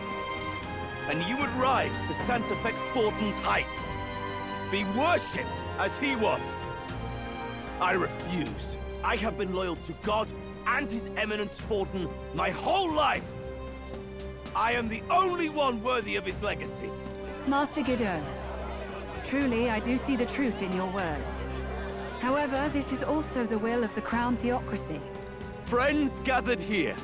And you would rise to Sanctifex Forden's heights. Be worshipped as he was. I refuse. I have been loyal to God and His Eminence Forden my whole life. I am the only one worthy of his legacy. Master Gideon, truly I do see the truth in your words. However, this is also the will of the Crown Theocracy. Friends gathered here,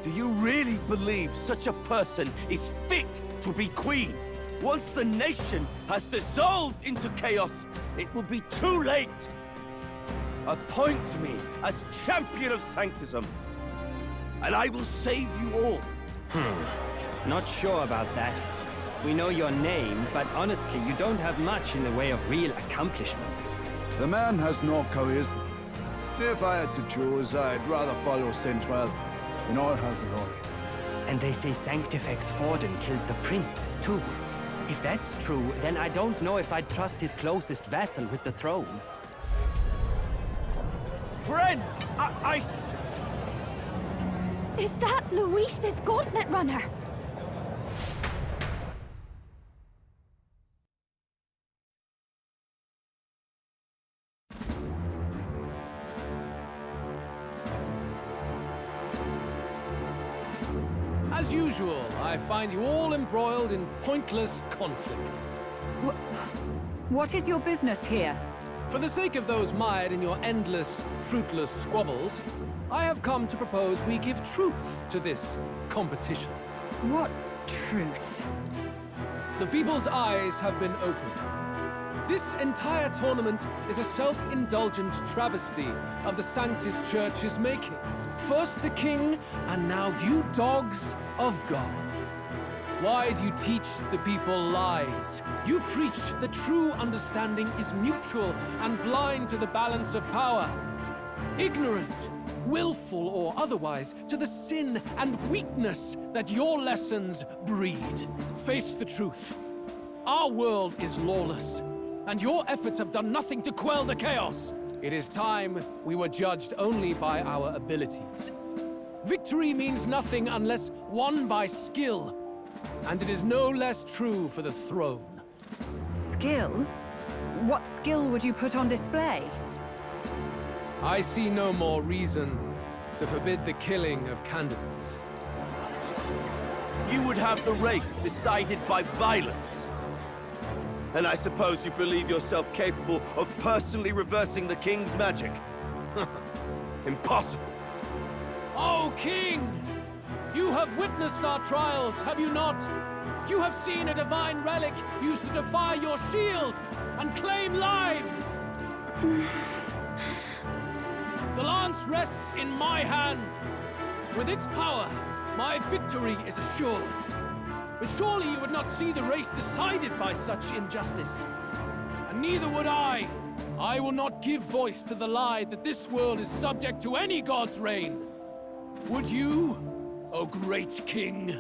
do you really believe such a person is fit to be queen? Once the nation has dissolved into chaos, it will be too late. Appoint me as champion of sanctism, and I will save you all. Not sure about that. We know your name, but honestly, you don't have much in the way of real accomplishments. The man has no charisma. If I had to choose, I'd rather follow Saint Rella in all her glory. And they say Sanctifex Forden killed the prince, too. If that's true, then I don't know if I'd trust his closest vassal with the throne. Friends, I... Is that Luis's gauntlet runner? As usual, I find you all embroiled in pointless conflict. What is your business here? For the sake of those mired in your endless, fruitless squabbles, I have come to propose we give truth to this competition. What truth? The people's eyes have been opened. This entire tournament is a self-indulgent travesty of the Sanctis Church's making. First the king, and now you dogs of God. Why do you teach the people lies? You preach that true understanding is mutual and blind to the balance of power. Ignorant, willful or otherwise, to the sin and weakness that your lessons breed. Face the truth. Our world is lawless, and your efforts have done nothing to quell the chaos. It is time we were judged only by our abilities. Victory means nothing unless won by skill, and it is no less true for the throne. Skill? What skill would you put on display? I see no more reason to forbid the killing of candidates. You would have the race decided by violence. And I suppose you believe yourself capable of personally reversing the king's magic? Impossible. Oh, king! You have witnessed our trials, have you not? You have seen a divine relic used to defy your shield and claim lives! The lance rests in my hand. With its power, my victory is assured. But surely you would not see the race decided by such injustice. And neither would I. I will not give voice to the lie that this world is subject to any god's reign. Would you, O great king?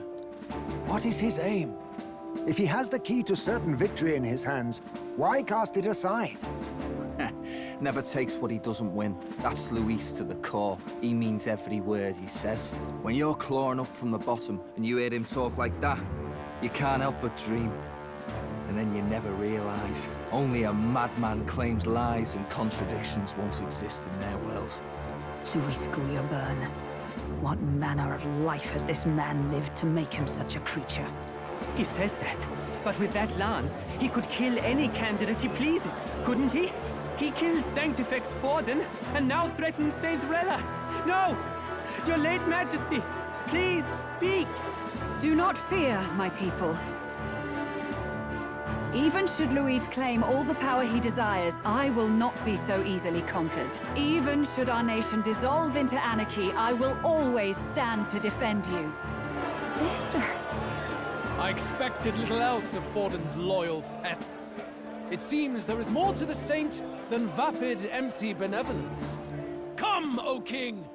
What is his aim? If he has the key to certain victory in his hands, why cast it aside? Never takes what he doesn't win. That's Luis to the core. He means every word he says. When you're clawing up from the bottom and you hear him talk like that, you can't help but dream. And then you never realize. Only a madman claims lies and contradictions won't exist in their world. Luis Guyaburn. What manner of life has this man lived to make him such a creature? He says that, but with that lance, he could kill any candidate he pleases, couldn't he? He killed Sanctifex Forden, and now threatens Saint Rella. No! Your late Majesty, please, speak! Do not fear, my people. Even should Luis claim all the power he desires, I will not be so easily conquered. Even should our nation dissolve into anarchy, I will always stand to defend you. Sister. I expected little else of Forden's loyal pet. It seems there is more to the saint than vapid, empty benevolence. Come, O king!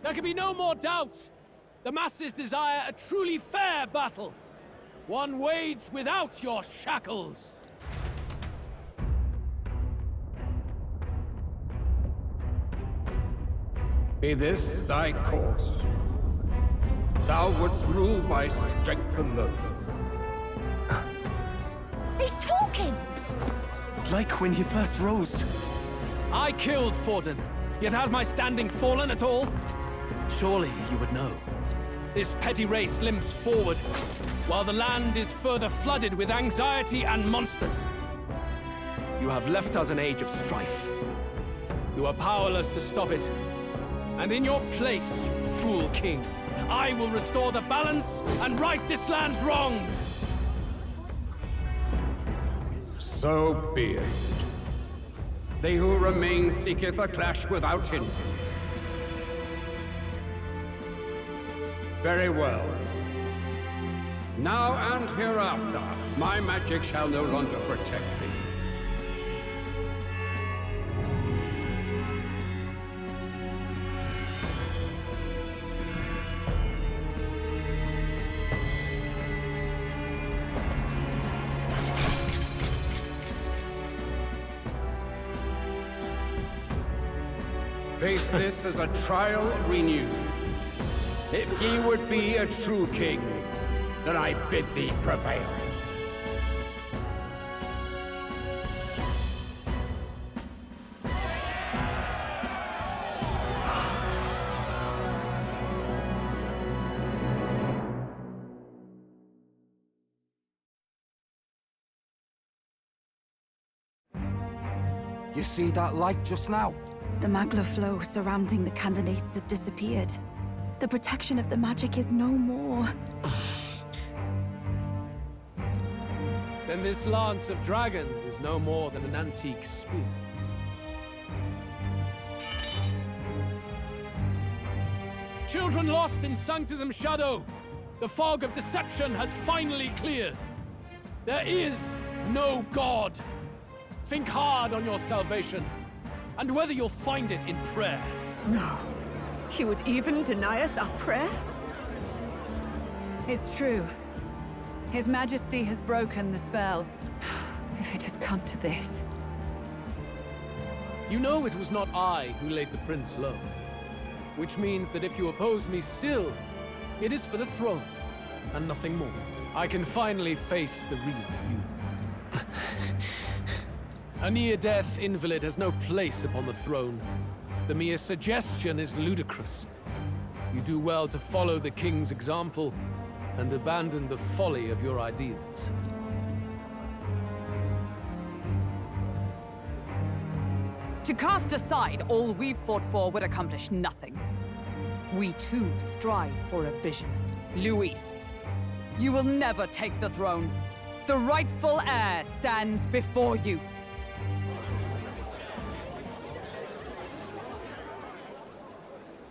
There can be no more doubt. The masses desire a truly fair battle. One waged without your shackles. Be this thy course. Thou wouldst rule by strength alone. He's talking! Like when he first rose. I killed Forden, yet has my standing fallen at all? Surely you would know. This petty race limps forward, while the land is further flooded with anxiety and monsters. You have left us an age of strife. You are powerless to stop it. And in your place, fool king, I will restore the balance and right this land's wrongs! So be it. They who remain seeketh a clash without hindrance. Very well. Now and hereafter, my magic shall no longer protect thee. Face this as a trial renewed. If ye would be a true king, then I bid thee prevail. You see that light just now? The magla flow surrounding the candidates has disappeared. The protection of the magic is no more. Then this lance of dragons is no more than an antique spear. Children lost in Sanctism's shadow, the fog of deception has finally cleared. There is no God. Think hard on your salvation, and whether you'll find it in prayer. No. You would even deny us our prayer? It's true. His Majesty has broken the spell. If it has come to this. You know it was not I who laid the prince low. Which means that if you oppose me still, it is for the throne, and nothing more. I can finally face the real you. A near-death invalid has no place upon the throne. The mere suggestion is ludicrous. You do well to follow the king's example and abandon the folly of your ideals. To cast aside all we've fought for would accomplish nothing. we too strive for a vision. Luis, you will never take the throne. The rightful heir stands before you.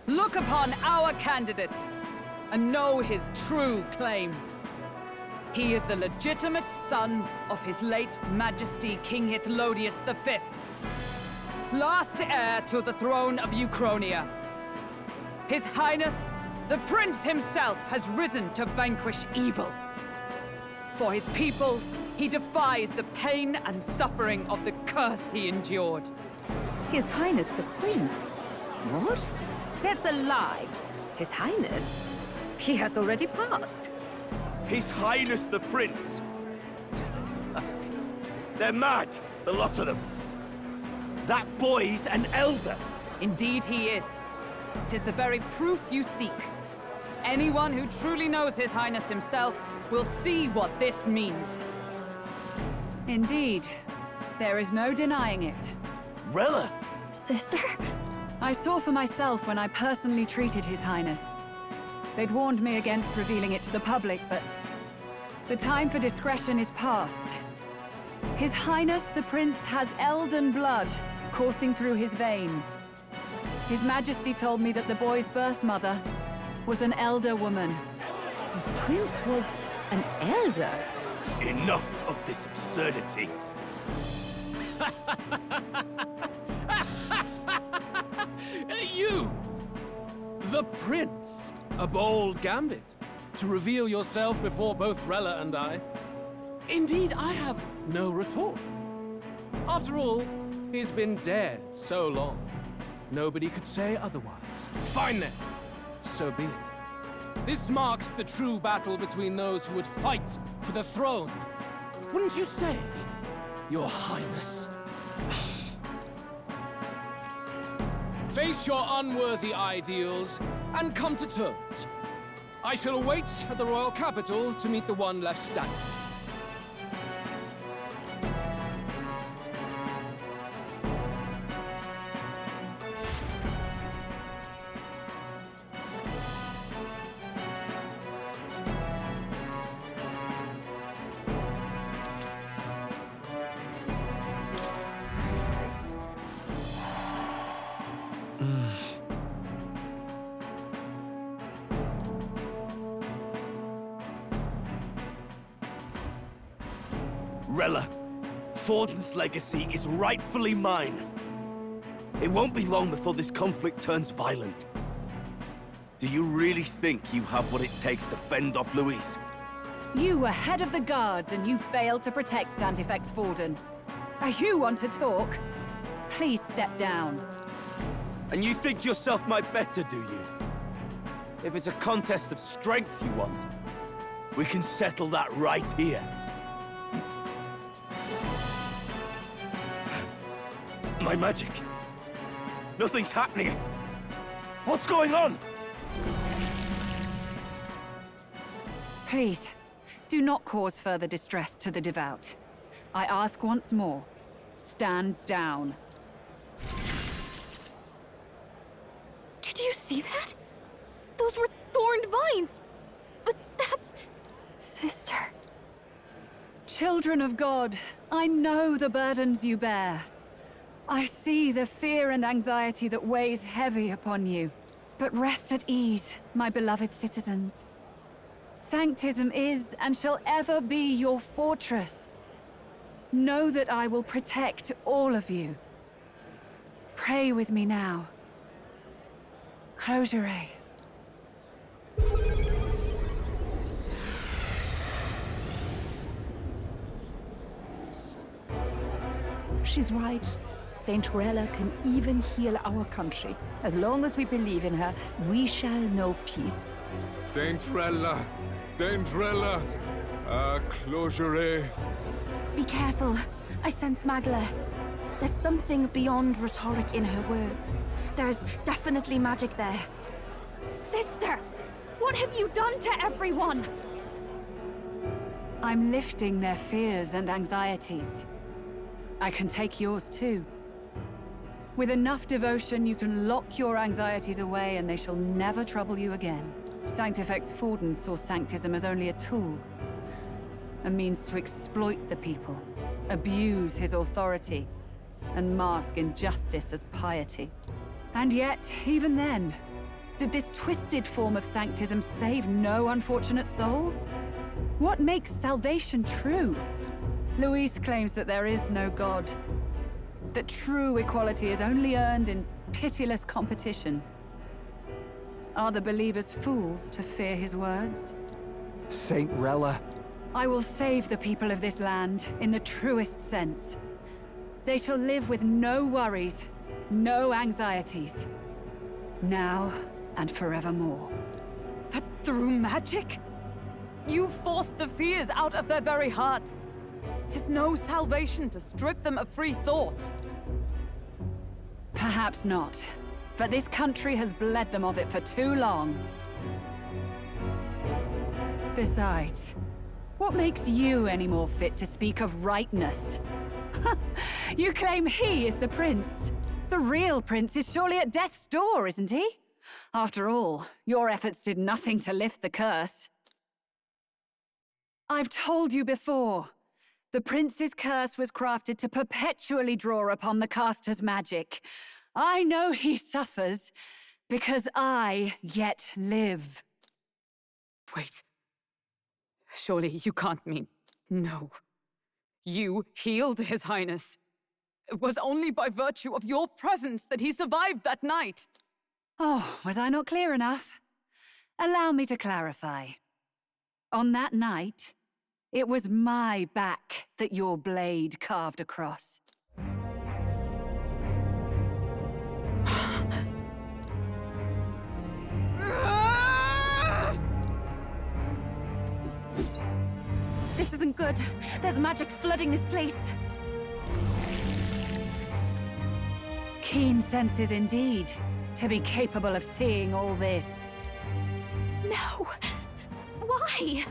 Look upon our candidate and know his true claim. He is the legitimate son of his late Majesty King Hytlodius V, last heir to the throne of Euchronia. His Highness, the Prince himself, has risen to vanquish evil. For his people, he defies the pain and suffering of the curse he endured. His Highness the Prince? What? That's a lie. His Highness? He has already passed. His Highness the Prince! They're mad, the lot of them. That boy's an elder. Indeed he is. 'Tis the very proof you seek. Anyone who truly knows His Highness himself will see what this means. Indeed, there is no denying it. Rella! Sister? I saw for myself when I personally treated His Highness. They'd warned me against revealing it to the public, but the time for discretion is past. His Highness the Prince has Elden blood coursing through his veins. His Majesty told me that the boy's birth mother was an elder woman. The Prince was an elder? Enough of this absurdity. You! The Prince! A bold gambit. To reveal yourself before both Rella and I. Indeed, I have no retort. After all, he's been dead so long. Nobody could say otherwise. Fine then. So be it. This marks the true battle between those who would fight for the throne. Wouldn't you say, Your Highness? Face your unworthy ideals and come to terms. I shall await at the royal capital to meet the one left standing. Rella, Forden's legacy is rightfully mine. It won't be long before this conflict turns violent. Do you really think you have what it takes to fend off Luis? You were head of the guards and you failed to protect Santifex Forden. You want to talk? Please step down. And you think yourself my better, do you? If it's a contest of strength you want, we can settle that right here. My magic. Nothing's happening. What's going on? Please, do not cause further distress to the devout. I ask once more, stand down. Did you see that? Those were thorned vines. But that's... Sister. Children of God, I know the burdens you bear. I see the fear and anxiety that weighs heavy upon you. But rest at ease, my beloved citizens. Sanctism is and shall ever be your fortress. Know that I will protect all of you. Pray with me now. Close your eyes. She's right. Saint Rella can even heal our country. As long as we believe in her, we shall know peace. Saint Rella! Saint Rella! Closure. Be careful. I sense Magla. There's something beyond rhetoric in her words. There's definitely magic there. Sister! What have you done to everyone? I'm lifting their fears and anxieties. I can take yours too. With enough devotion, you can lock your anxieties away and they shall never trouble you again. Sanctifex Forden saw Sanctism as only a tool. A means to exploit the people, abuse his authority, and mask injustice as piety. And yet, even then, did this twisted form of Sanctism save no unfortunate souls? What makes salvation true? Luis claims that there is no God, that true equality is only earned in pitiless competition. Are the believers fools to fear his words? Saint Rella. I will save the people of this land in the truest sense. They shall live with no worries, no anxieties. Now and forevermore. But through magic? You forced the fears out of their very hearts. 'Tis no salvation to strip them of free thought. Perhaps not. But this country has bled them of it for too long. Besides, what makes you any more fit to speak of rightness? You claim he is the prince. The real prince is surely at death's door, isn't he? After all, your efforts did nothing to lift the curse. I've told you before. The prince's curse was crafted to perpetually draw upon the caster's magic. I know he suffers, because I yet live. Wait. Surely you can't mean... No. You healed His Highness. It was only by virtue of your presence that he survived that night. Oh, was I not clear enough? Allow me to clarify. On that night, it was my back that your blade carved across. This isn't good. There's magic flooding this place. Keen senses indeed, to be capable of seeing all this. No! Why?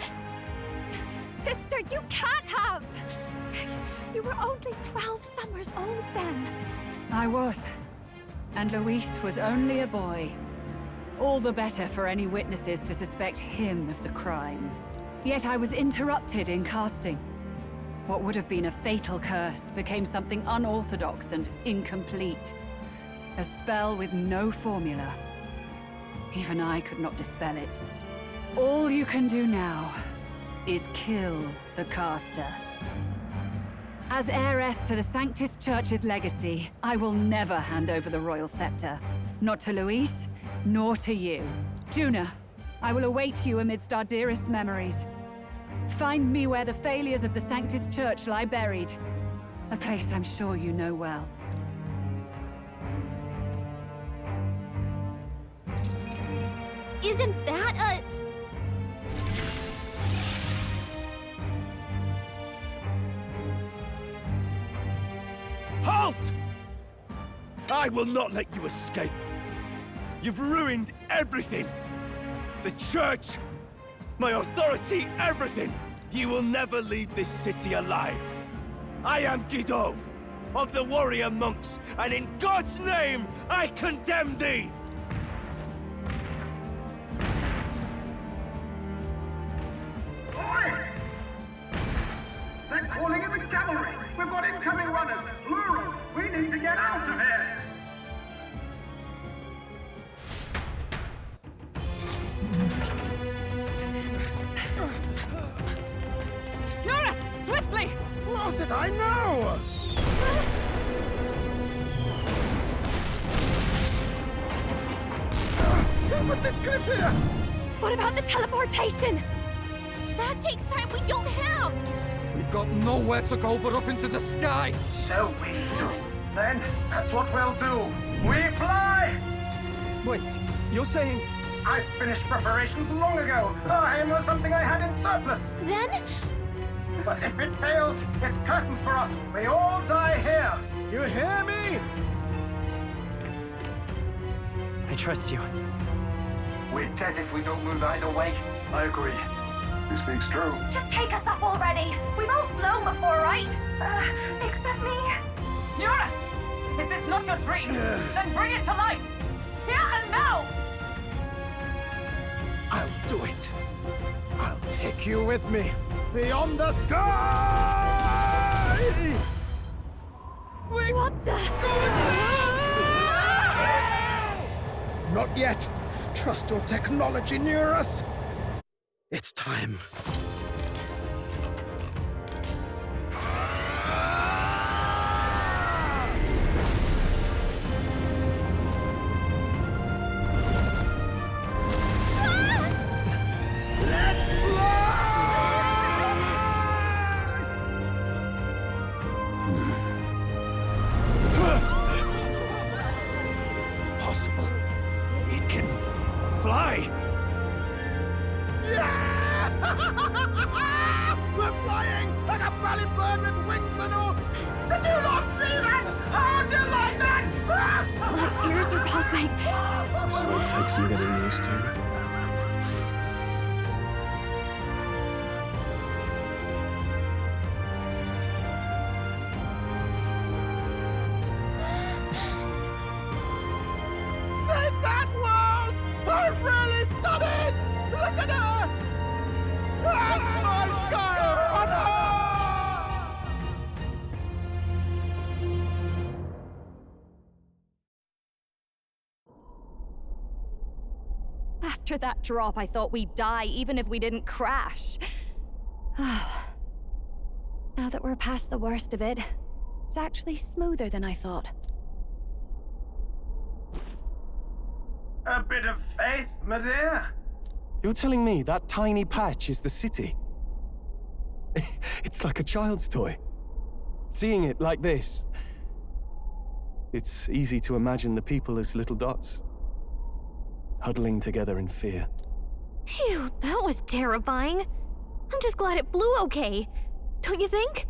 Sister, you can't have! You were only 12 summers old then. I was. And Luis was only a boy. All the better for any witnesses to suspect him of the crime. Yet I was interrupted in casting. What would have been a fatal curse became something unorthodox and incomplete. A spell with no formula. Even I could not dispel it. All you can do now is kill the caster. As heiress to the Sanctis Church's legacy, I will never hand over the royal scepter. Not to Luis, nor to you. Juna, I will await you amidst our dearest memories. Find me where the failures of the Sanctis Church lie buried. A place I'm sure you know well. Isn't that a... Halt! I will not let you escape. You've ruined everything. The church, my authority, everything. You will never leave this city alive. I am Guido, of the warrior monks, and in God's name, I condemn thee! Oi! They're calling in the cavalry! We've got incoming runners, plural! We need to get out of here! Norris! Swiftly! Lost it, I know! Who put this cliff here? What about the teleportation? That takes time we don't have! We've got nowhere to go but up into the sky. So we do. Then, that's what we'll do. We fly! Wait, you're saying... I finished preparations long ago. Time was something I had in surplus. Then? But if it fails, it's curtains for us. We all die here. You hear me? I trust you. We're dead if we don't move either way. I agree. He speaks true. Just take us up already. We've all flown before, right? Except me. Norris! Is this not your dream? Then bring it to life! Here and now! I'll do it. I'll take you with me beyond the sky! What the? Not yet. Trust your technology near us. It's time. Let's fly! Possible. It can fly! Yeah! We're flying like a bally bird with wings and all! Did you not see that? How'd you like that? My ears are popping. This will take some getting used to. Take that, world! I've really done it! Look at her! That's my sky runner! After that drop, I thought we'd die even if we didn't crash. Now that we're past the worst of it, it's actually smoother than I thought. A bit of faith, my dear? You're telling me that tiny patch is the city? It's like a child's toy. Seeing it like this, it's easy to imagine the people as little dots, huddling together in fear. Phew, that was terrifying. I'm just glad it flew okay. Don't you think?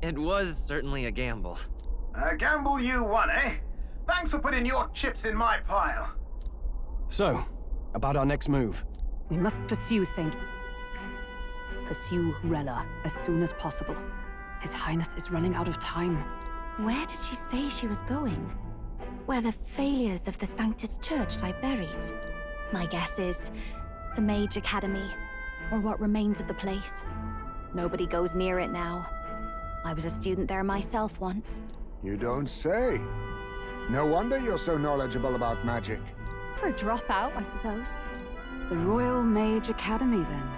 It was certainly a gamble. A gamble you won, eh? Thanks for putting your chips in my pile. So, about our next move. We must pursue Rella as soon as possible. His Highness is running out of time. Where did she say she was going? Where the failures of the Sanctus Church lie buried? My guess is the Mage Academy, or what remains of the place. Nobody goes near it now. I was a student there myself once. You don't say. No wonder you're so knowledgeable about magic. For a dropout, I suppose. The Royal Mage Academy, then.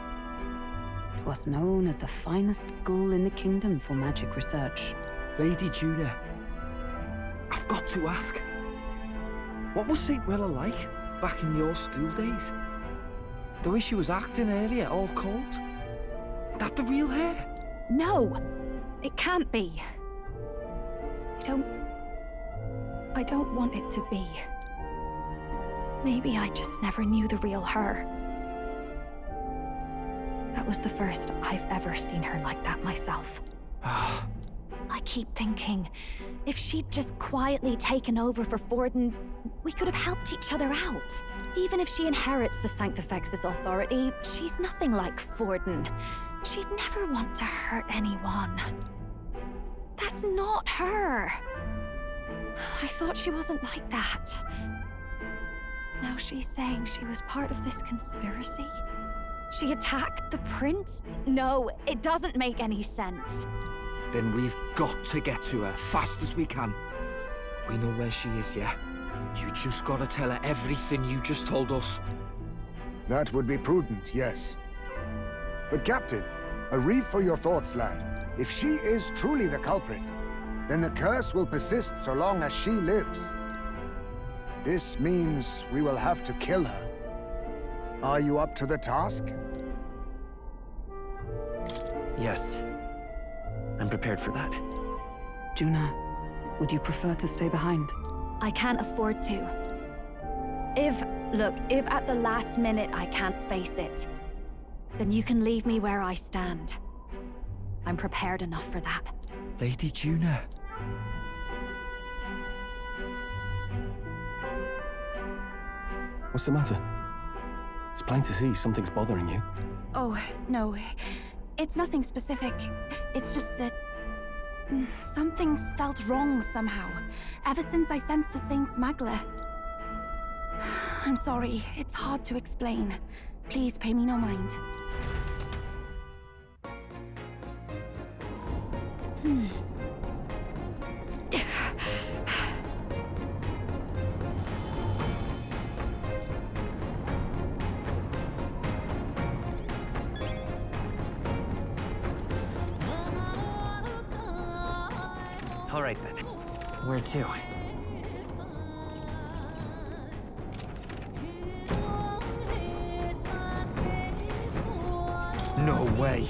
It was known as the finest school in the kingdom for magic research. Lady Juna, I've got to ask. What was St. Rella like back in your school days? The way she was acting earlier, all cold? That the real hair? No! It can't be. I don't want it to be. Maybe I just never knew the real her. That was the first I've ever seen her like that myself. I keep thinking, if she'd just quietly taken over for Forden, we could have helped each other out. Even if she inherits the Sanctifex's authority, she's nothing like Forden. She'd never want to hurt anyone. That's not her. I thought she wasn't like that. Now she's saying she was part of this conspiracy? She attacked the prince? No, it doesn't make any sense. Then we've got to get to her fast as we can. We know where she is, yeah? You just gotta tell her everything you just told us. That would be prudent, yes. But Captain, a reef for your thoughts, lad. If she is truly the culprit, then the curse will persist so long as she lives. This means we will have to kill her. Are you up to the task? Yes. I'm prepared for that. Juna, would you prefer to stay behind? I can't afford to. If at the last minute I can't face it, then you can leave me where I stand. I'm prepared enough for that. Lady Juna. What's the matter? It's plain to see something's bothering you. Oh, no. It's nothing specific. It's just that Something's felt wrong somehow, ever since I sensed the Saint's Magla. I'm sorry, it's hard to explain. Please pay me no mind. All right then. Where to? No way.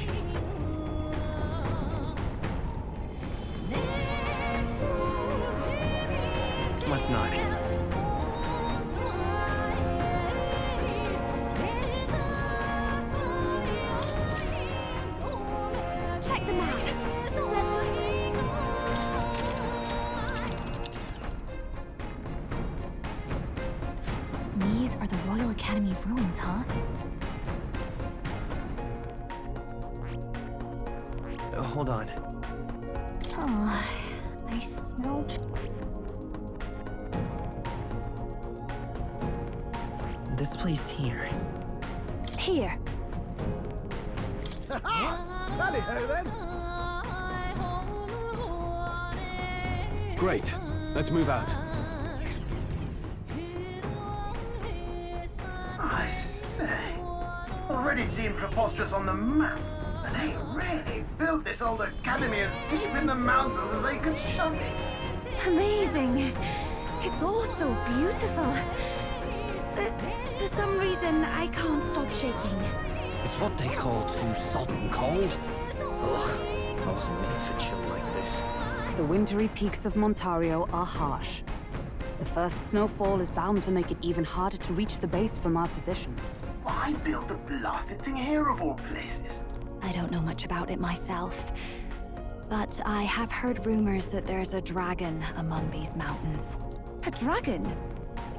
Let's not. Check the map. Let's... These are the Royal Academy ruins, huh? Hold on. Oh, I smelled... This place here. Here. Tally-ho then! Great. Let's move out. I say, already seem preposterous on the map. They really built this old academy as deep in the mountains as they could shove it. Amazing. It's all so beautiful. But for some reason, I can't stop shaking. It's what they call too sodden cold. Ugh, I wasn't made for chill like this. The wintry peaks of Montario are harsh. The first snowfall is bound to make it even harder to reach the base from our position. Why build the blasted thing here of all places? I don't know much about it myself, but I have heard rumors that there's a dragon among these mountains. A dragon?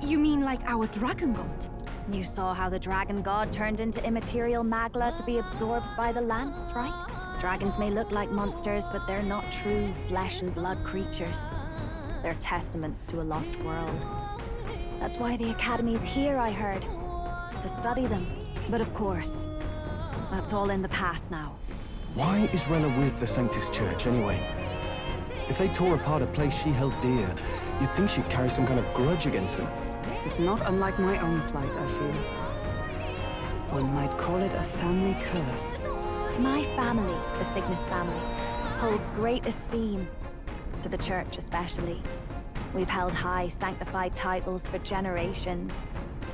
You mean like our dragon god? You saw how the dragon god turned into immaterial magla to be absorbed by the lance, right? Dragons may look like monsters, but they're not true flesh and blood creatures. They're testaments to a lost world. That's why the Academy's here, I heard. To study them. But of course, that's all in the past now. Why is Rella with the Sanctus Church, anyway? If they tore apart a place she held dear, you'd think she'd carry some kind of grudge against them. It is not unlike my own plight, I feel. One might call it a family curse. My family, the Cygnus family, holds great esteem, to the Church especially. We've held high sanctified titles for generations,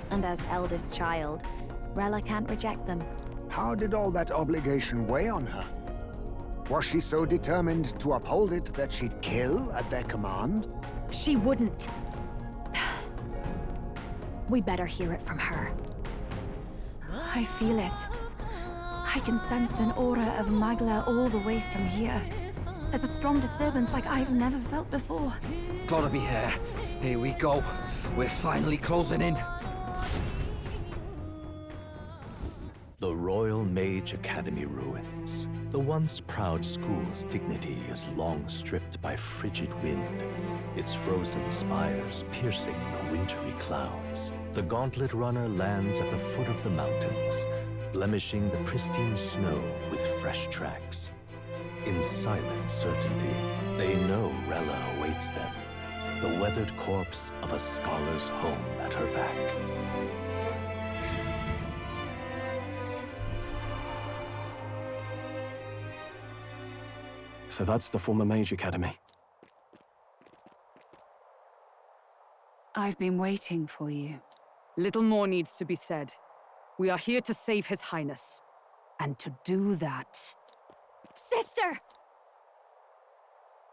and as eldest child, Rella can't reject them. How did all that obligation weigh on her? Was she so determined to uphold it that she'd kill at their command? She wouldn't. We better hear it from her. I feel it. I can sense an aura of Magla all the way from here. There's a strong disturbance like I've never felt before. Gotta be here. Here we go. We're finally closing in. The Royal Mage Academy ruins. The once proud school's dignity is long stripped by frigid wind, its frozen spires piercing the wintry clouds. The gauntlet runner lands at the foot of the mountains, blemishing the pristine snow with fresh tracks. In silent certainty, they know Rella awaits them, the weathered corpse of a scholar's home at her back. So that's the former Mage Academy. I've been waiting for you. Little more needs to be said. We are here to save His Highness. And to do that... Sister!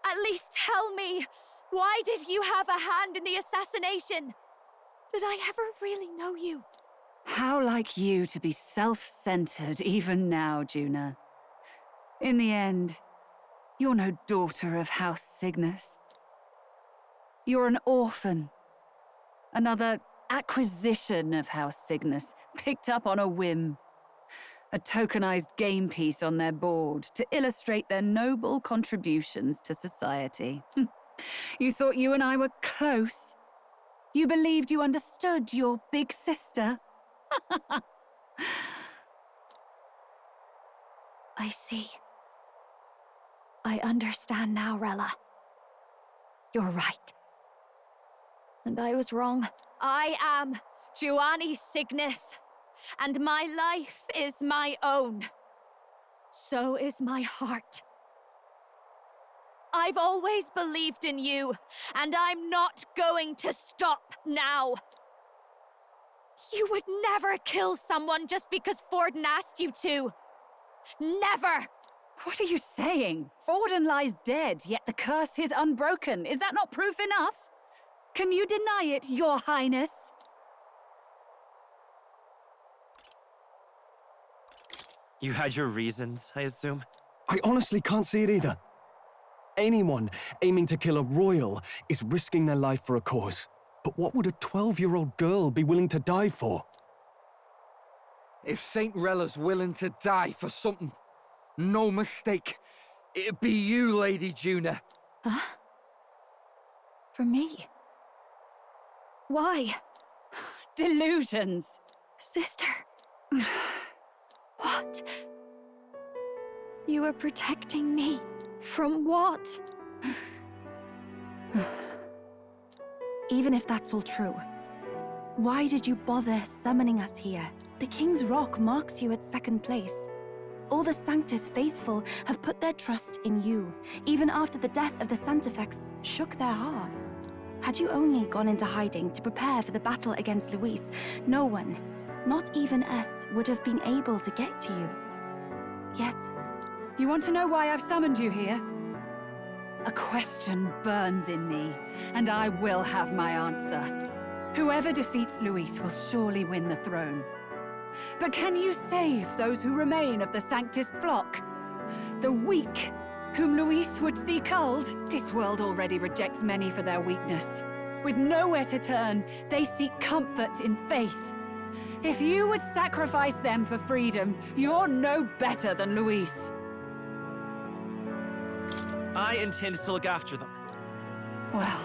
At least tell me, why did you have a hand in the assassination? Did I ever really know you? How like you to be self-centered even now, Juna. In the end, you're no daughter of House Cygnus. You're an orphan. Another acquisition of House Cygnus, picked up on a whim. A tokenized game piece on their board to illustrate their noble contributions to society. You thought you and I were close? You believed you understood your big sister? I see. I understand now, Rella. You're right. And I was wrong. I am Giovanni Cygnus, and my life is my own. So is my heart. I've always believed in you, and I'm not going to stop now. You would never kill someone just because Forden asked you to. Never! What are you saying? Forden lies dead, yet the curse is unbroken. Is that not proof enough? Can you deny it, Your Highness? You had your reasons, I assume? I honestly can't see it either. Anyone aiming to kill a royal is risking their life for a cause. But what would a 12-year-old girl be willing to die for? If Saint Rella's willing to die for something, no mistake, it'd be you, Lady Juna. Huh? For me? Why? Delusions. Sister. What? You are protecting me. From what? Even if that's all true, why did you bother summoning us here? The King's Rock marks you at second place. All the Sanctus faithful have put their trust in you, even after the death of the Santafex shook their hearts. Had you only gone into hiding to prepare for the battle against Luis, no one, not even us, would have been able to get to you. Yet... You want to know why I've summoned you here? A question burns in me, and I will have my answer. Whoever defeats Luis will surely win the throne. But can you save those who remain of the Sanctus flock? The weak, whom Luis would see culled? This world already rejects many for their weakness. With nowhere to turn, they seek comfort in faith. If you would sacrifice them for freedom, you're no better than Luis. I intend to look after them. Well,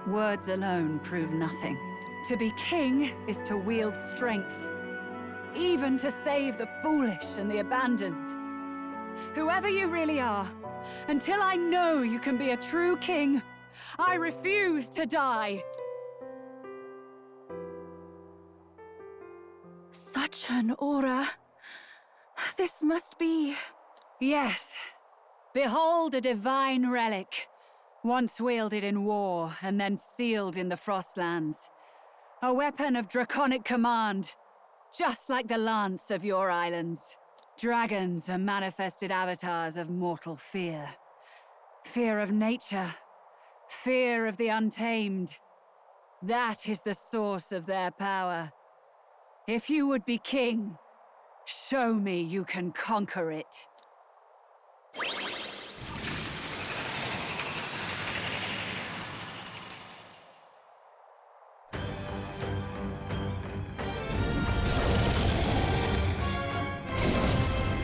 words alone prove nothing. To be king is to wield strength, even to save the foolish and the abandoned. Whoever you really are, until I know you can be a true king, I refuse to die. Such an aura. This must be... Yes. Behold a divine relic, once wielded in war and then sealed in the Frostlands. A weapon of draconic command, just like the lance of your islands. Dragons are manifested avatars of mortal fear. Fear of nature, fear of the untamed. That is the source of their power. If you would be king, show me you can conquer it.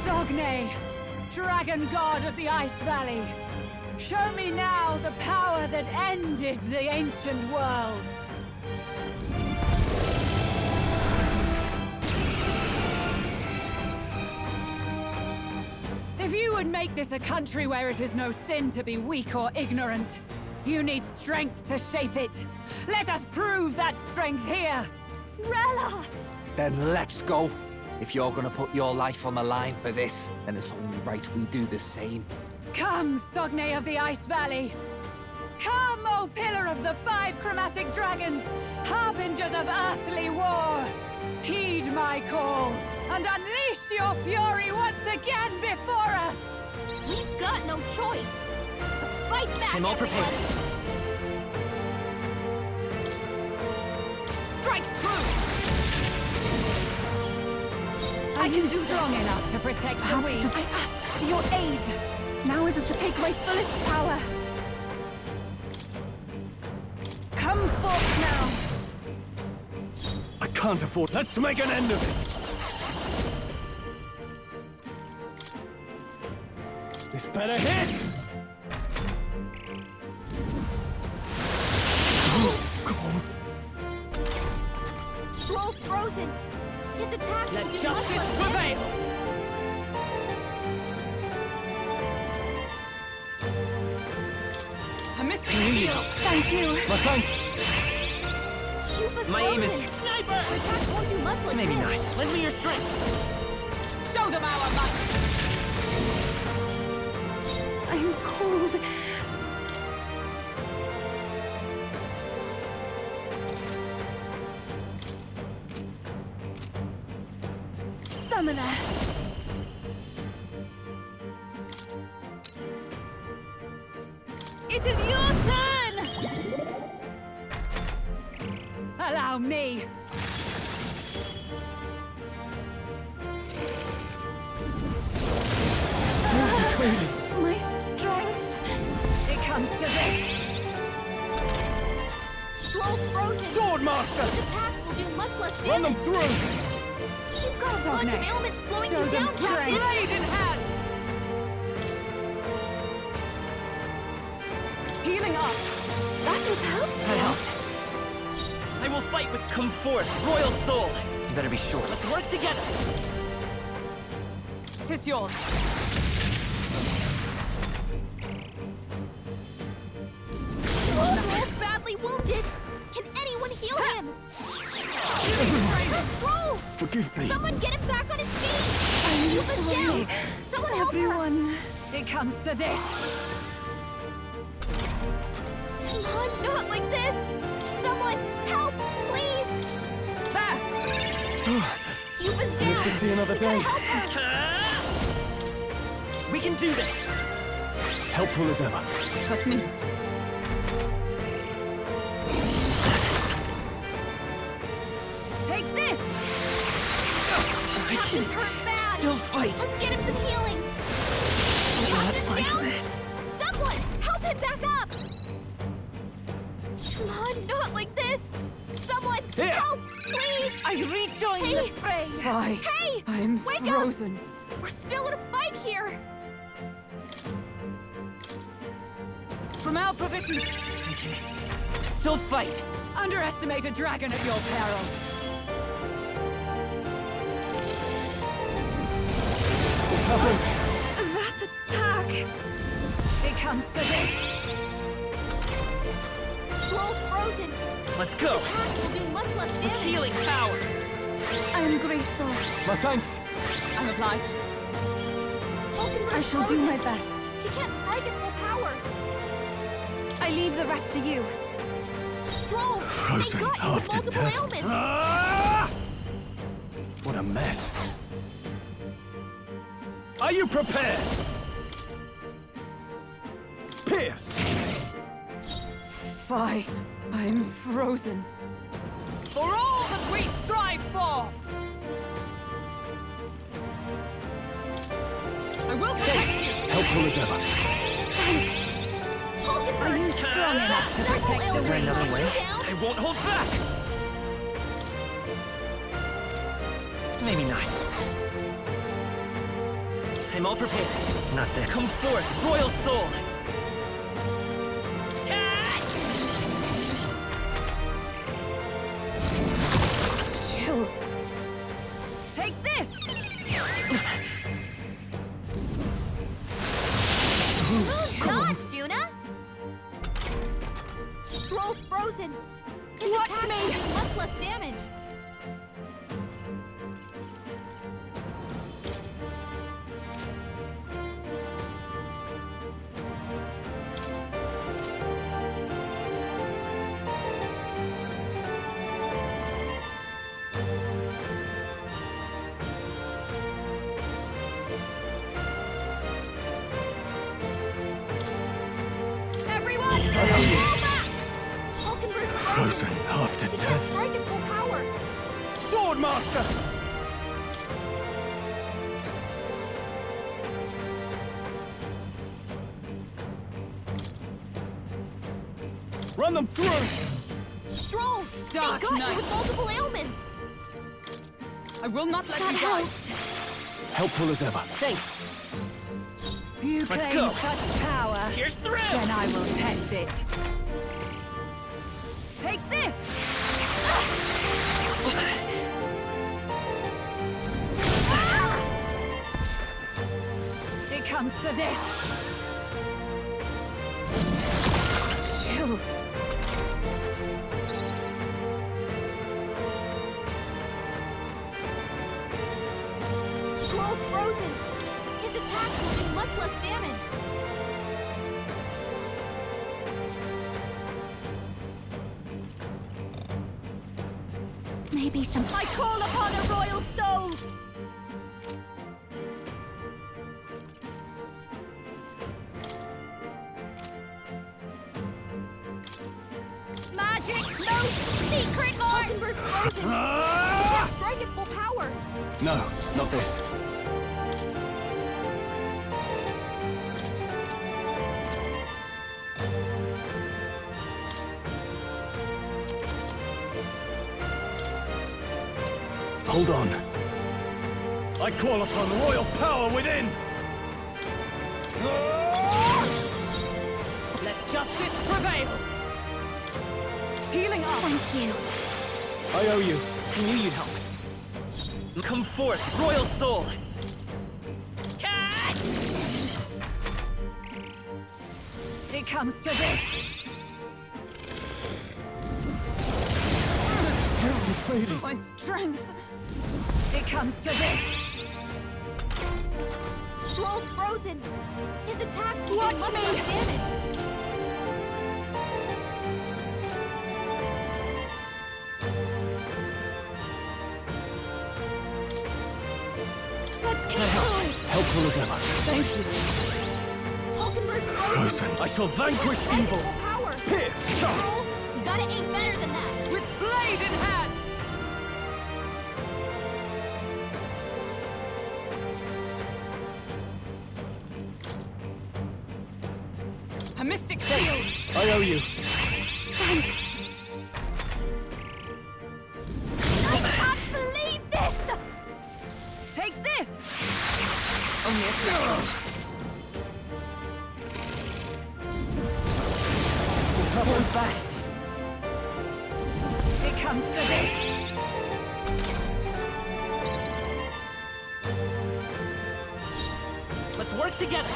Sogne, dragon god of the Ice Valley, show me now the power that ended the ancient world. If you would make this a country where it is no sin to be weak or ignorant, you need strength to shape it. Let us prove that strength here. Rella! Then let's go. If you're gonna put your life on the line for this, then it's only right we do the same. Come, Sogne of the Ice Valley. Come, O Pillar of the 5 Chromatic Dragons, harbingers of earthly war. Heed my call, and unleash your fury once again before us! We've got no choice. Let's fight back, I'm all prepared. Strike true! I can do strong enough to protect the weak. I ask for your aid. Now isn't to take my fullest power. Come forth now. I can't afford... Let's make an end of it! This better hit! Stroll's frozen. His attack will Let do justice much less prevail! I missed the shield. Thank you. My thanks! Yupa's My aim is- frozen. Sniper! Her attack won't do much like Maybe this. not. Lend me your strength. Show them our might. I'm cold. Summoner. It is your turn! Allow me. Strength is fading. My strength. It comes to this. Stroll's frozen. Swordmaster! His attacks will do much less damage. Run them through! You've got a bunch of ailments slowing Show you them down, strength. Captain. Blade in hand. Healing up. That was helpful. That helped. I will fight with come forth, royal soul. You better be sure. Let's work together. Tis yours. Stroll's badly wounded. Can anyone heal him? Stroll! Forgive me. Someone get him back on his feet! I'm Yupa's sorry. down! Someone help her! Everyone. It comes to this. Come on, not like this! Someone help, please! There. Yupa's down! Live to see another We day. gotta help her! We can do this. Helpful as ever. Trust me. Take this! Captain's hurt bad! Still fight. Let's get him some healing! Captain's down! Someone help him back up! Come on, not like this! Someone Here. help, please! I rejoin Hey. the fray. Why? Hey! I am Wake frozen. up! We're still in a fight here! From our provisions. Still fight. Underestimate a dragon at your peril. What's happened? That attack. It comes to this. Stroll's frozen! Let's go. Attack will do much less With damage! healing power. I'm grateful. My thanks. I'm obliged. I shall do my best. She can't strike at full power! I leave the rest to you. Stroll! Frozen I got you with after multiple death. ailments! Ah! What a mess. Are you prepared? Pierce! Fie. I am frozen. For all that we strive for! I will protect you! Helpful as ever. Thanks. Are you strong enough to protect the Is there ring? another way? I won't hold back. Maybe not. I'm all prepared. Not there. Come forth, royal soul. Chill. Take this! Dodge, Juna! Stroll's frozen! His Watch attack me. will do much less damage! Everyone! Fall back! Hulkenberg's Frozen after She can't death. strike at full power! Swordmaster! Run them through! Stroll! Dark they got Knight. you with multiple ailments! I will not let That you die. helped! Helpful as ever. Thanks. You Let's claim go. such power. Here's through! Then I will test it. Take this! It comes to this. Chill. Scroll's frozen. His attack will do much less damage. Maybe some. I call upon a royal soul! Magic, no secret arts! Mockingbird frozen! You can't strike at full power! No, not this. Hold on. I call upon royal power within! Let justice prevail. Healing up. Thank you. I owe you. I knew you'd help. Come forth, royal soul! It comes to this. Strength is fading. My strength. It comes to this. Scroll's frozen! His attacks will do Watch much me. less damage! Let's keep going. Helpful as ever. Thank you. Mockingbird Frozen. I shall vanquish Strike at evil. full power! Pierce. Scroll, you gotta aim better than that! With blade in hand. A mystic shield. I owe you. Thanks. I can't believe this! Take this. Only a few. What's that? It comes to this. Let's work together!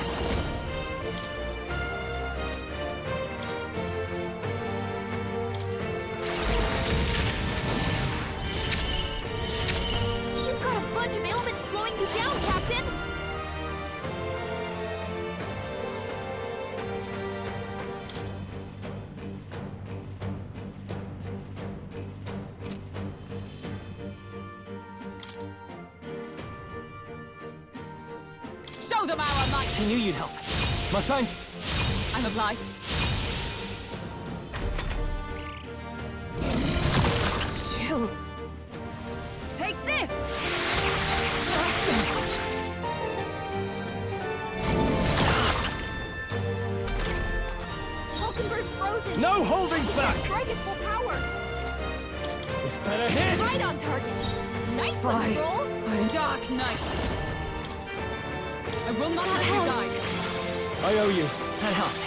You've got a bunch of ailments slowing you down, Captain! Show them our might. I knew you'd help. My thanks. I'm obliged. Chill. Take this. Mockingbird frozen! No holding back! Strike at full power! This better hit! Right on target! Nice one, Fine. Scroll! Dark Knight. I will not let you die. I owe you. That helped.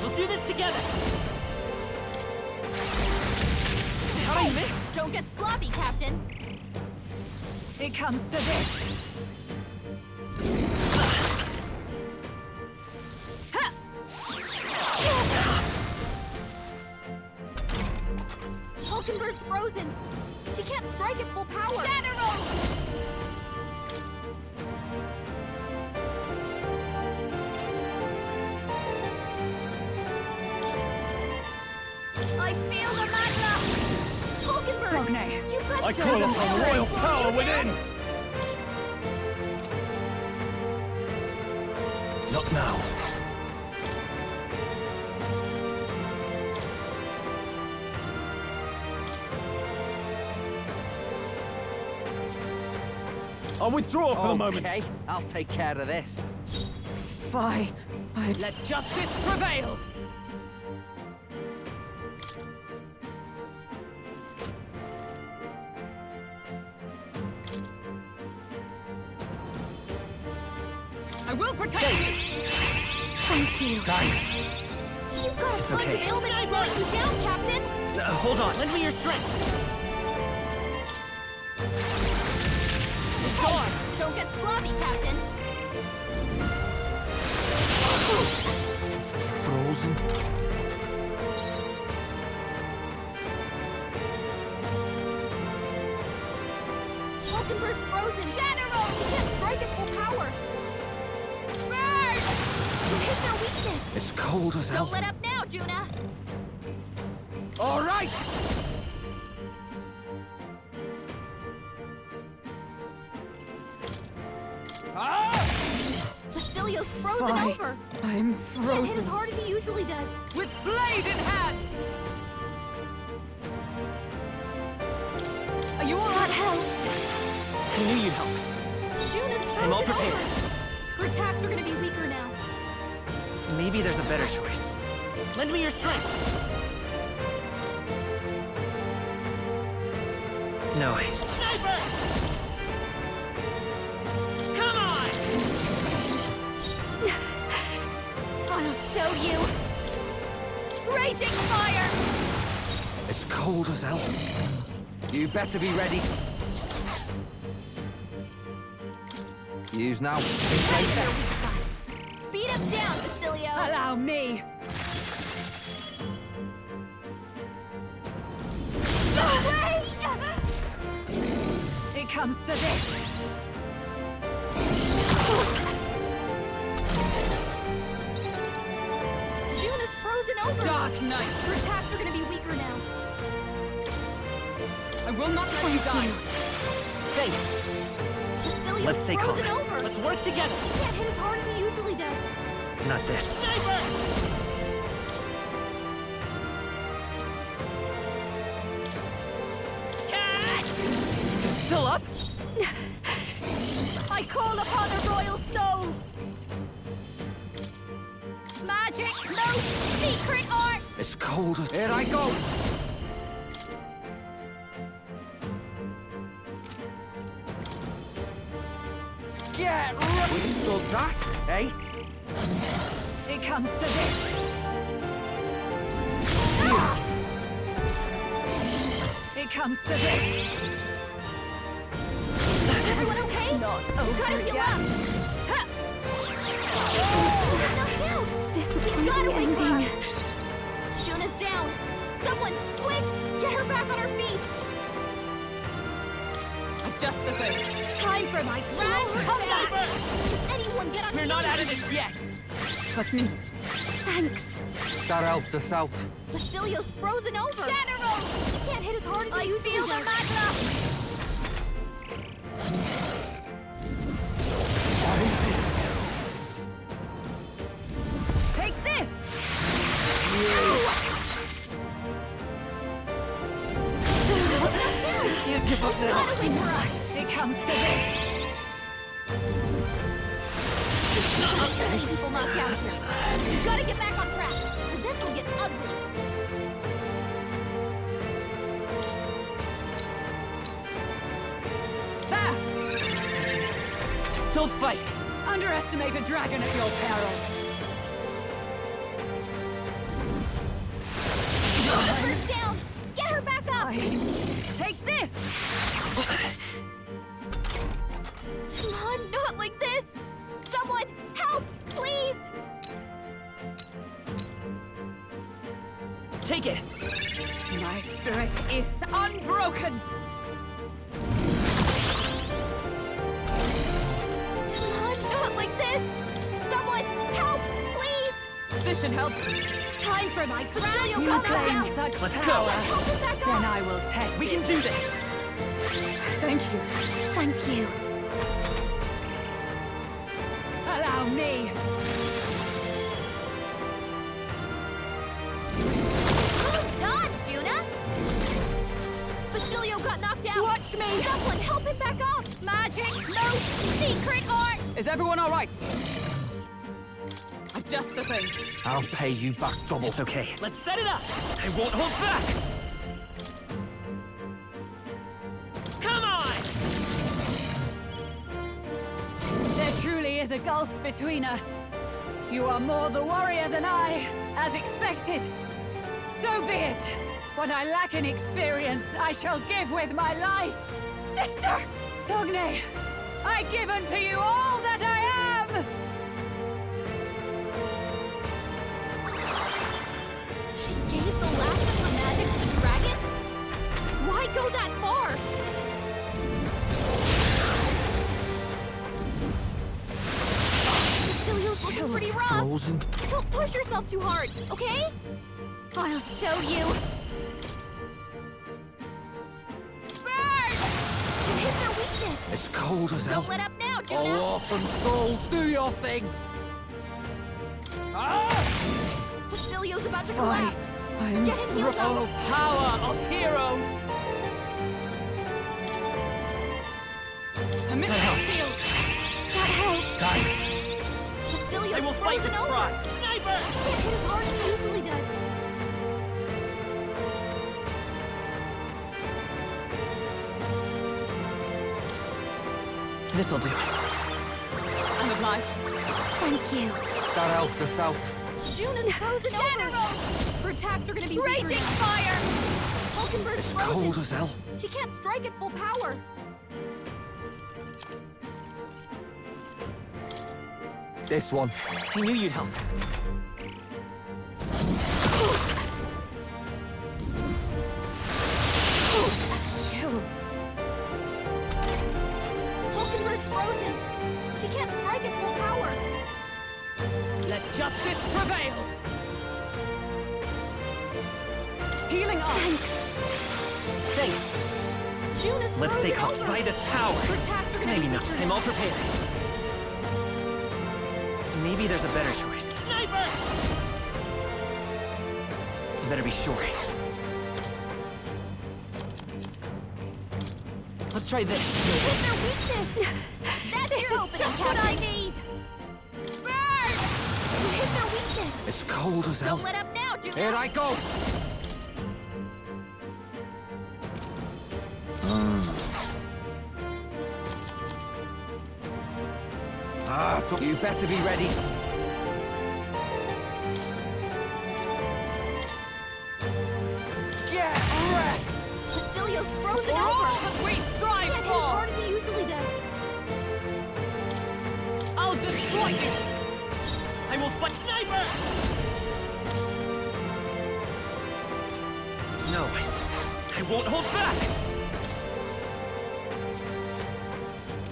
We'll do this together! How I missed! Don't get sloppy, Captain! It comes to this. Mockingbbird's frozen! She can't strike at full power! General! I feel the magna! Mockingbird! Sogne. You've got I so call much upon royal power power slowing you within! down. Not now. I'll withdraw for the moment. Okay, I'll take care of this. Fie. Let justice prevail. I will protect you! Thank you. Thanks. You've got a It's bunch okay. of ailments slowing you down, Captain! Hold on, lend me your strength. Hey, don't get sloppy, Captain! Frozen. Falconbird's frozen! General! She can't strike at full power! Bird! You hit their weakness! It's cold as hell. Don't let up now, Juna! All right! Basilio's frozen Fine. over! I'm Can't hit frozen. as hard as he usually does! With blade in hand! Are you all right? I knew you'd help. Juna's frozen I'm all prepared. over! Her attacks are gonna be weaker now. Maybe there's a better choice. Lend me your strength. No. Sniper! Come on! I'll show you! Raging fire! It's cold as hell. You better be ready. Use now. Beat him down, Basilio! Allow me! No way! It comes to this! Juna's frozen over! Dark Knight! Her attacks are gonna be weaker now. I will not let you die! Thanks. Basilio's Let's stay calm. frozen over! Let's work together. He can't hit as hard as he usually does. Not this. Sniper! Still up? I call upon a royal soul! Magic, no secret art! It's cold as... Here I go! Get ready! Withstood that, eh? It comes to this! It comes to this! Is everyone okay? Not You gotta heal yet. up! Ha! Knocked down! Disappointing Gotta wake her ending. up! Juna's down! Someone, quick! Get her back on her feet! Just the thing. Time for my grand comeback! Can anyone get on We're not feet? out of this yet. Trust me. Thanks! That helped us out. Basilio's frozen over! General! He can't hit as hard as he usually feel the does. What is this? Take this! You give up now. Gotta wake her up! It comes to this! Not many people knocked out here. You gotta get back on track, or this will get ugly. There! Still fight. Underestimate a dragon at your peril. First down! Get her back up! Take this! Come on, not like this! Someone, help, please! Take it. My spirit is unbroken! Come on, not like this! Someone, help, please! This should help. Time for my grand You comeback! claim such Let's power. go. Help us back Then up! I will test We it. can do this. Thank you. Thank you. Allow me. Good dodge, Juna! Basilio got knocked out! Watch me! Someone, help him back up! Magic, no secret art! Is everyone all right? Just the thing. I'll pay you back double. It's okay. Let's set it up. I won't hold back. Come on! There truly is a gulf between us. You are more the warrior than I, as expected. So be it. What I lack in experience, I shall give with my life. Sister! Sogne, I give unto you all that I am! She gave the last of her magic to the dragon? Why go that far? Cecilia's looking pretty rough. Frozen. Don't push yourself too hard, okay? I'll show you. Burn! You hit their weakness. It's cold as hell. Don't let up now, Juna. Oh, awesome souls, do your thing. Cecilia's about to collapse. I am Get him healed up. Power of heroes! A missile shield! That helped. Thanks. Cecilia's I will fight frozen with over. pride. Sniper! Can't hit as hard as he usually does. This'll do. I'm obliged. Thank you. That helped us out. Juna's frozen over. Her attacks are gonna be Raging weaker. fire! Vulcanberg's It's frozen. cold as hell. She can't strike at full power. This one. I knew you'd help. Vulcanberg's frozen. She can't strike at full power. Let justice prevail! Healing arms! Thanks. Juna's Let's frozen take off over. Vitus power. Her attacks are gonna Maybe be not. weaker I'm now. all prepared. Maybe there's a better choice. Sniper! Better be sure. Let's try this. Hit their weakness. That's This your is opening, just what I Captain. need! Burn! You hit their weakness. It's cold as hell. Don't let up now, Juna. Here I go. You better be ready. Get wrecked! Cecilia's frozen For over. all that we strive Can't hit as for! hard as he usually does. I'll destroy you! I will fight. Sniper! No, I won't hold back.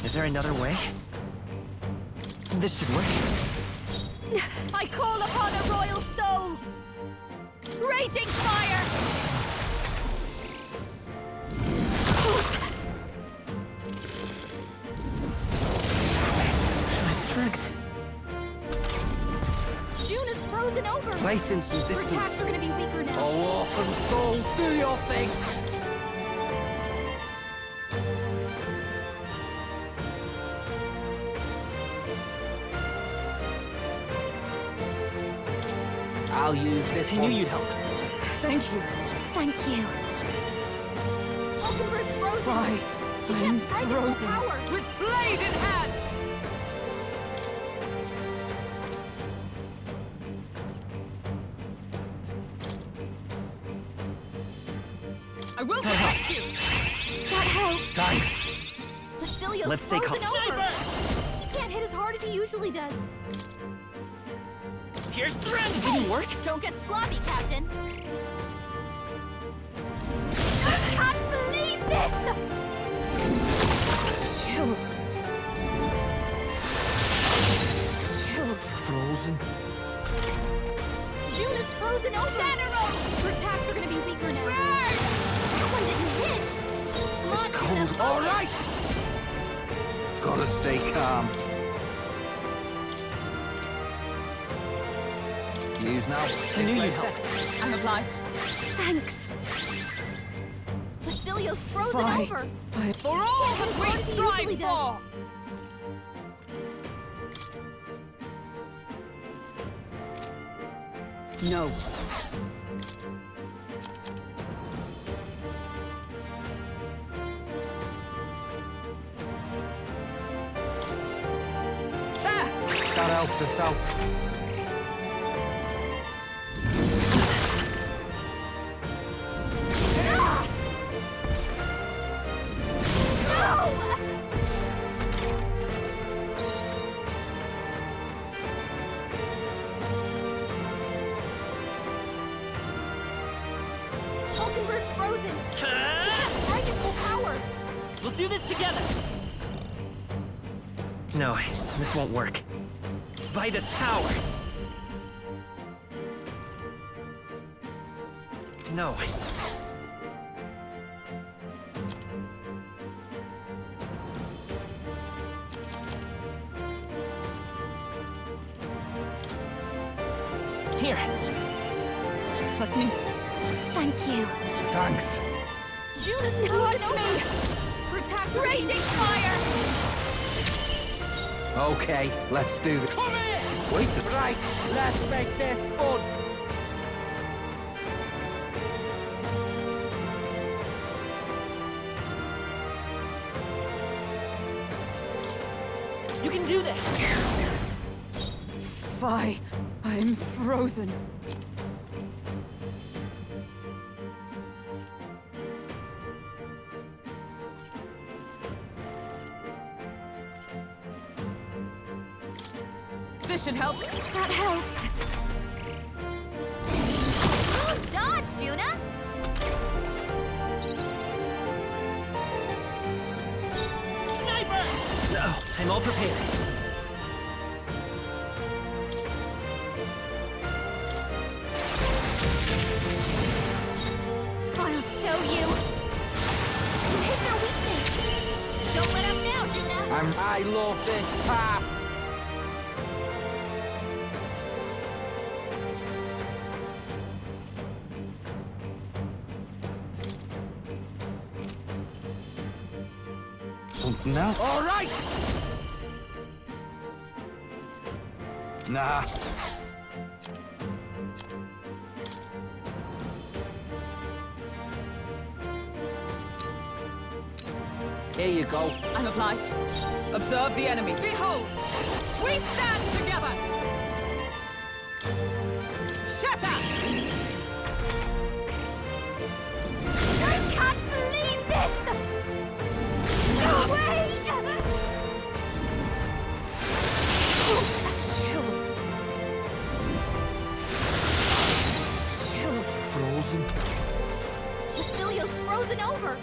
Is there another way? This should work. I call upon a royal soul. Raging fire! My strength. Juna's frozen over. Place in some Her attacks distance. are gonna be weaker now. Oh, awesome souls, do your thing. I'll use this I one. knew you'd help. Thank you. Thank you. Vulcanberg's frozen. Fry, She I'm can't strike at full frozen. power. With blade in hand! I will protect you! That helped. Thanks. Cecilia's Let's stay frozen calm. over. He can't hit as hard as he usually does. Here's the run. Didn't work. Don't get sloppy, Captain. I can't believe this! Frozen. Juna's frozen over. Her attacks are gonna be weaker now. Burn! That one didn't hit. It's Come on, cold. Juna, All focus. right. Gotta stay calm. Use now. I knew you'd help. I'm obliged. Thanks. Cecilia's frozen Fry. over. For all that we He strive usually does. for! No. Ah! helped us out. Hulkenberg's frozen. Strike at full power. We'll do this together! No, this won't work. Vitus power! No. Here. Trust me. Thank you. Thanks. Judas, watch me! Protect raging fire! Okay, let's do this. Come here! Wait, right, let's make this fun. You can do this! Fie, I'm frozen. This should help. That helped. Dodge, Juna! Sniper! No, I'm all prepared. I'll show you. You hit their weakness. Don't let up now, Juna. I love this part. Something else? All right! Nah. Here you go. I'm obliged. Observe the enemy. Behold! We stand together! Shatter! I can't believe this! No way! Frozen. Cecilio's frozen over.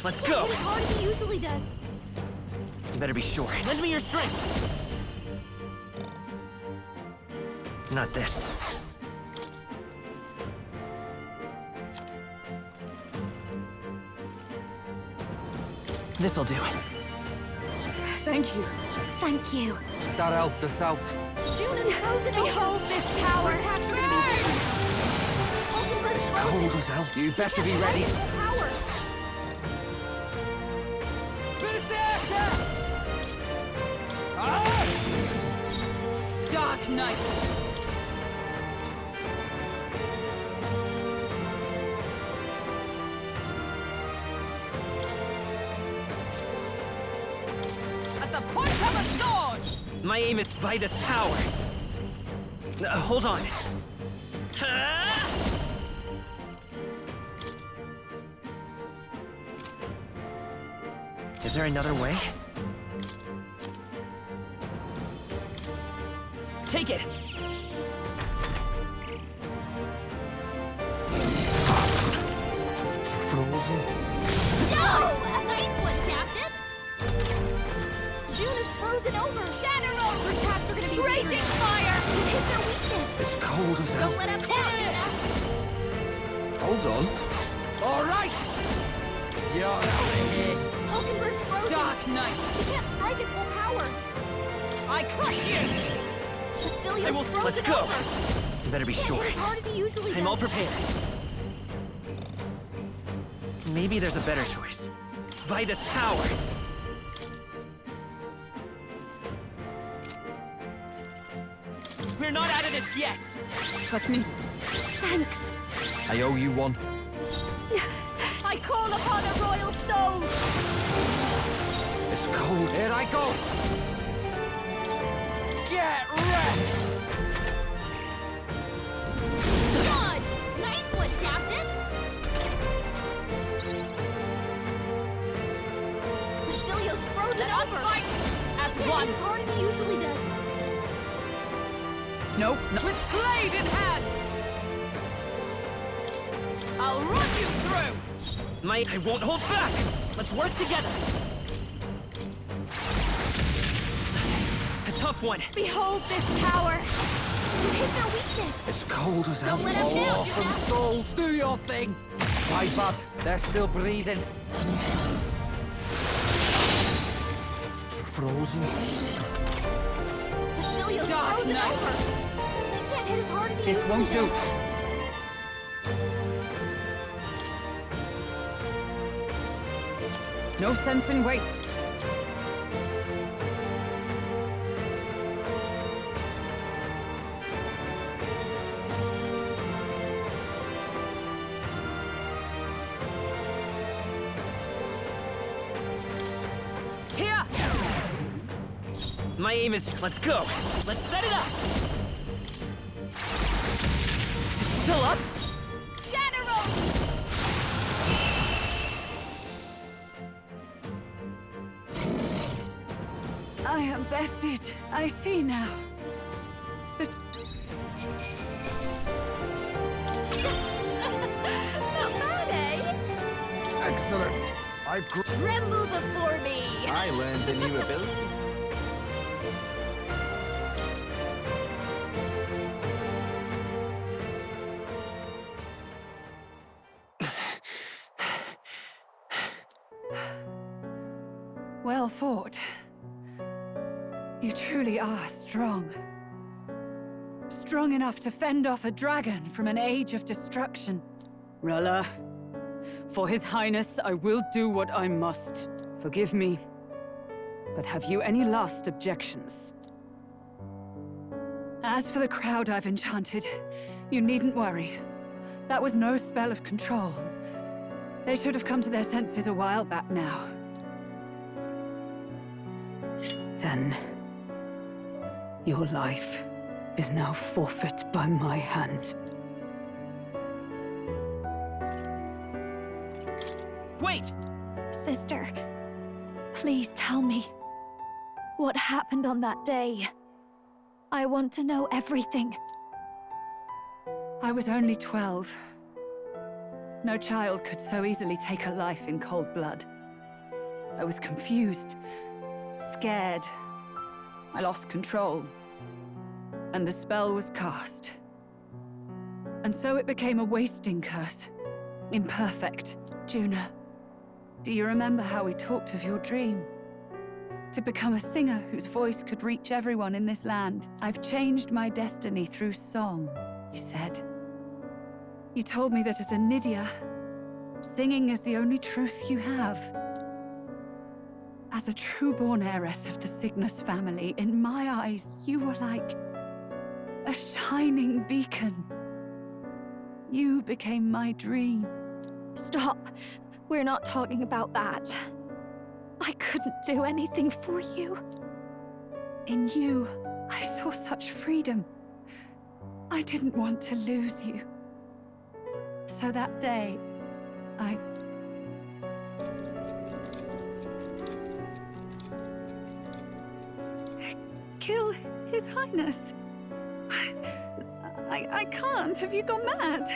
Let's go! As hard as he usually does. You better be sure. Lend me your strength! Not this. This'll do. Thank you. Thank you. That helped us out. Juna's frozen over. Behold this power. Attacks are gonna be It's cold as hell. You better be ready. Power. Berserker! Ah! Dark Knight! As the point of a sword! My aim is Vitus power. Hold on. Is there another way? Take it! Frozen. No! Nice one, Captain! Juna's frozen over. Shatter over. Attacks are gonna be raging fire. You hit their weakness. It's cold as hell. Don't let up now, Juna. Hold on. All right. You're out of here. Hulkenberg's frozen. Dark Knight! He can't strike at full power. I crush you! Cecilio's frozen Let's go. over. You better be sure. As hard as he usually does. I'm all prepared. Maybe there's a better choice. Vitus power! We're not out of this yet! Trust me. Thanks. I owe you one. I call upon a royal soul. It's cold. Here I go. Get wrecked! God! Nice one, Captain! Basilio's frozen Let us over! fight as He can't one! hit as hard as he usually does. Nope. With blade in hand! I'll run you through! I won't hold back! Let's work together! A tough one! Behold this power! You hit their weakness! It's cold as hell. Don't let him down, Awesome Juna. souls, do your thing! My bad, they're still breathing. Frozen. Basilio's Dark frozen Knight. over! He can't hit as hard as he This usually won't do. does. No sense in waste. Here! My aim is... Let's go! Let's set it up! It's still up? General! I am bested. I see now. The Not bad, eh? Excellent. Tremble before me! I learned a new ability. well fought. You truly are strong. Strong enough to fend off a dragon from an age of destruction. Rella, for His Highness, I will do what I must. Forgive me. But have you any last objections? As for the crowd I've enchanted, you needn't worry. That was no spell of control. They should have come to their senses a while back now. Then, your life is now forfeit by my hand. Wait! Sister, please tell me. What happened on that day? I want to know everything. I was only 12. No child could so easily take a life in cold blood. I was confused, scared. I lost control. And the spell was cast. And so it became a wasting curse. Imperfect. Juna, do you remember how we talked of your dream? To become a singer whose voice could reach everyone in this land. I've changed my destiny through song, you said. You told me that as a Nydia, singing is the only truth you have. As a true-born heiress of the Cygnus family, in my eyes, you were like a shining beacon. You became my dream. Stop. We're not talking about that. I couldn't do anything for you. In you, I saw such freedom. I didn't want to lose you. So that day, I... kill His Highness. I can't. Have you gone mad?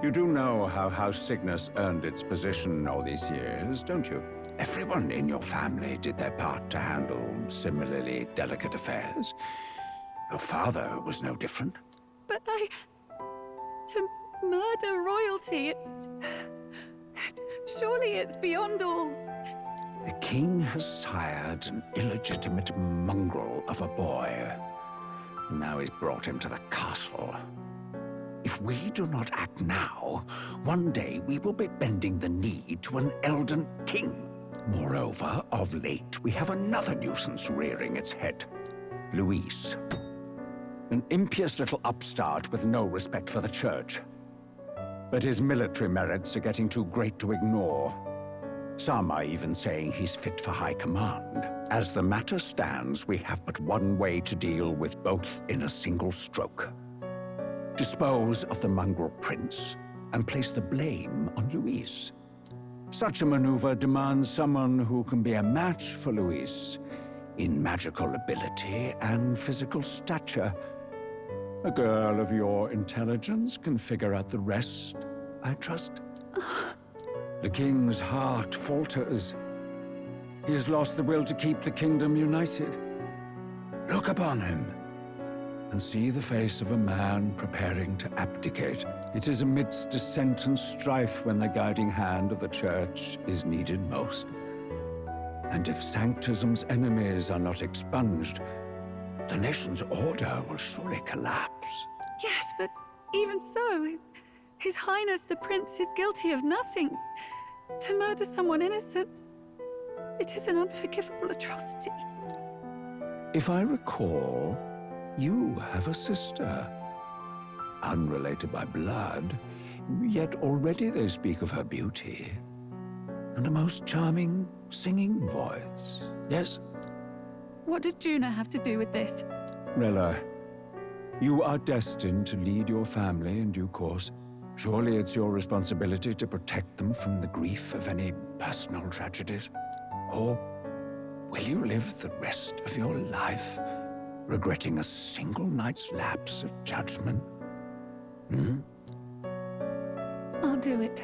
You do know how House Cygnus earned its position all these years, don't you? Everyone in your family did their part to handle similarly delicate affairs. Your father was no different. But to murder royalty, surely it's beyond all. The king has sired an illegitimate mongrel of a boy. Now he's brought him to the castle. If we do not act now, one day we will be bending the knee to an Elden king. Moreover, of late, we have another nuisance rearing its head. Luis. An impious little upstart with no respect for the church. But his military merits are getting too great to ignore. Some are even saying he's fit for high command. As the matter stands, we have but one way to deal with both in a single stroke. Dispose of the mongrel prince and place the blame on Louise. Such a maneuver demands someone who can be a match for Louise in magical ability and physical stature. A girl of your intelligence can figure out the rest, I trust. The king's heart falters. He has lost the will to keep the kingdom united. Look upon him and see the face of a man preparing to abdicate. It is amidst dissent and strife when the guiding hand of the church is needed most. And if Sanctism's enemies are not expunged, the nation's order will surely collapse. Yes, but even so, His Highness the Prince is guilty of nothing. To murder someone innocent, it is an unforgivable atrocity. If I recall, you have a sister. Unrelated by blood, yet already they speak of her beauty. And a most charming singing voice, yes? What does Juna have to do with this? Rella, you are destined to lead your family in due course. Surely it's your responsibility to protect them from the grief of any personal tragedies. Or will you live the rest of your life regretting a single night's lapse of judgment? I'll do it.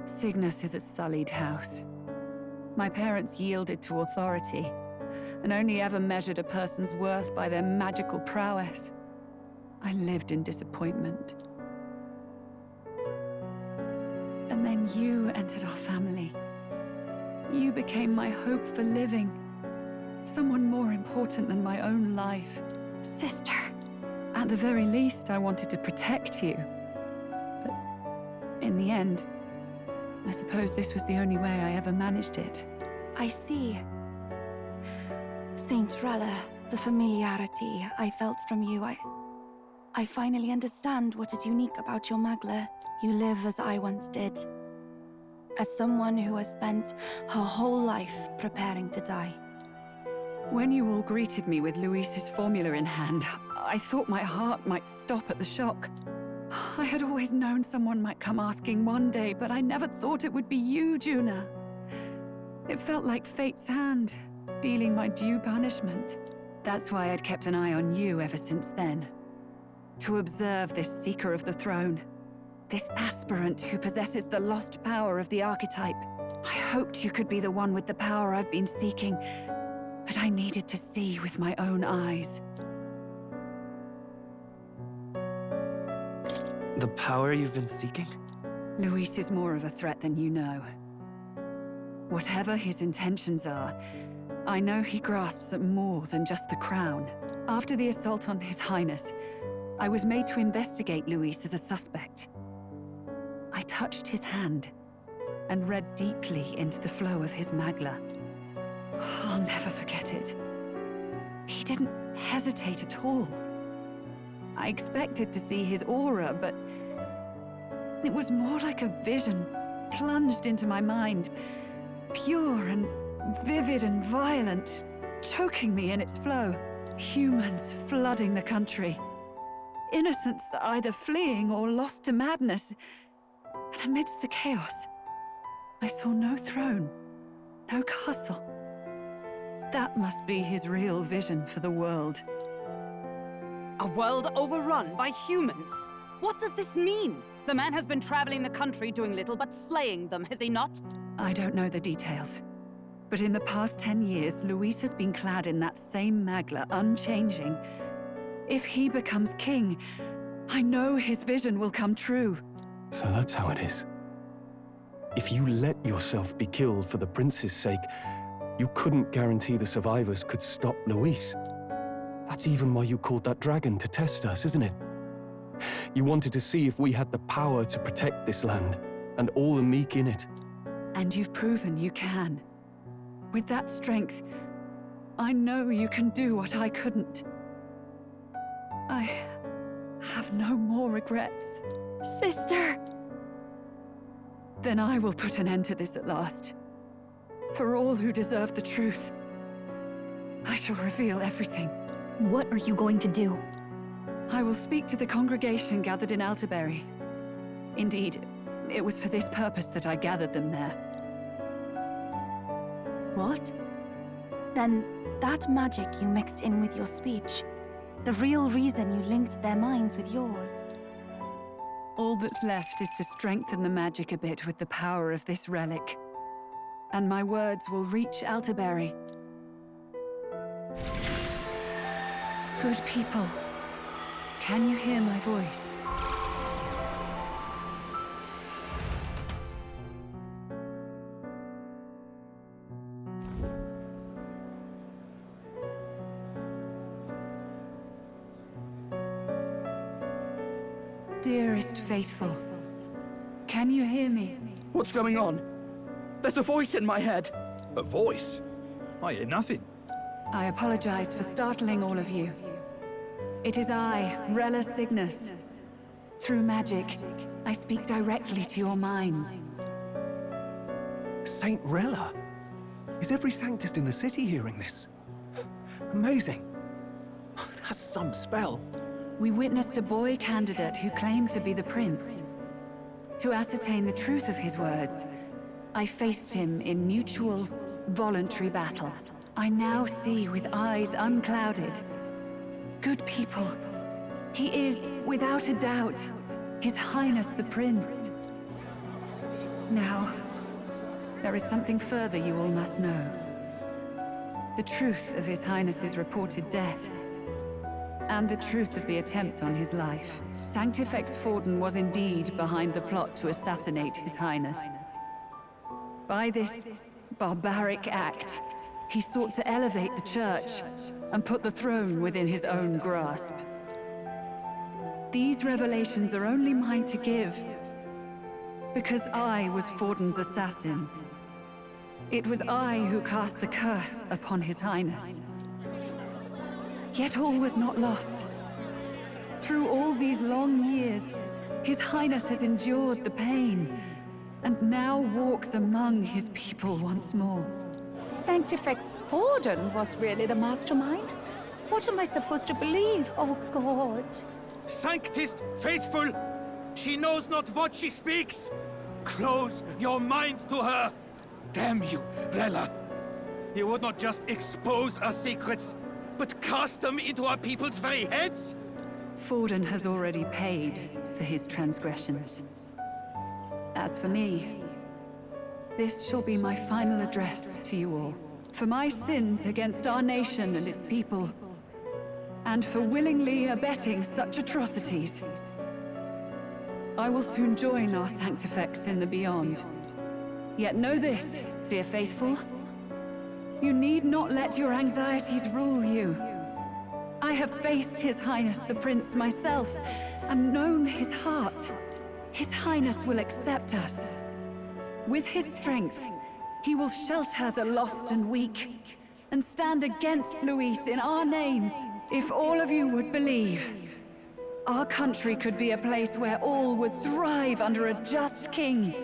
Cygnus is a sullied house. My parents yielded to authority, and only ever measured a person's worth by their magical prowess. I lived in disappointment. And then you entered our family. You became my hope for living. Someone more important than my own life. Sister. At the very least, I wanted to protect you. But in the end, I suppose this was the only way I ever managed it. I see. Saint Rella, the familiarity I felt from you, I finally understand what is unique about your Magla. You live as I once did. As someone who has spent her whole life preparing to die. When you all greeted me with Luis's formula in hand, I thought my heart might stop at the shock. I had always known someone might come asking one day, but I never thought it would be you, Juna. It felt like fate's hand, dealing my due punishment. That's why I'd kept an eye on you ever since then. To observe this seeker of the throne. This aspirant who possesses the lost power of the archetype. I hoped you could be the one with the power I've been seeking, but I needed to see with my own eyes. The power you've been seeking? Luis is more of a threat than you know. Whatever his intentions are, I know he grasps at more than just the crown. After the assault on His Highness, I was made to investigate Luis as a suspect. I touched his hand and read deeply into the flow of his Magla. I'll never forget it. He didn't hesitate at all. I expected to see his aura, but it was more like a vision plunged into my mind, pure and vivid and violent, choking me in its flow. Humans flooding the country. Innocents either fleeing or lost to madness. And amidst the chaos, I saw no throne, no castle. That must be his real vision for the world. A world overrun by humans? What does this mean? The man has been traveling the country doing little but slaying them, has he not? I don't know the details. But in the past 10 years, Luis has been clad in that same Magla, unchanging. If he becomes king, I know his vision will come true. So that's how it is. If you let yourself be killed for the prince's sake, you couldn't guarantee the survivors could stop Luis. That's even why you called that dragon to test us, isn't it? You wanted to see if we had the power to protect this land, and all the meek in it. And you've proven you can. With that strength, I know you can do what I couldn't. I have no more regrets. Sister! Then I will put an end to this at last. For all who deserve the truth, I shall reveal everything. What are you going to do? I will speak to the congregation gathered in Alterbury. Indeed, it was for this purpose that I gathered them there. What? Then that magic you mixed in with your speech, the real reason you linked their minds with yours. All that's left is to strengthen the magic a bit with the power of this relic. And my words will reach Alterbury. Good people, can you hear my voice? Dearest faithful, can you hear me? What's going on? There's a voice in my head. A voice? I hear nothing. I apologize for startling all of you. It is I, Rella Cygnus. Through magic, I speak directly to your minds. Saint Rella? Is every Sanctist in the city hearing this? Amazing. That's some spell. We witnessed a boy candidate who claimed to be the prince. To ascertain the truth of his words, I faced him in mutual, voluntary battle. I now see with eyes unclouded. Good people, he is, without a doubt, His Highness the Prince. Now, there is something further you all must know. The truth of His Highness's reported death, and the truth of the attempt on his life. Sanctifex Forden was indeed behind the plot to assassinate His Highness. By this barbaric act, he sought to elevate the Church and put the throne within his own grasp. These revelations are only mine to give, because I was Forden's assassin. It was I who cast the curse upon His Highness. Yet all was not lost. Through all these long years, His Highness has endured the pain, and now walks among his people once more. Sanctifex Forden was really the mastermind? What am I supposed to believe? Oh, God. Sanctist faithful! She knows not what she speaks! Close your mind to her! Damn you, Rella! You would not just expose our secrets, but cast them into our people's very heads? Forden has already paid for his transgressions. As for me, this shall be my final address to you all. For my sins against our nation and its people, and for willingly abetting such atrocities. I will soon join our Sanctifex in the beyond. Yet know this, dear faithful. You need not let your anxieties rule you. I have faced His Highness the Prince myself, and known his heart. His Highness will accept us. With his strength, he will shelter the lost and weak, and stand against Luis in our names. If all of you would believe, our country could be a place where all would thrive under a just king.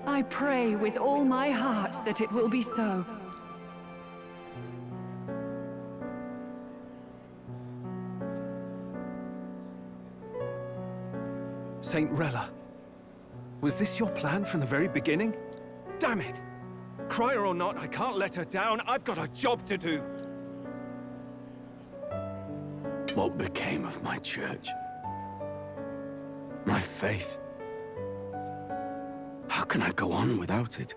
I pray with all my heart that it will be so. Saint Rella, was this your plan from the very beginning? Damn it! Crier or not, I can't let her down. I've got a job to do. What became of my church? My faith? How can I go on without it?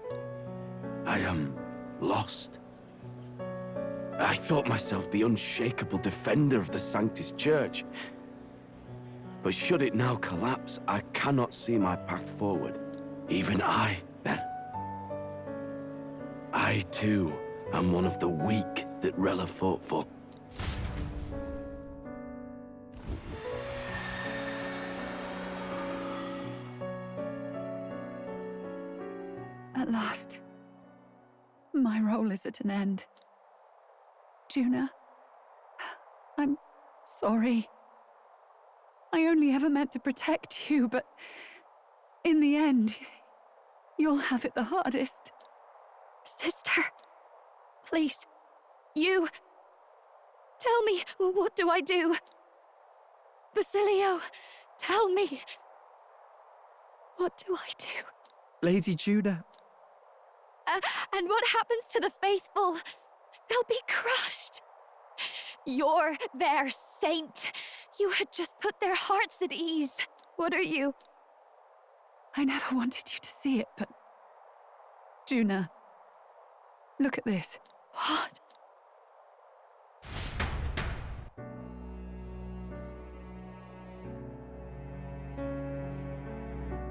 I am lost. I thought myself the unshakable defender of the Sanctist Church. But should it now collapse, I cannot see my path forward. Even I, then. I, too, am one of the weak that Rella fought for. At last, my role is at an end. Juna, I'm sorry. I only ever meant to protect you, but in the end, you'll have it the hardest. Sister, please, you... Tell me, what do I do? Basilio, tell me. What do I do? Lady Juna. And what happens to the faithful? They'll be crushed. You're their saint. You had just put their hearts at ease. What are you? I never wanted you to see it, but... Juna, look at this. What?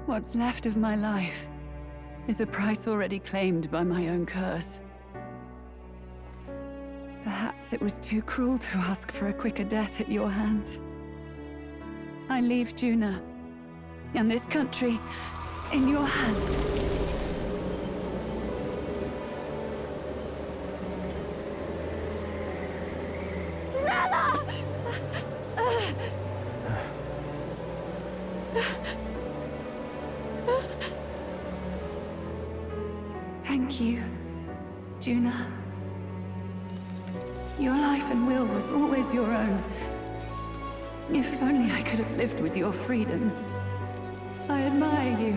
What's left of my life is a price already claimed by my own curse. Perhaps it was too cruel to ask for a quicker death at your hands. I leave Juna and this country in your hands. Rella! Thank you, Juna. Your life and will was always your own. If only I could have lived with your freedom. I admire you.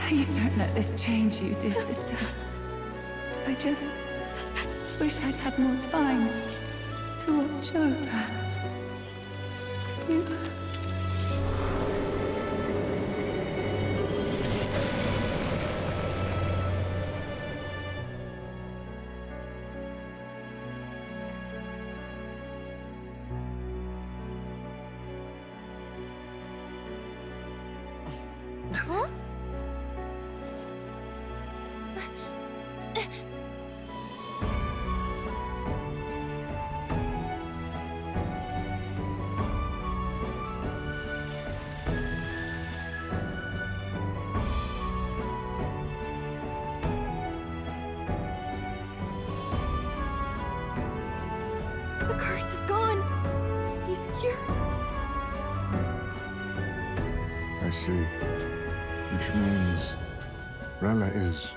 Please don't let this change you, dear sister. I just wish I'd had more time to watch over you. Huh? The curse is gone. He's cured. I see. Which means Rella is...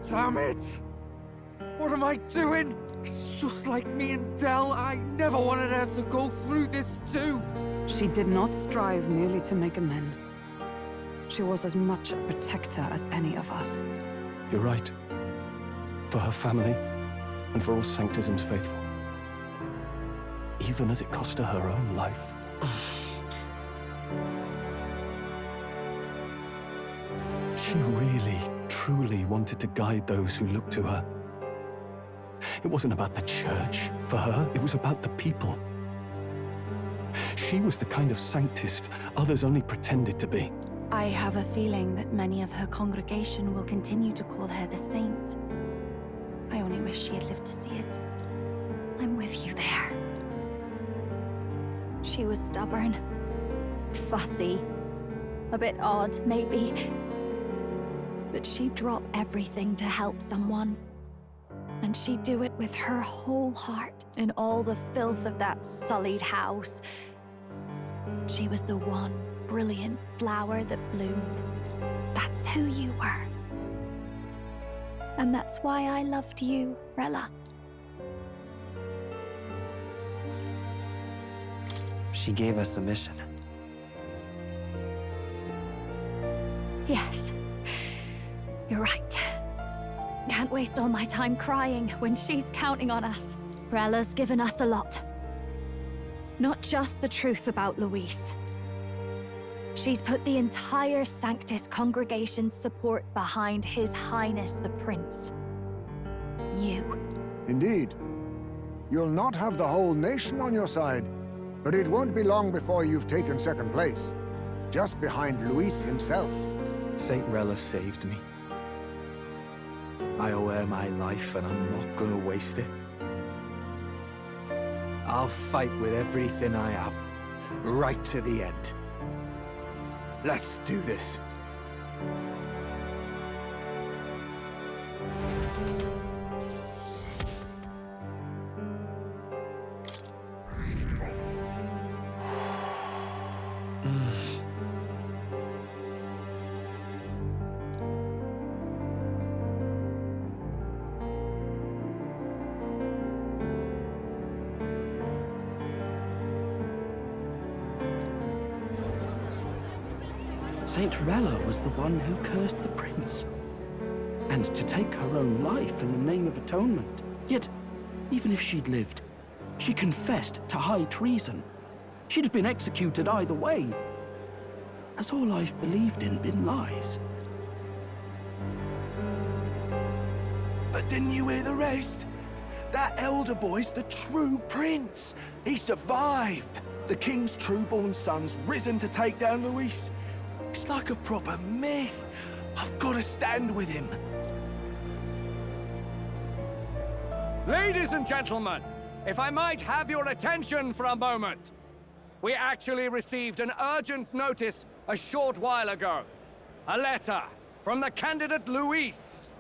Damn it! What am I doing? It's just like me and Del. I never wanted her to go through this too. She did not strive merely to make amends. She was as much a protector as any of us. You're right. For her family, and for all Sanctism's faithful. Even as it cost her her own life. She really, truly wanted to guide those who looked to her. It wasn't about the church, for her, it was about the people. She was the kind of Sanctist others only pretended to be. I have a feeling that many of her congregation will continue to call her the saint. I only wish she had lived to see it. I'm with you there. She was stubborn, fussy, a bit odd, maybe. But she'd drop everything to help someone. And she'd do it with her whole heart, in all the filth of that sullied house. She was the one brilliant flower that bloomed. That's who you were. And that's why I loved you, Rella. She gave us a mission. Yes. You're right. Can't waste all my time crying when she's counting on us. Rella's given us a lot. Not just the truth about Luis. She's put the entire Sanctus congregation's support behind His Highness the Prince. You. Indeed. You'll not have the whole nation on your side, but it won't be long before you've taken second place. just behind Luis himself. Saint Rella saved me. I owe her my life, and I'm not gonna waste it. I'll fight with everything I have, right to the end. Let's do this. Saint Rella was the one who cursed the prince. And to take her own life in the name of atonement. Yet, even if she'd lived, she confessed to high treason. She'd have been executed either way. Has all I've believed in been lies? But didn't you hear the rest? That elder boy's the true prince. He survived. The king's true-born son's risen to take down Luis. It's like a proper myth. I've got to stand with him. Ladies and gentlemen, if I might have your attention for a moment. We actually received an urgent notice a short while ago. A letter from the candidate Luis.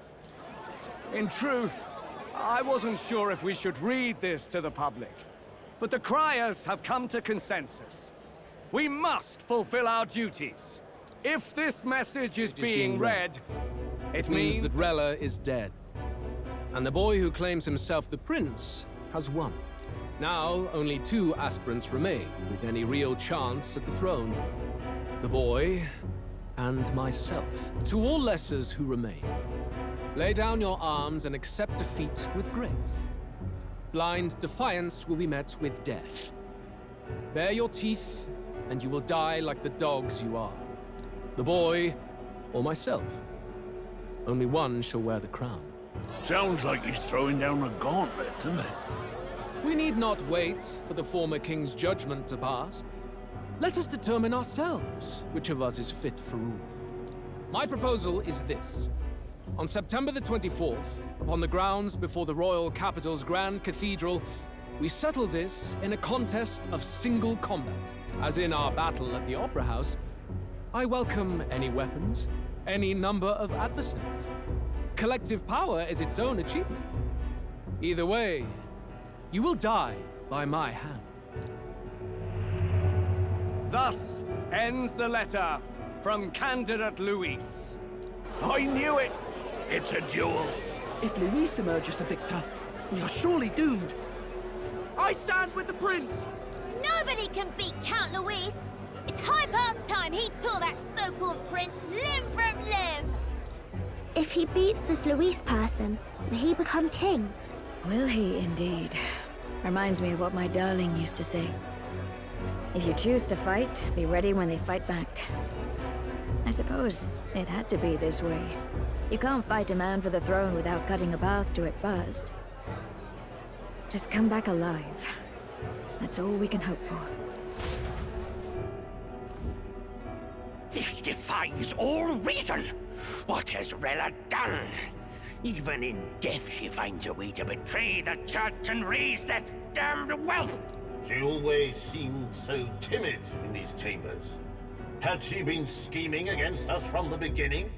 In truth, I wasn't sure if we should read this to the public, but the criers have come to consensus. We must fulfill our duties. If this message is being read, it means that Rella is dead. And the boy who claims himself the prince has won. Now, only 2 aspirants remain with any real chance at the throne. The boy and myself. To all lessers who remain, lay down your arms and accept defeat with grace. Blind defiance will be met with death. Bare your teeth, and you will die like the dogs you are. The boy, or myself. Only one shall wear the crown. Sounds like he's throwing down a gauntlet, doesn't it? We need not wait for the former king's judgment to pass. Let us determine ourselves which of us is fit for rule. My proposal is this. On September the 24th, upon the grounds before the royal capital's grand cathedral, we settle this in a contest of single combat. As in our battle at the Opera House, I welcome any weapons, any number of adversaries. Collective power is its own achievement. Either way, you will die by my hand. Thus ends the letter from candidate Luis. I knew it! It's a duel. If Luis emerges the victor, we are surely doomed. I stand with the prince! Nobody can beat Count Luis! It's high past time he tore that so-called prince limb from limb! If he beats this Luis person, will he become king? Will he indeed? Reminds me of what my darling used to say. If you choose to fight, be ready when they fight back. I suppose it had to be this way. You can't fight a man for the throne without cutting a path to it first. Just come back alive. That's all we can hope for. This defies all reason. What has Rella done? Even in death she finds a way to betray the church and raise that damned wealth. She always seemed so timid in these chambers. Had she been scheming against us from the beginning?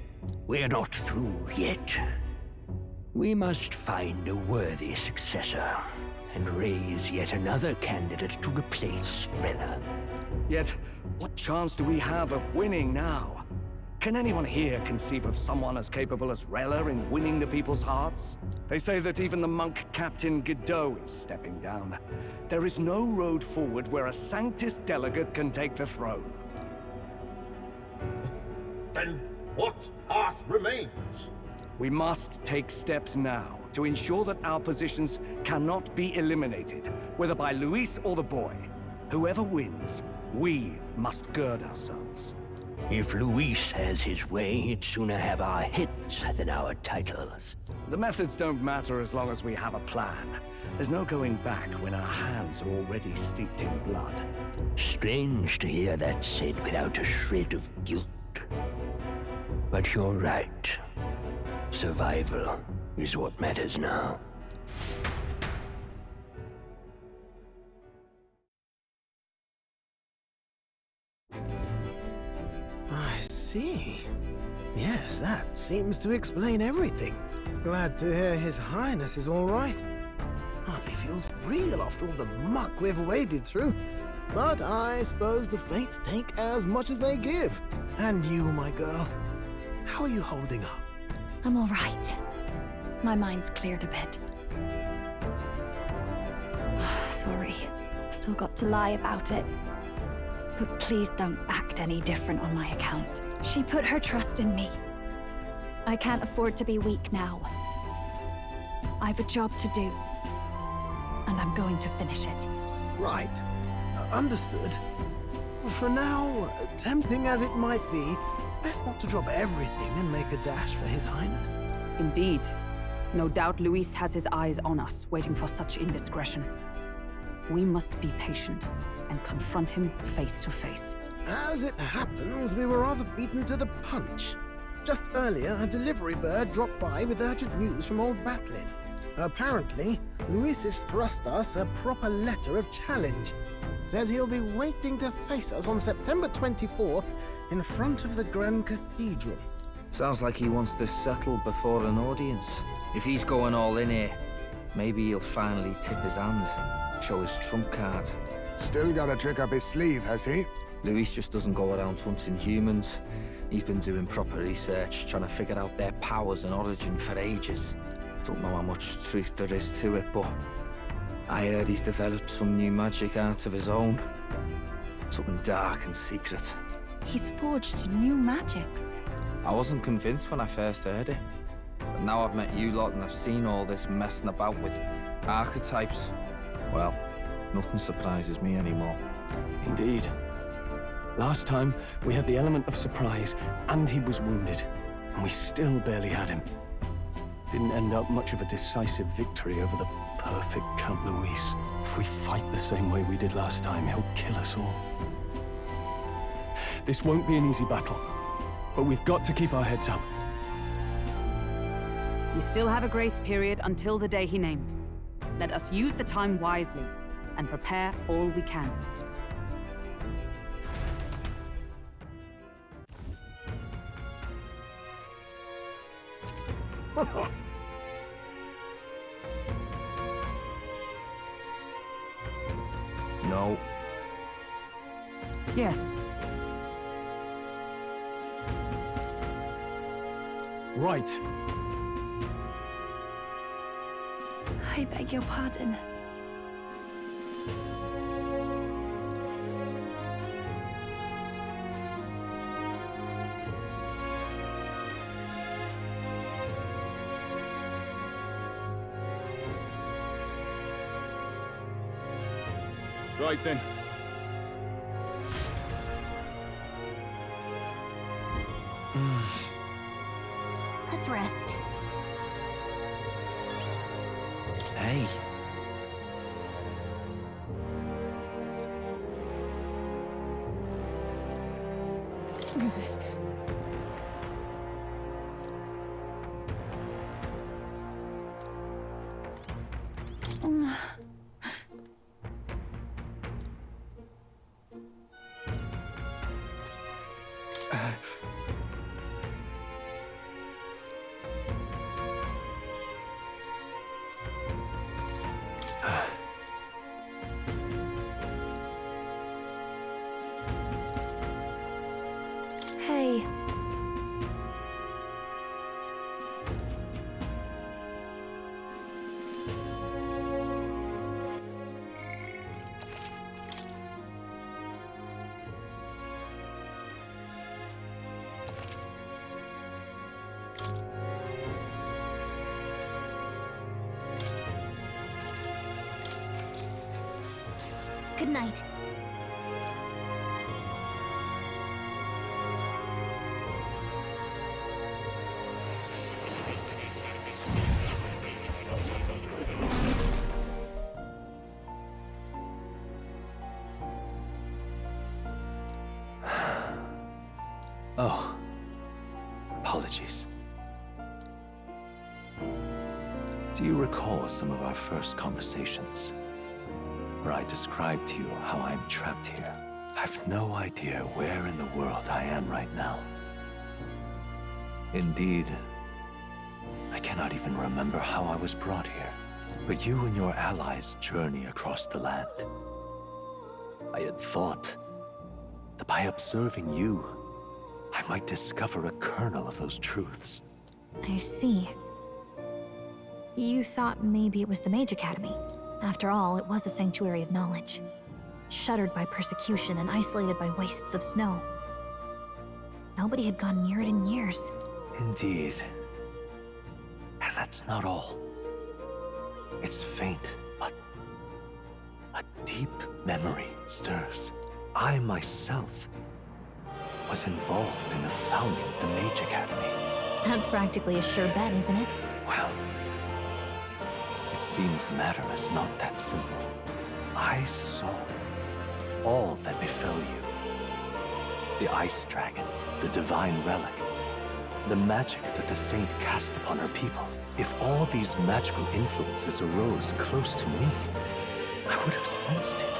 We're not through yet. We must find a worthy successor and raise yet another candidate to replace Rella. Yet, what chance do we have of winning now? Can anyone here conceive of someone as capable as Rella in winning the people's hearts? They say that even the monk Captain Godot is stepping down. There is no road forward where a Sanctus delegate can take the throne. Then what path remains? We must take steps now to ensure that our positions cannot be eliminated, whether by Luis or the boy. Whoever wins, we must gird ourselves. If Luis has his way, he'd sooner have our hits than our titles. The methods don't matter as long as we have a plan. There's no going back when our hands are already steeped in blood. Strange to hear that said without a shred of guilt. But you're right. Survival is what matters now. I see. Yes, that seems to explain everything. Glad to hear His Highness is all right. Hardly feels real after all the muck we've waded through. But I suppose the fates take as much as they give. And you, my girl, how are you holding up? I'm all right. My mind's cleared a bit. Sorry. Still got to lie about it. But please don't act any different on my account. She put her trust in me. I can't afford to be weak now. I've a job to do. And I'm going to finish it. Right. Understood. For now, tempting as it might be, best not to drop everything and make a dash for His Highness. Indeed. No doubt Luis has his eyes on us, waiting for such indiscretion. We must be patient and confront him face to face. As it happens, we were rather beaten to the punch. Just earlier, a delivery bird dropped by with urgent news from old Batlin. Apparently, Luis has thrust us a proper letter of challenge. Says he'll be waiting to face us on September 24th in front of the Grand Cathedral. Sounds like he wants this settled before an audience. If he's going all in here, maybe he'll finally tip his hand, show his trump card. Still got a trick up his sleeve, has he? Luis just doesn't go around hunting humans. He's been doing proper research, trying to figure out their powers and origin for ages. Don't know how much truth there is to it, but I heard he's developed some new magic art of his own. Something dark and secret. He's forged new magics. I wasn't convinced when I first heard it. But now I've met you lot and I've seen all this messing about with archetypes. Well, nothing surprises me anymore. Indeed. Last time, we had the element of surprise, and he was wounded. And we still barely had him. Didn't end up much of a decisive victory over the perfect Count Luis. If we fight the same way we did last time, he'll kill us all. This won't be an easy battle, but we've got to keep our heads up. We still have a grace period until the day he named. Let us use the time wisely and prepare all we can. No. Yes. Right. I beg your pardon. Right then. Let's rest. Hey. Hey. Good night. Oh, apologies. Do you recall some of our first conversations, where I described to you how I'm trapped here? I've no idea where in the world I am right now. Indeed, I cannot even remember how I was brought here. But you and your allies journey across the land. I had thought that by observing you, I might discover a kernel of those truths. I see. You thought maybe it was the Mage Academy. After all, it was a sanctuary of knowledge. Shuttered by persecution and isolated by wastes of snow. Nobody had gone near it in years. Indeed. And that's not all. It's faint, but a deep memory stirs. I myself was involved in the founding of the Mage Academy. That's practically a sure bet, isn't it? Well, it seems the matter is not that simple. I saw all that befell you. The Ice Dragon, the Divine Relic, the magic that the Saint cast upon her people. If all these magical influences arose close to me, I would have sensed it.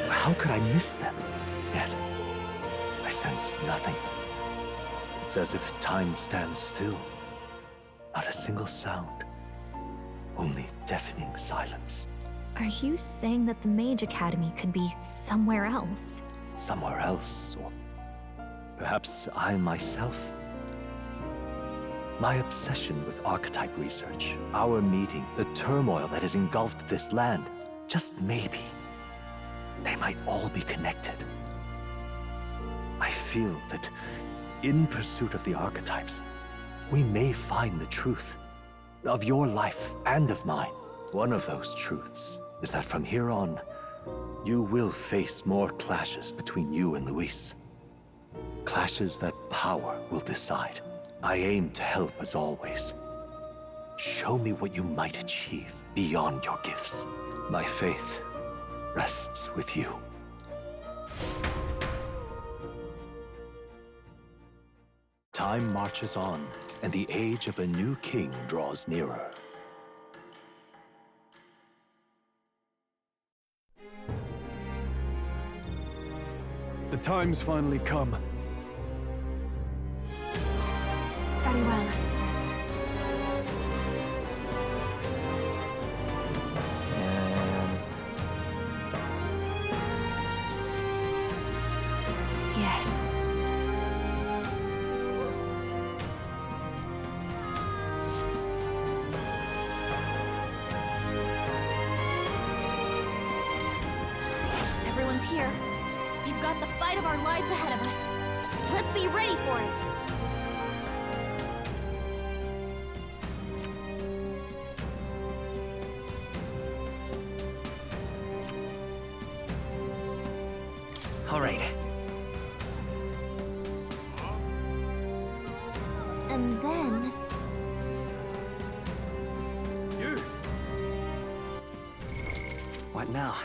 How could I miss them? Yet, I sense nothing. It's as if time stands still. Not a single sound. Only deafening silence. Are you saying that the Mage Academy could be somewhere else? Somewhere else, or perhaps I myself? My obsession with archetype research, our meeting, the turmoil that has engulfed this land, just maybe, they might all be connected. I feel that in pursuit of the archetypes, we may find the truth of your life and of mine. One of those truths is that from here on, you will face more clashes between you and Luis. Clashes that power will decide. I aim to help as always. Show me what you might achieve beyond your gifts. My faith rests with you. Time marches on, and the age of a new king draws nearer. The time's finally come. Very well. Yes. Everyone's here. We've got the fight of our lives ahead of us. Let's be ready for it. All right. And then... You! What now?